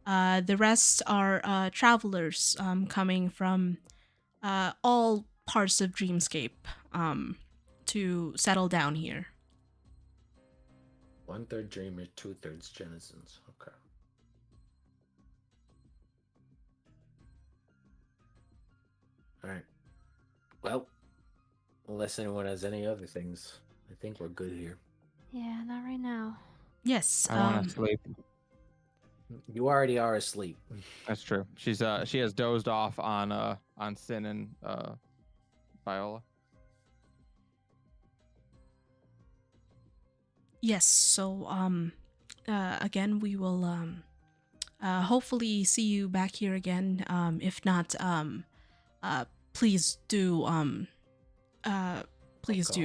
the rest are travelers coming from all parts of Dreamscape to settle down here. 1/3 dreamers, 2/3 denizens. Okay. All right. Well, unless anyone has any other things, I think we're good here. Yeah, not right now. Yes. I want to sleep. You already are asleep. That's true. She has dozed off on Sin and Viola. Yes. So again, we will hopefully see you back here again. If not, please do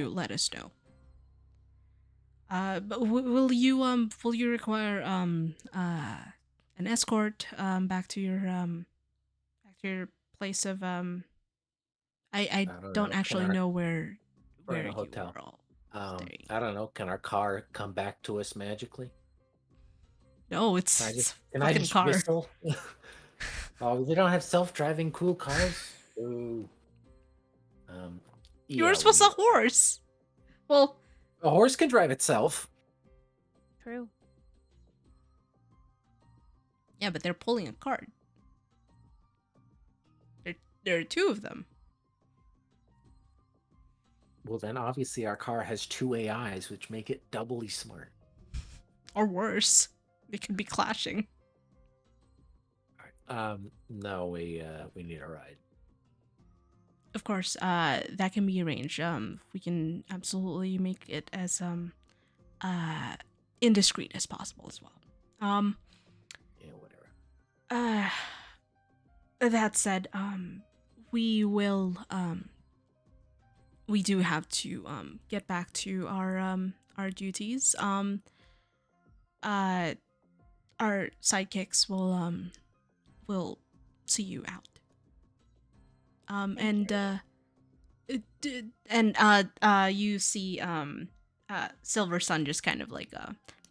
let us know. But will you require an escort back to your place of I don't know. actually know where We're in a you hotel. are all staying. I don't know. Can our car come back to us magically? No, it's Can a I fucking just car. whistle? Oh, they don't have self-driving cool cars. Ooh. Yours was a horse. Well, a horse can drive itself. True. yeah, but they're pulling a cart. There are two of them. Well, then obviously our car has 2 AIs, which make it doubly smart. Or worse. They could be clashing. No, we need a ride. Of course, that can be arranged. We can absolutely make it as indiscreet as possible as well. Yeah, whatever. That said, we will we do have to get back to our duties. Our sidekicks will see you out. You see Silver Sun just kind of like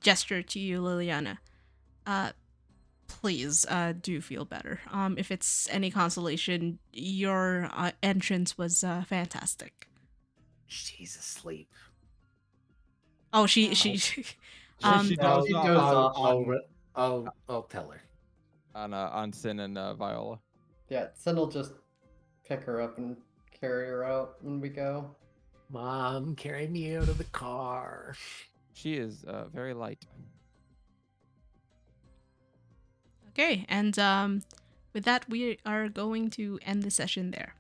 gesture to you, Liliana. Please do feel better. If it's any consolation, your entrance was fantastic. She's asleep. Oh, she she She dozed goes off off. I'll tell her. on Sin and Viola. Yeah, Sin will just pick her up and carry her out when we go. Mom, carry me out of the car. She is very light. Okay, and with that, we are going to end the session there.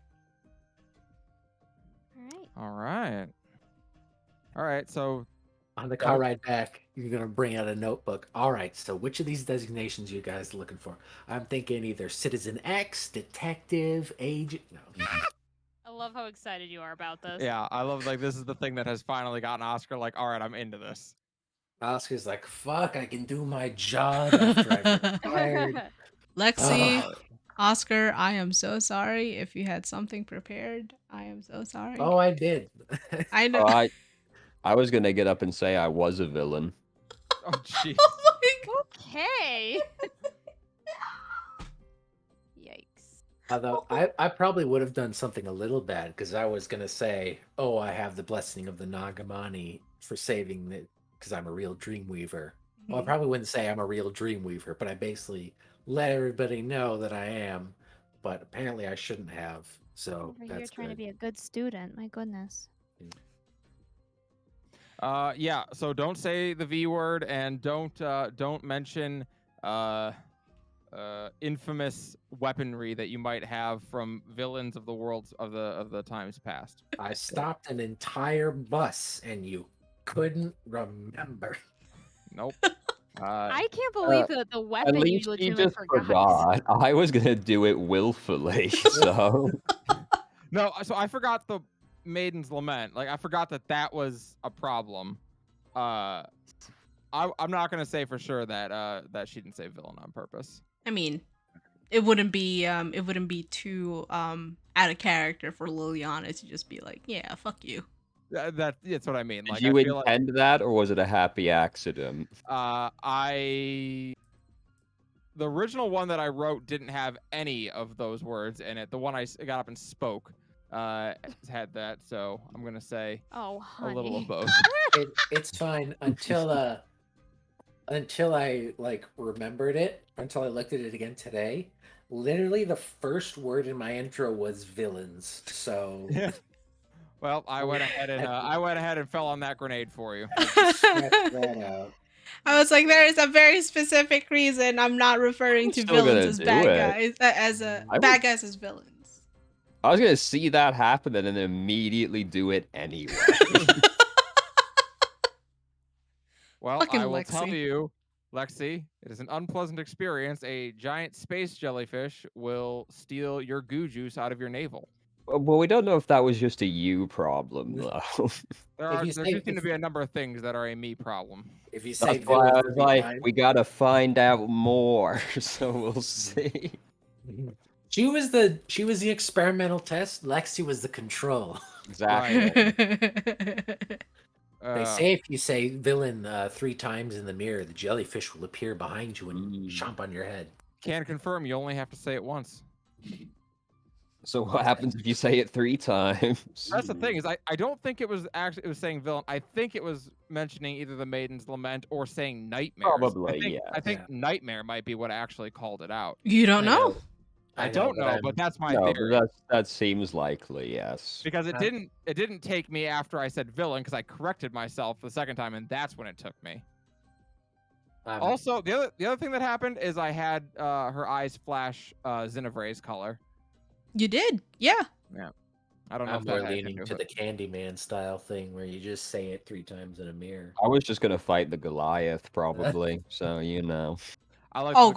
All right. All right. So On the car ride back, you're gonna bring out a notebook. All right, so which of these designations you guys looking for? I'm thinking either Citizen X, Detective, Agent. No. I love how excited you are about this. Yeah, I love like this is the thing that has finally gotten Oscar like, all right, I'm into this. Oscar's like, fuck, I can do my job after I'm retired. Lexi, Oh. Oscar, I am so sorry if you had something prepared. I am so sorry. Oh, I did. I know. Oh, I was gonna get up and say I was a villain. Oh jeez. Oh my God. Okay. Yikes. Although I probably would have done something a little bad because I was gonna say, oh, I have the blessing of the Nagamani for saving it because I'm a real Dreamweaver. Well, I probably wouldn't say I'm a real Dreamweaver, but I basically let everybody know that I am. But apparently, I shouldn't have. So Over here that's trying to good. be a good student. My goodness. Yeah. So don't say the V word and don't mention infamous weaponry that you might have from villains of the worlds of the times past. I stopped an entire bus and you couldn't remember. Nope. I can't believe the At weapon you least he legitimately just forgot. forgot. I was gonna do it willfully, so No, so I forgot the Maiden's Lament. Like I forgot that was a problem. I'm not gonna say for sure that she didn't say villain on purpose. I mean, it wouldn't be too out of character for Liliana to just be like, yeah, fuck you. That's what I mean. did Like you I feel intend that, or was it a happy accident? the original one that I wrote didn't have any of those words in it. The one I got up and spoke had that, so I'm gonna say Oh, a honey. little of both. It's fine until I like remembered it, until I looked at it again today. Literally the first word in my intro was villains. So Yeah. Well, I went ahead and fell on that grenade for you. scratch that out. I was like, there is a very specific reason I'm not referring to still villains gonna as do bad it. guys, I bad would- guys as villains. I was gonna see that happen and then immediately do it anyway. Well, Fucking I will tell Lexi. you, Lexi, it is an unpleasant experience. A giant space jellyfish will steal your goo juice out of your navel. Well, we don't know if that was just a you problem, though. There do seem to be a number of things that are a me problem. If you say That's why I villains was 3 like, times, we gotta find out more, so we'll see. she was the experimental test. Lexi was the control. Exactly. They say if you say villain 3 times in the mirror, the jellyfish will appear behind you and chomp on your head. Can confirm you only have to say it once. So what happens if you say it 3 times? That's the thing is I don't think it was saying villain. I think it was mentioning either the Maiden's Lament or saying nightmares. Probably, I think yeah. nightmare might be what actually called it out. You don't know? I don't know, but that's my No, theory. but that seems likely, yes. Because it didn't take me after I said villain because I corrected myself the second time and that's when it took me. Also, the other thing that happened is I had her eyes flash Xenovray's color. You did, yeah. Yeah. I don't know I'm if more that had leaning do to with the Candyman style thing where you just say it 3 times in a mirror. I was just gonna fight the Goliath, probably, so you know. I like Oh, the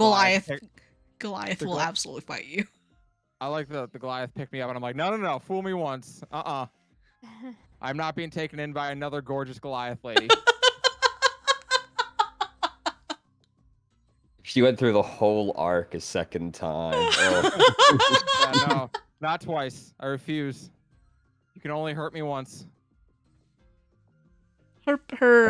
Goliath will absolutely fight you. I like the Goliath picked me up and I'm like, no, fool me once. I'm not being taken in by another gorgeous Goliath lady. She went through the whole arc a second time. Oh. Yeah, no, not twice. I refuse. You can only hurt me once. Her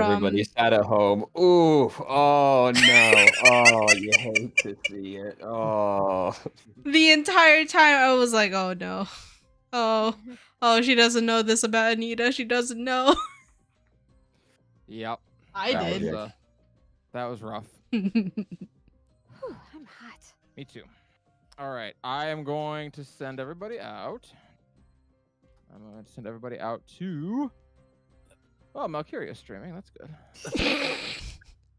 Everybody sat at home. Ooh, oh no. Oh, you hate to see it. Oh. the entire time I was like, oh no. Oh, she doesn't know this about Anita. She doesn't know. Yep. I that did. That was rough. Whew, I'm hot. Me too. All right. I am going to send everybody out. I'm going to send everybody out to... Oh, Malcuria's streaming. That's good.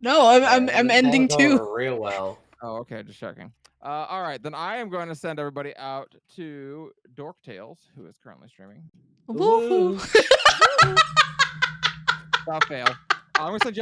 No, I'm ending That was too. over real well. Oh, okay. Just checking. All right. Then I am going to send everybody out to Dork Tales, who is currently streaming. Woohoo. Without fail. I'm gonna send you